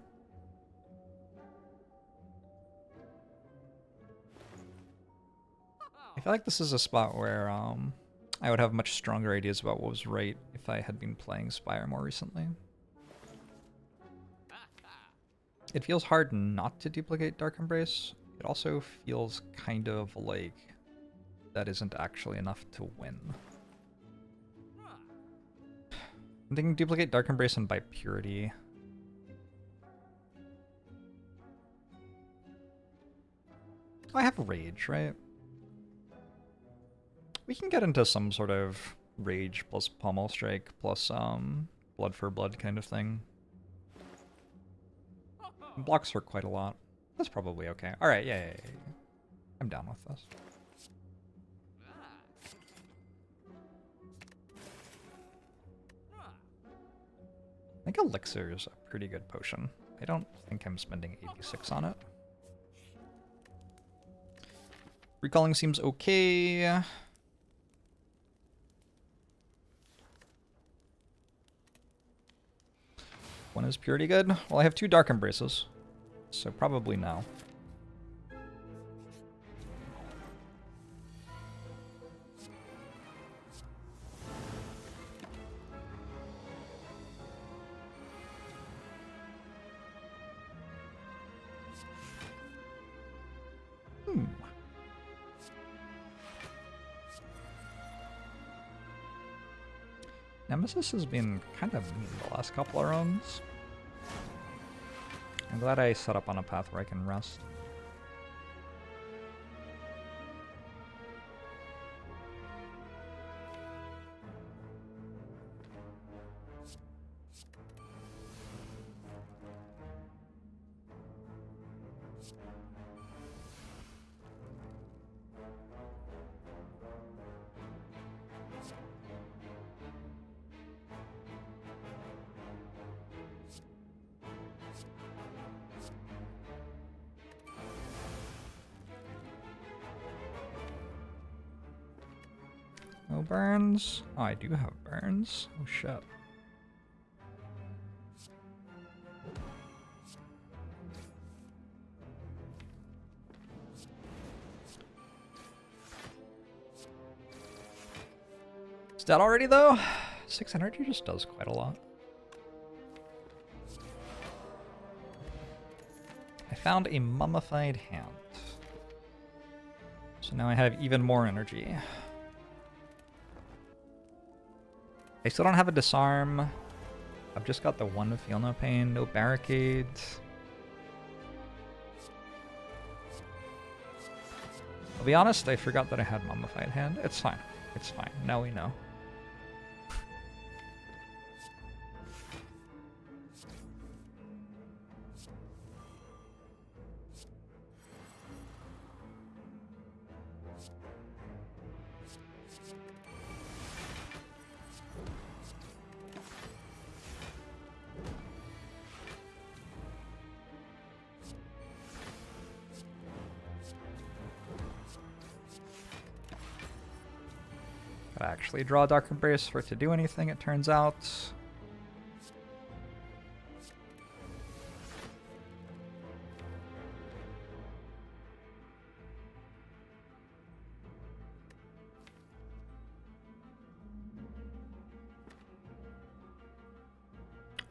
feel like this is a spot where I would have much stronger ideas about what was right if I had been playing Spire more recently. It feels hard not to duplicate Dark Embrace. It also feels kind of like that isn't actually enough to win. I'm thinking duplicate Dark Embrace and buy Purity. Oh, I have Rage, right? We can get into some sort of Rage plus Pommel Strike plus Blood for Blood kind of thing. Blocks hurt quite a lot. That's probably okay. Alright, yeah. I'm down with this. I think Elixir is a pretty good potion. I don't think I'm spending 86 on it. Recalling seems okay. One is Purity good? Well, I have 2 Dark Embraces, so probably no. Nemesis has been kind of mean the last couple of runs. I'm glad I set up on a path where I can rest. No burns? Oh, I do have burns. Oh shit. Is that already though? 6 energy just does quite a lot. I found a mummified hand. So now I have even more energy. I still don't have a disarm. I've just got the one to feel no pain, no barricades. I'll be honest, I forgot that I had mummified hand. It's fine. It's fine. Now we know. Gotta actually draw a Dark Embrace for it to do anything, it turns out.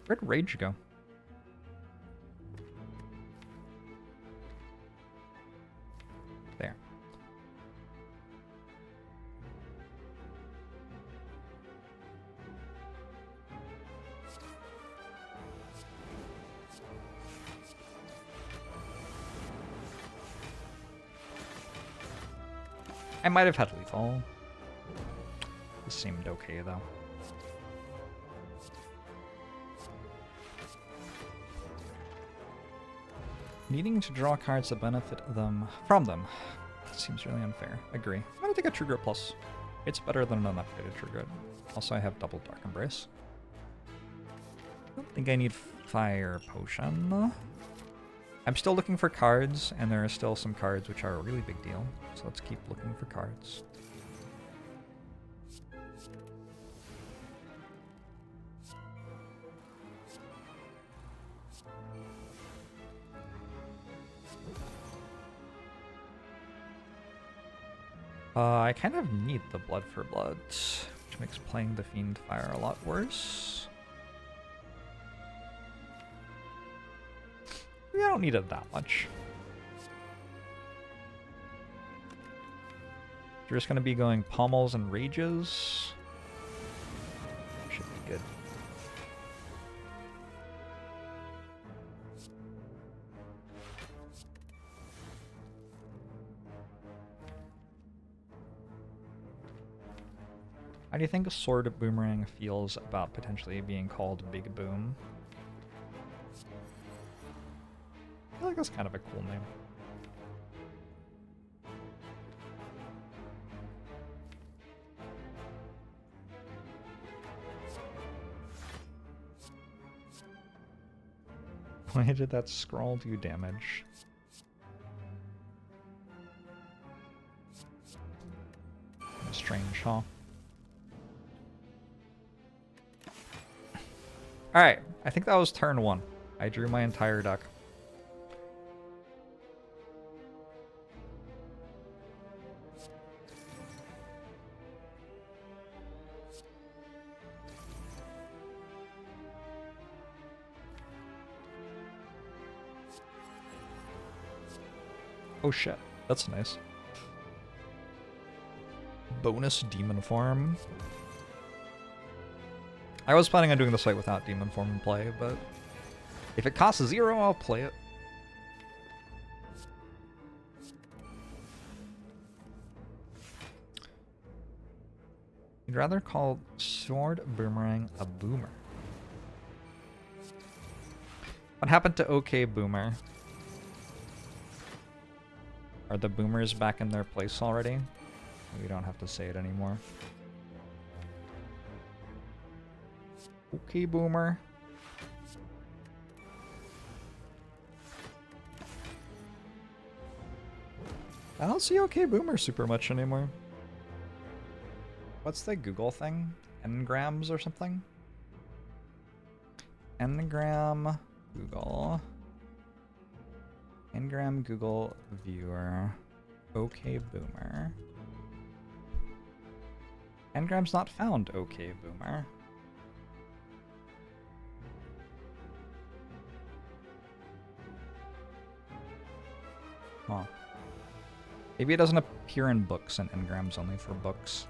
Where'd Rage go? There. I might have had lethal. This seemed okay though. Needing to draw cards that benefit them from them seems really unfair. Agree. I'm gonna take a True Grit Plus. It's better than an upgraded True Grit. Also, I have double Dark Embrace. I don't think I need Fire Potion. I'm still looking for cards, and there are still some cards which are a really big deal. So let's keep looking for cards. I kind of need the blood for blood, which makes playing the Fiend Fire a lot worse. Maybe I don't need it that much. You're just going to be going pommels and rages. Should be good. How do you think Sword Boomerang feels about potentially being called Big Boom? I feel like that's kind of a cool name. Why did that scroll do damage? Strange, huh? Alright, I think that was turn 1. I drew my entire deck. Oh shit, that's nice. Bonus Demon Form. I was planning on doing this fight without Demon Form in play, but if it costs 0, I'll play it. You'd rather call Sword Boomerang a boomer. What happened to OK Boomer? Are the boomers back in their place already? We don't have to say it anymore. Okay, Boomer. I don't see OK Boomer super much anymore. What's the Google thing? Ngrams or something? Ngram Google. Ngram Google Viewer. OK Boomer. Ngram's not found, OK Boomer. Huh. Maybe it doesn't appear in books and Ngram's only for books.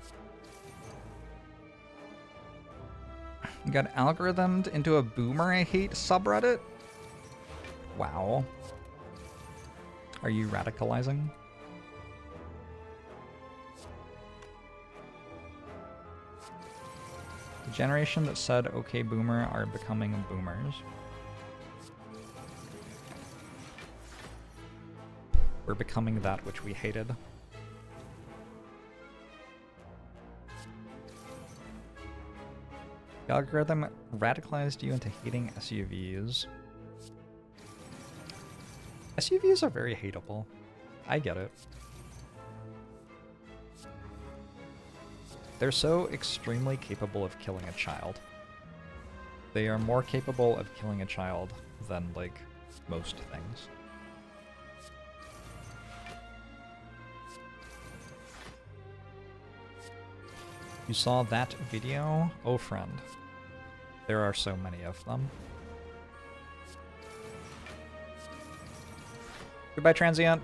You got algorithmed into a Boomer I Hate subreddit? Wow. Are you radicalizing? The generation that said OK Boomer are becoming boomers. We're becoming that which we hated. The algorithm radicalized you into hating SUVs. SUVs are very hateable. I get it. They're so extremely capable of killing a child. They are more capable of killing a child than, like, most things. You saw that video? Oh, friend. There are so many of them. Goodbye, Transient.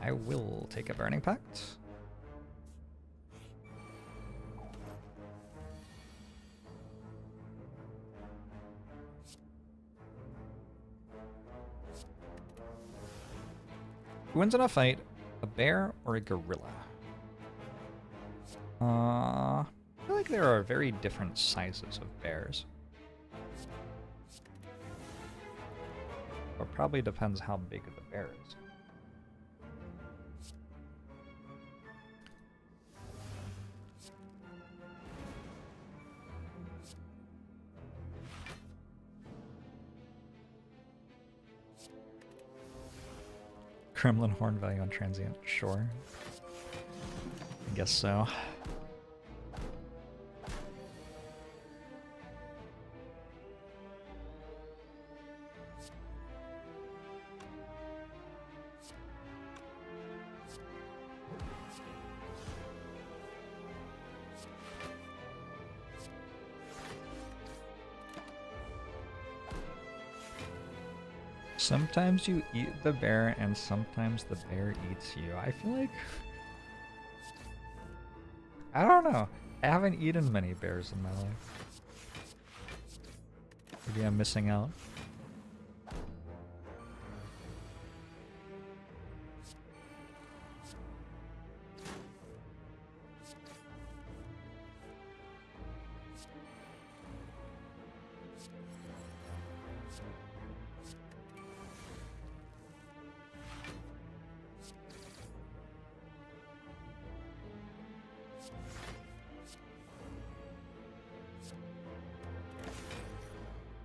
I will take a Burning Pact. Who wins in a fight? A bear or a gorilla? I feel like there are very different sizes of bears. It probably depends how big the bear is. Kremlin horn value on transient, sure. I guess so. Sometimes you eat the bear and sometimes the bear eats you. I feel like... I don't know. I haven't eaten many bears in my life. Maybe I'm missing out.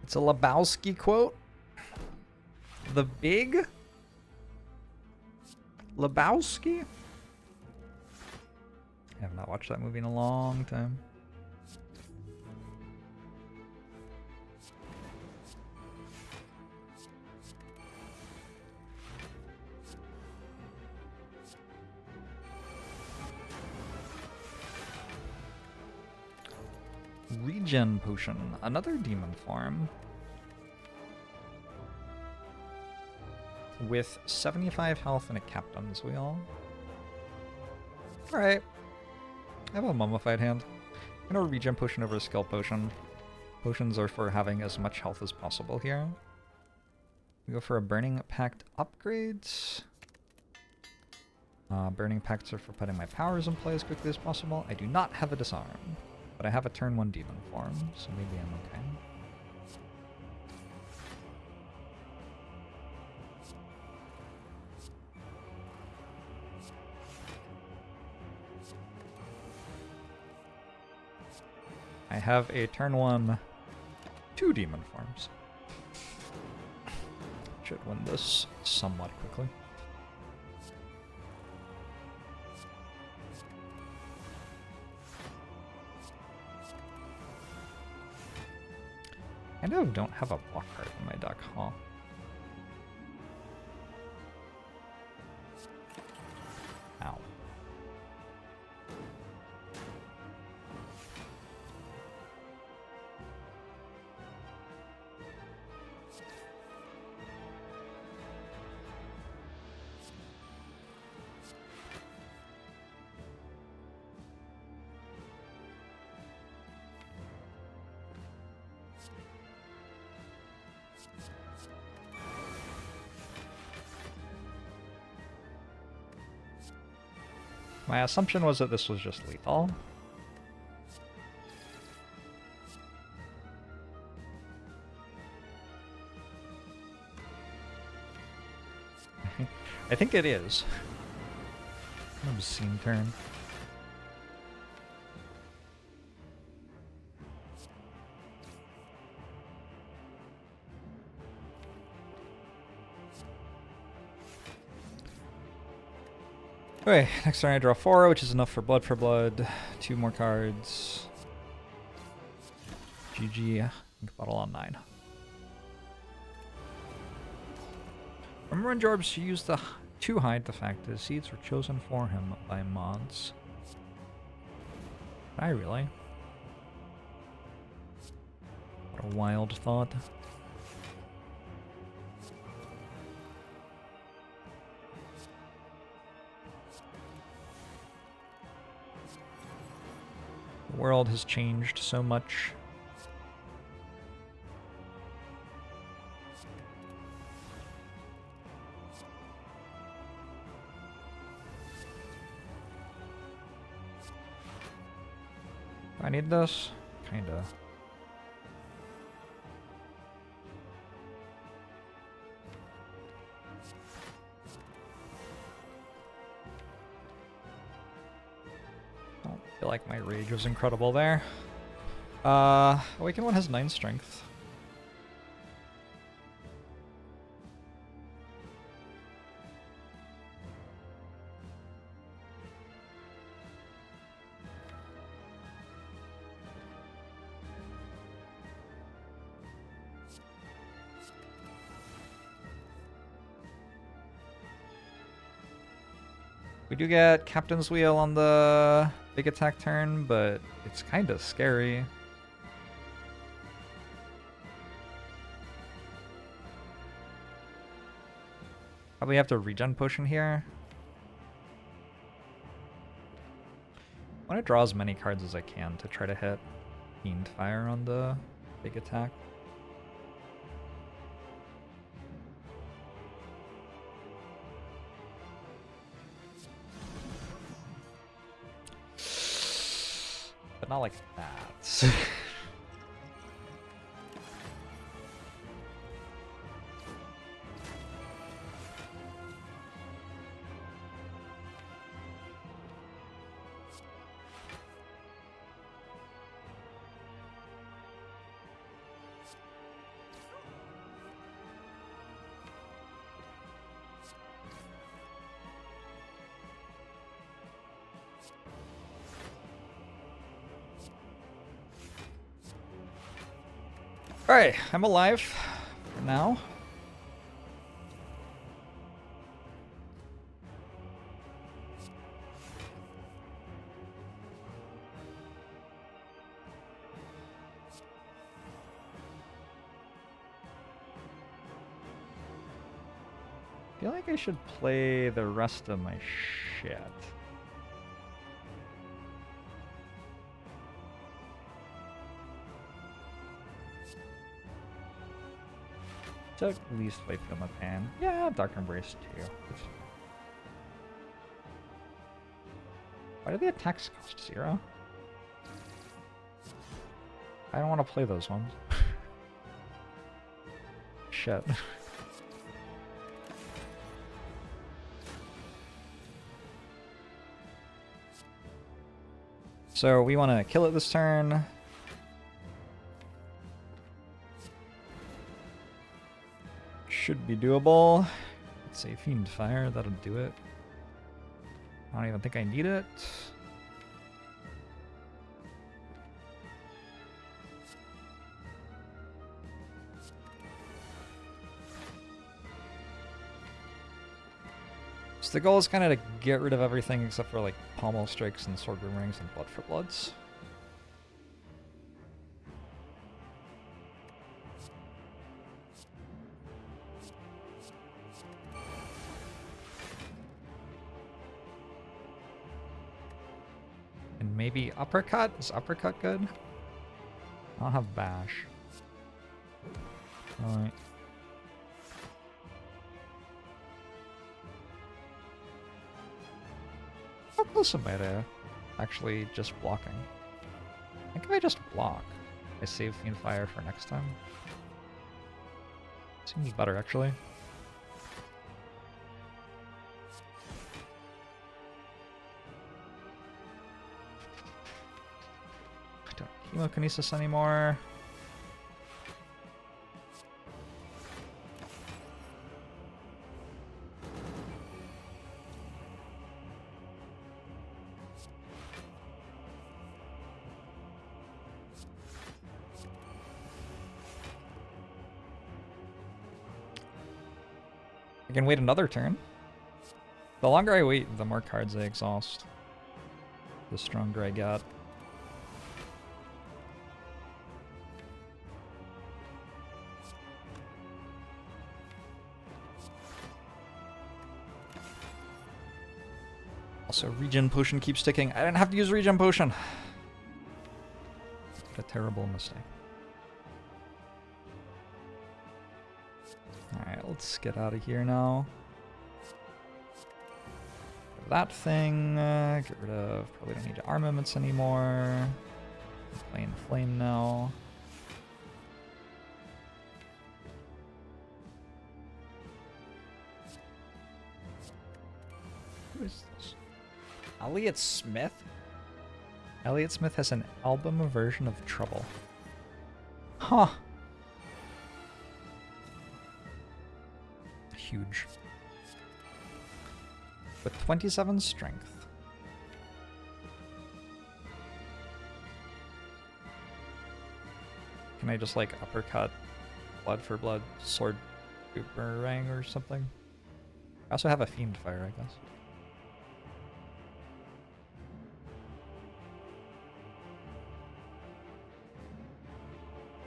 It's a Lebowski quote. The Big Lebowski? I have not watched that movie in a long time. Regen potion, another demon form. With 75 health and a captain's wheel. Alright. I have a mummified hand. I'm gonna regen potion over a skill potion. Potions are for having as much health as possible here. We go for a Burning Pact upgrades. Burning Pacts are for putting my powers in play as quickly as possible. I do not have a disarm, but I have a turn 1 demon form, so maybe I'm okay. I have a turn 1, 2 demon forms. Should win this somewhat quickly. I kind of don't have a block card in my deck, huh? Ow. My assumption was that this was just lethal. I think it is. Obscene turn. Okay, next turn I draw 4, which is enough for blood. 2 more cards. GG. Bottle on 9. Remember when JORBS used to hide the fact that seeds were chosen for him by mods? Did I really? What a wild thought. The world has changed so much. Do I need this? Kinda. Don't feel like my rage was incredible there. Awaken one has 9 strength. We do get Captain's Wheel on the big attack turn, but it's kind of scary. Probably have to regen potion here. I want to draw as many cards as I can to try to hit Fiend Fire on the big attack. But not like that. Alright, I'm alive for now. I feel like I should play the rest of my shit. To at least play Feel My Pain. Yeah, Dark Embrace too. Why do the attacks cost 0? I don't want to play those ones. Shit. So we want to kill it this turn. Should be doable. Let's say Fiend Fire, that'll do it. I don't even think I need it. So the goal is kind of to get rid of everything except for like Pommel Strikes and Sword Boomerangs and Blood for Bloods. And maybe Uppercut? Is Uppercut good? I don't have Bash. Alright. How close am I to actually just blocking? I think if I just block, I save Fiend Fire for next time. Seems better, actually. I don't Chemokinesis anymore. I can wait another turn. The longer I wait, the more cards I exhaust. The stronger I get. Also, Regen Potion keeps ticking. I didn't have to use Regen Potion. What a terrible mistake. Alright, let's get out of here now. That thing, get rid of, probably don't need armaments anymore. Playing Flame now. Who is this? Elliott Smith? Elliott Smith has an album version of Trouble. Huh. Huge. With 27 strength. Can I just like uppercut Blood for Blood, Sword Boomerang or something? I also have a Fiend Fire, I guess.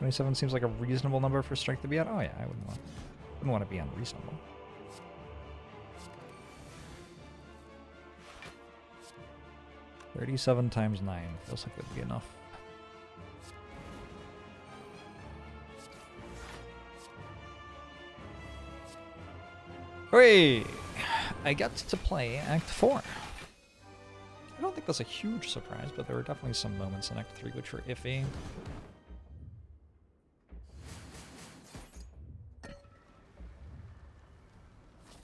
$27 seems like a reasonable number for strength to be at. Oh yeah, I wouldn't want to be unreasonable. 37 times 9 feels like it would be enough. Hooray! I get to play Act 4. I don't think that's a huge surprise, but there were definitely some moments in Act 3 which were iffy.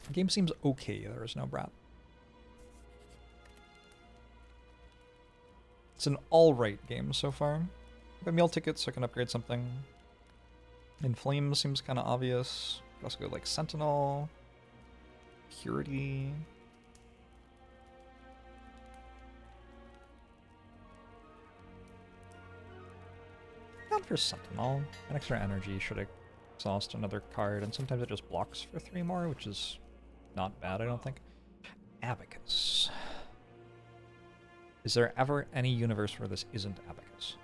The game seems okay, there is no brat. It's an alright game so far. I have meal tickets so I can upgrade something. Inflame seems kind of obvious. Could also go like Sentinel. Purity. Down for Sentinel. An extra energy should exhaust another card, and sometimes it just blocks for 3 more, which is not bad, I don't think. Abacus. Is there ever any universe where this isn't Abacus?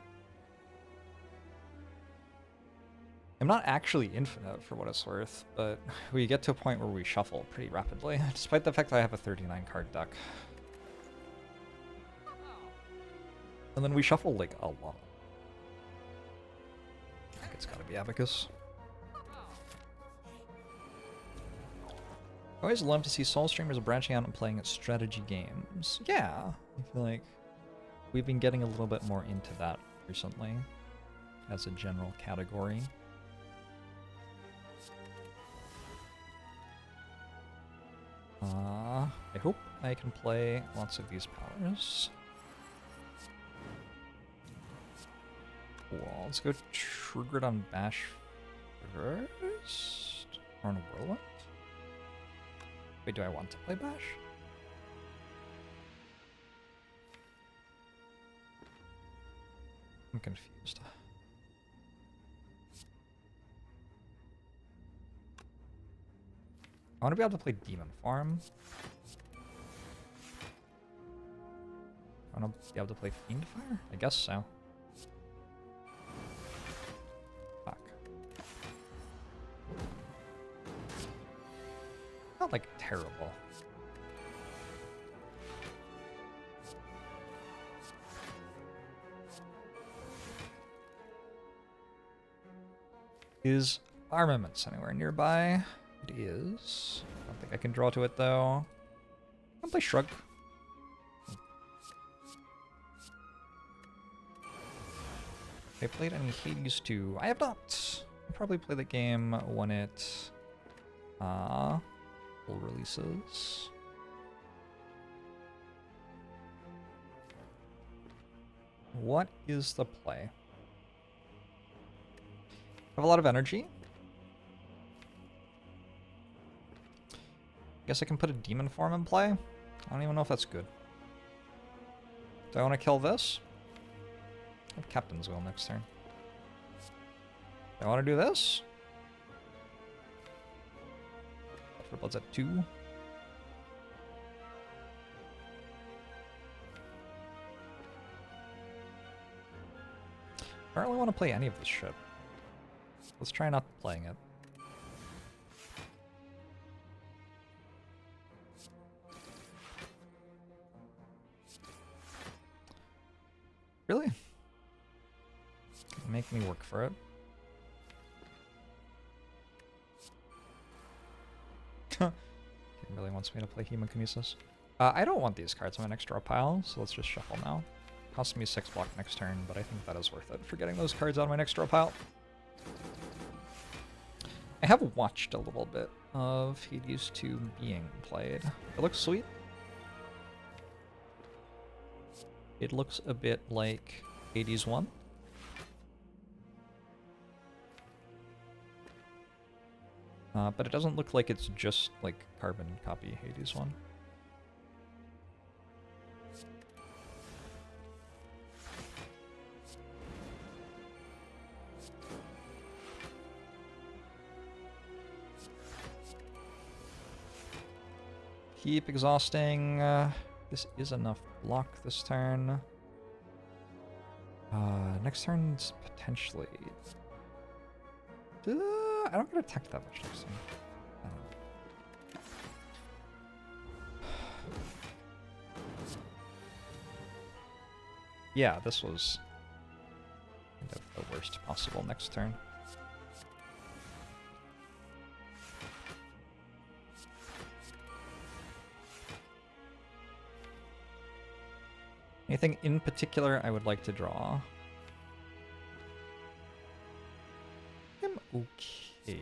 I'm not actually infinite for what it's worth, but we get to a point where we shuffle pretty rapidly, despite the fact that I have a 39 card deck. And then we shuffle like a lot. I think it's gotta be Abacus. I always love to see Soul streamers branching out and playing strategy games. Yeah, I feel like we've been getting a little bit more into that recently as a general category. I hope I can play lots of these powers. Cool, let's go trigger it on Bash first? Or on Whirlwind? Wait, do I want to play Bash? I'm confused. I want to be able to play Demon Farm. I want to be able to play Fiend Fire? I guess so. Fuck. Not like terrible. Is armaments anywhere nearby? It is. I don't think I can draw to it though. I can play Shrug. Have I played any Hades 2? I have not. I'll probably play the game when it full releases. What is the play? I have a lot of energy. Guess I can put a demon form in play. I don't even know if that's good. Do I want to kill this? I have Captain's Will next turn. Do I want to do this? For Blood's at 2. I don't really want to play any of this shit. Let's try not playing it. Really? Make me work for it. He really wants me to play Hemokinesis. I don't want these cards on my next draw pile, so let's just shuffle now. Costs me 6 block next turn, but I think that is worth it for getting those cards out of my next draw pile. I have watched a little bit of Hades 2 being played. It looks sweet. It looks a bit like Hades 1. But it doesn't look like it's just like carbon copy Hades 1. Keep exhausting. This is enough block this turn. Next turn's potentially... I don't get attacked that much next turn. I don't know. Yeah, this was kind of the worst possible next turn. Anything in particular I would like to draw? I'm okay.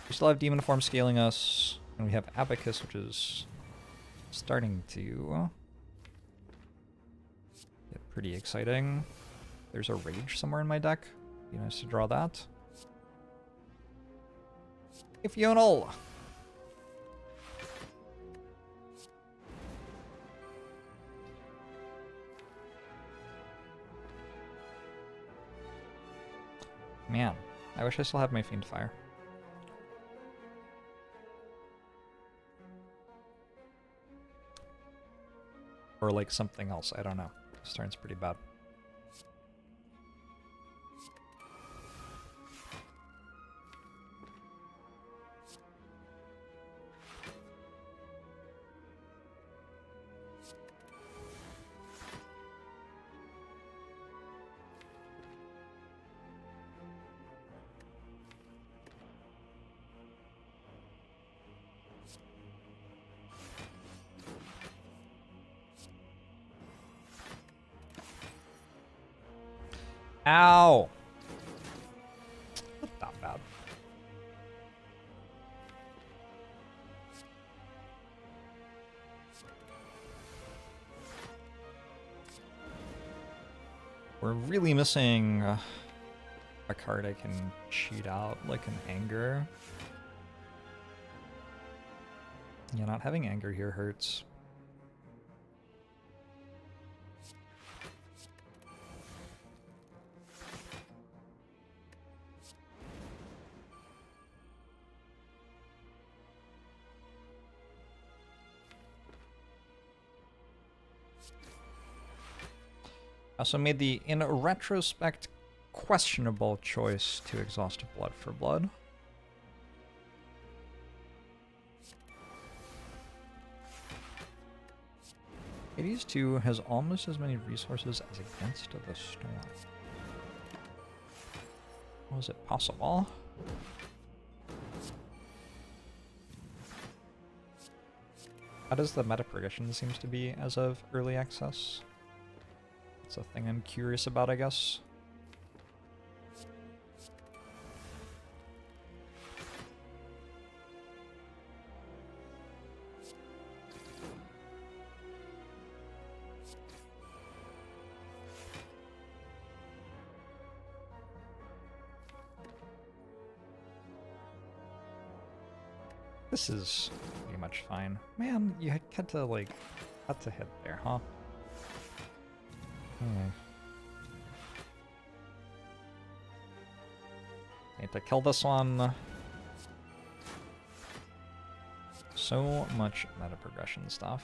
We still have Demon Form scaling us, and we have Abacus, which is starting to get pretty exciting. There's a Rage somewhere in my deck. Be nice to draw that. If you know. Man, I wish I still had my Fiend Fire. Or like something else, I don't know. This turn's pretty bad. Ow! Not that bad. We're really missing a card I can cheat out, like an Anger. Yeah, not having Anger here hurts. I also made the, in retrospect, questionable choice to exhaust Blood for Blood. Hades 2 has almost as many resources as Against the Storm. How is it possible? How does the meta progression seems to be as of early access? It's a thing I'm curious about, I guess. This is pretty much fine. Man, you had to, like, had to hit there, huh? Need to kill this one. So much meta progression stuff.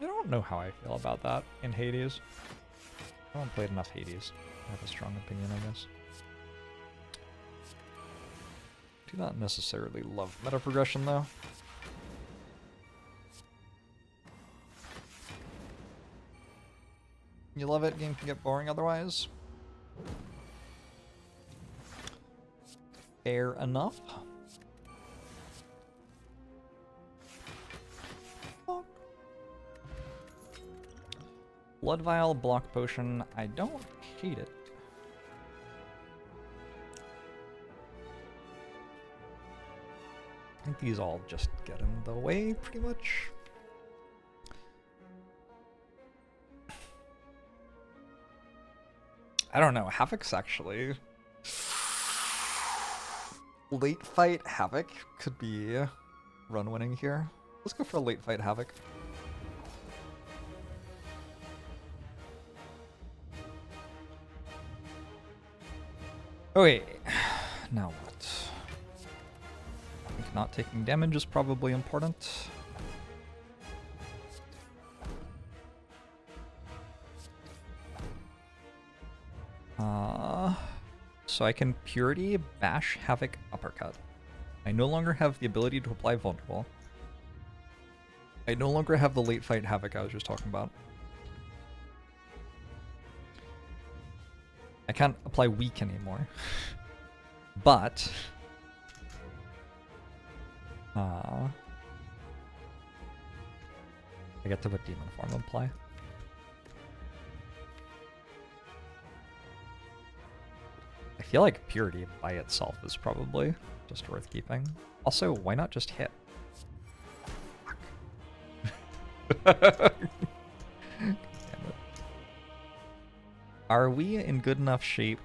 I don't know how I feel about that in Hades. I haven't played enough Hades. I have a strong opinion, I guess. Do not necessarily love meta progression, though. You love it, game can get boring otherwise. Fair enough. Blood Vial, Block Potion, I don't hate it. I think these all just get in the way, pretty much. I don't know, Havoc's actually... Late fight Havoc could be run winning here. Let's go for a late fight Havoc. Okay, now what? I think not taking damage is probably important. So I can Purity, Bash, Havoc, Uppercut. I no longer have the ability to apply Vulnerable. I no longer have the late fight Havoc I was just talking about. I can't apply weak anymore. But I get to put Demon Form in play. I feel like Purity by itself is probably just worth keeping. Also, why not just hit? Fuck. Damn it. Are we in good enough shape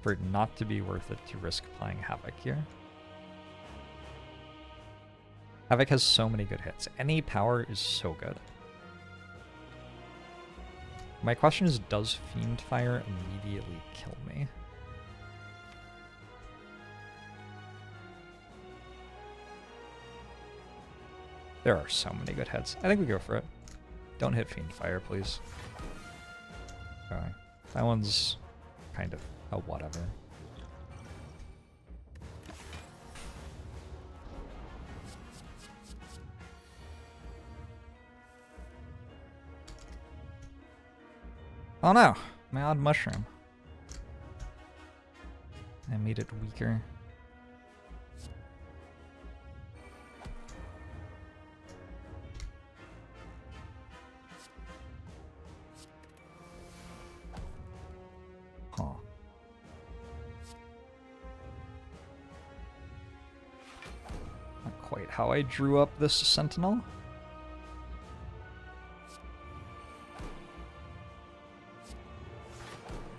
for it not to be worth it to risk playing Havoc here? Havoc has so many good hits. Any power is so good. My question is, does Fiend Fire immediately kill me? There are so many good hits. I think we go for it. Don't hit Fiend Fire, please. Okay. That one's kind of a whatever. Oh no! My odd mushroom. I made it weaker. Huh. Not quite how I drew up this Sentinel.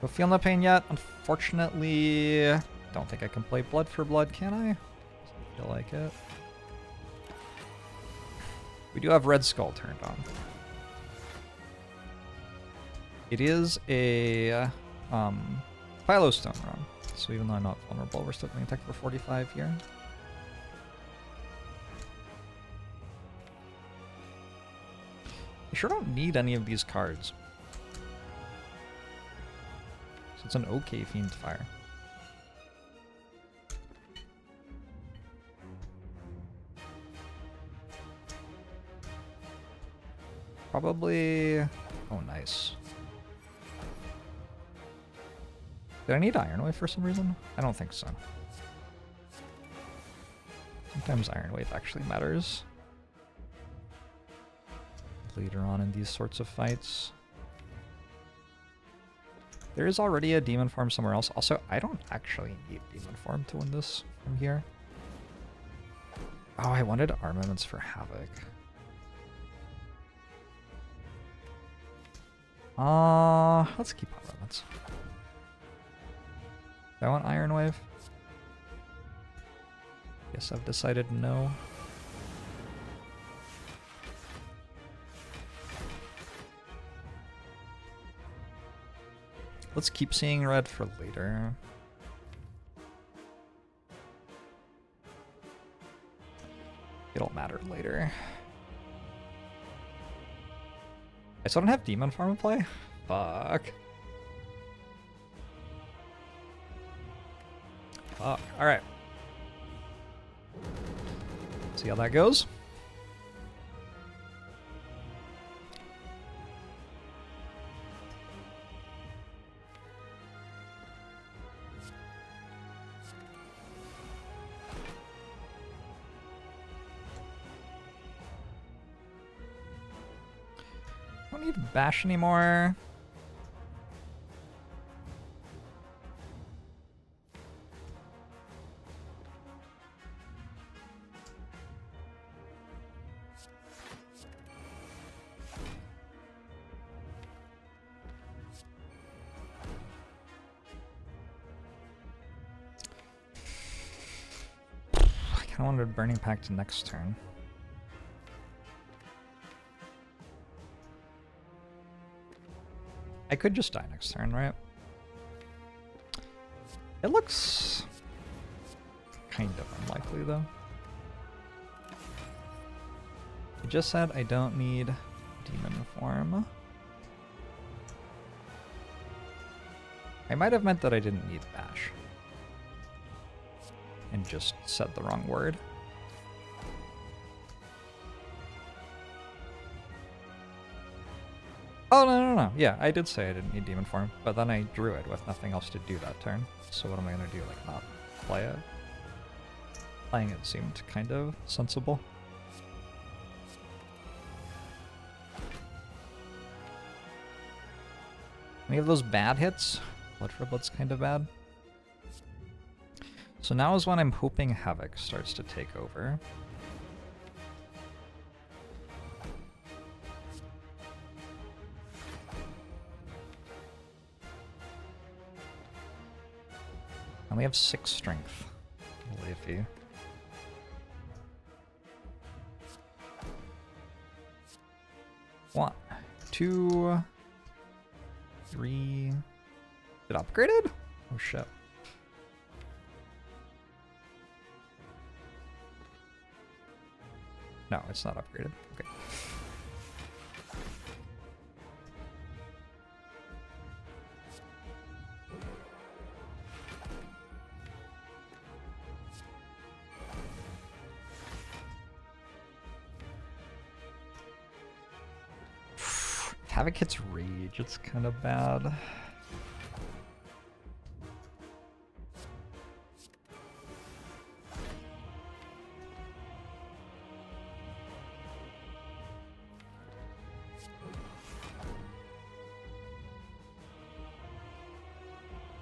Don't feel no pain yet. Unfortunately, don't think I can play Blood for Blood, can I? Doesn't feel like it. We do have Red Skull turned on. It is a Phylostone run, so even though I'm not vulnerable, we're still going to attack for 45 here. I sure don't need any of these cards. So it's an okay Fiend Fire. Probably... Oh, nice. Did I need Iron Wave for some reason? I don't think so. Sometimes Iron Wave actually matters later on in these sorts of fights. There is already a Demon Form somewhere else. Also, I don't actually need Demon Form to win this from here. Oh, I wanted Armaments for Havoc. Let's keep Armaments. Do I want Iron Wave? Guess I've decided no. Let's keep seeing red for later. It'll matter later. I still don't have Demon Form in play? Fuck. Fuck. Alright. See how that goes. Don't need Bash anymore. I kind of wanted Burning Pact next turn. I could just die next turn, right? It looks kind of unlikely, though. I just said I don't need Demon Form. I might have meant that I didn't need Bash. And just said the wrong word. no. Yeah, I did say I didn't need Demon Form, but then I drew it with nothing else to do that turn. So what am I gonna do? Like, not play it? Playing it seemed kind of sensible. Any of those bad hits? Blood for Blood's kind of bad. So now is when I'm hoping Havoc starts to take over. I only have 6 strength. Iffy. One, 2, 3. Is it upgraded? Oh shit. No, it's not upgraded. Okay. Havoc hits Rage, it's kind of bad.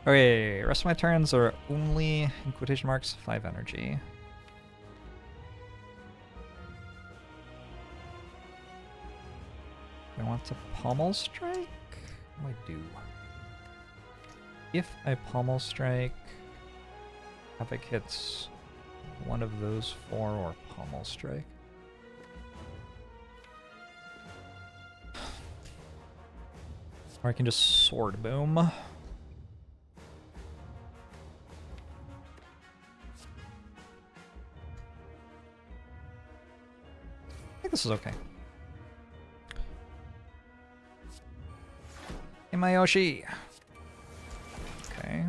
Okay, rest of my turns are only, in quotation marks, 5 energy. I want to Pommel Strike? What do I do? If I Pommel Strike, Havoc hits one of those 4 or Pommel Strike. Or I can just Sword Boom. I think this is okay. Hey, Mayoshi. Okay,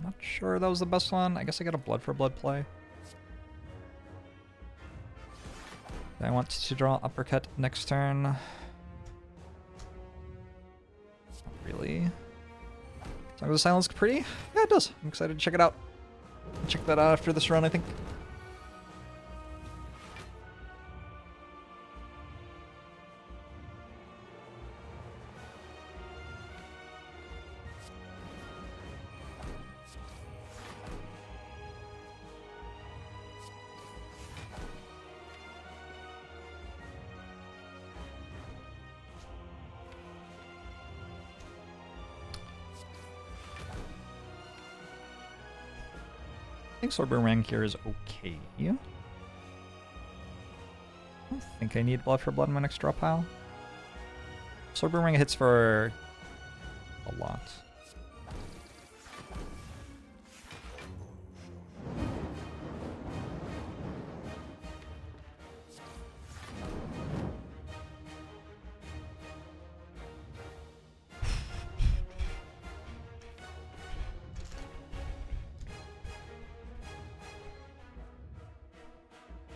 not sure that was the best one. I guess I got a Blood for Blood play. I want to draw Uppercut next turn. Not really. Song of the Silence pretty? Yeah, it does. I'm excited to check it out. I'll check that out after this run, I think. I think Sword Boomerang here is okay. I don't think I need Blood for Blood in my next draw pile. Sword Boomerang hits for a lot.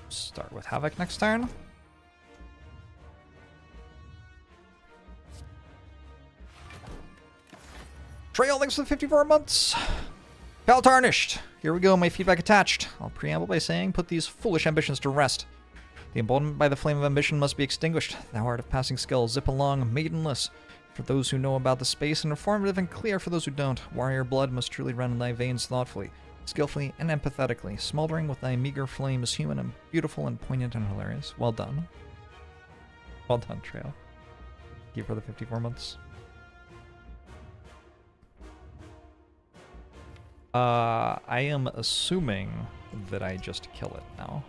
Start with Havoc next turn. Trail, thanks for the 54 months. Pal Tarnished. Here we go, my feedback attached. I'll preamble by saying, put these foolish ambitions to rest. The emboldenment by the flame of ambition must be extinguished. Thou art of passing skill, zip along, maidenless. For those who know about the space, and informative and clear for those who don't. Warrior blood must truly run in thy veins thoughtfully, skillfully, and empathetically, smoldering with thy meager flames, human and beautiful and poignant and hilarious. Well done. Well done, Trail. Thank you for the 54 months. I am assuming that I just kill it now.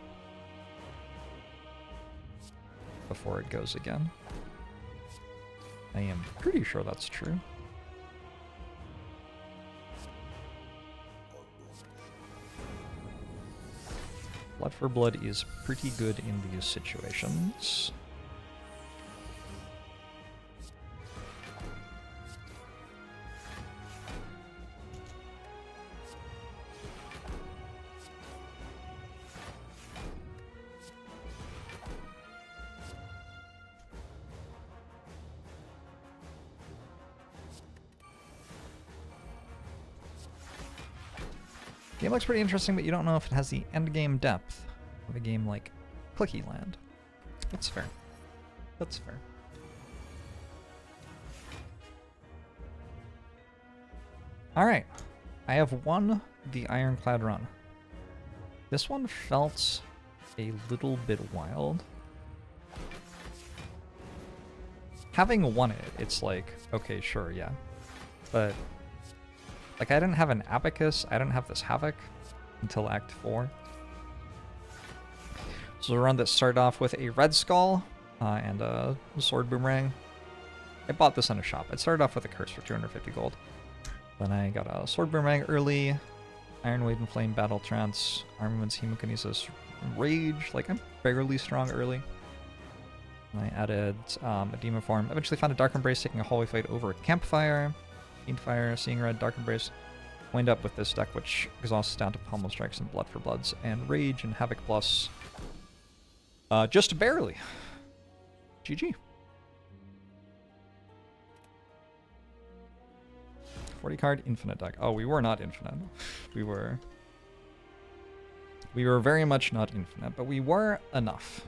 Before it goes again. I am pretty sure that's true. Blood for Blood is pretty good in these situations. Game looks pretty interesting, but you don't know if it has the end game depth of a game like Clicky Land. That's fair. That's fair. Alright. I have won the Ironclad run. This one felt a little bit wild. Having won it, it's like, okay, sure, yeah. But, like, I didn't have an Abacus, I didn't have this Havoc until Act 4. So a run that started off with a Red Skull and a Sword Boomerang. I bought this in a shop. It started off with a Curse for 250 gold. Then I got a Sword Boomerang early, Iron Wave and Flame Battle Trance, Armaments, Hemokinesis, Rage. Like, I'm fairly strong early. And I added a Demon Form. Eventually found a Dark Embrace, taking a hallway fight over a Campfire, Fiendfire, Seeing Red, Dark Embrace. Wind up with this deck, which exhausts down to Pommel Strikes and Blood for Bloods, and Rage and Havoc Plus. Just barely. GG. 40 card infinite deck. Oh, we were not infinite. We were very much not infinite, but we were enough.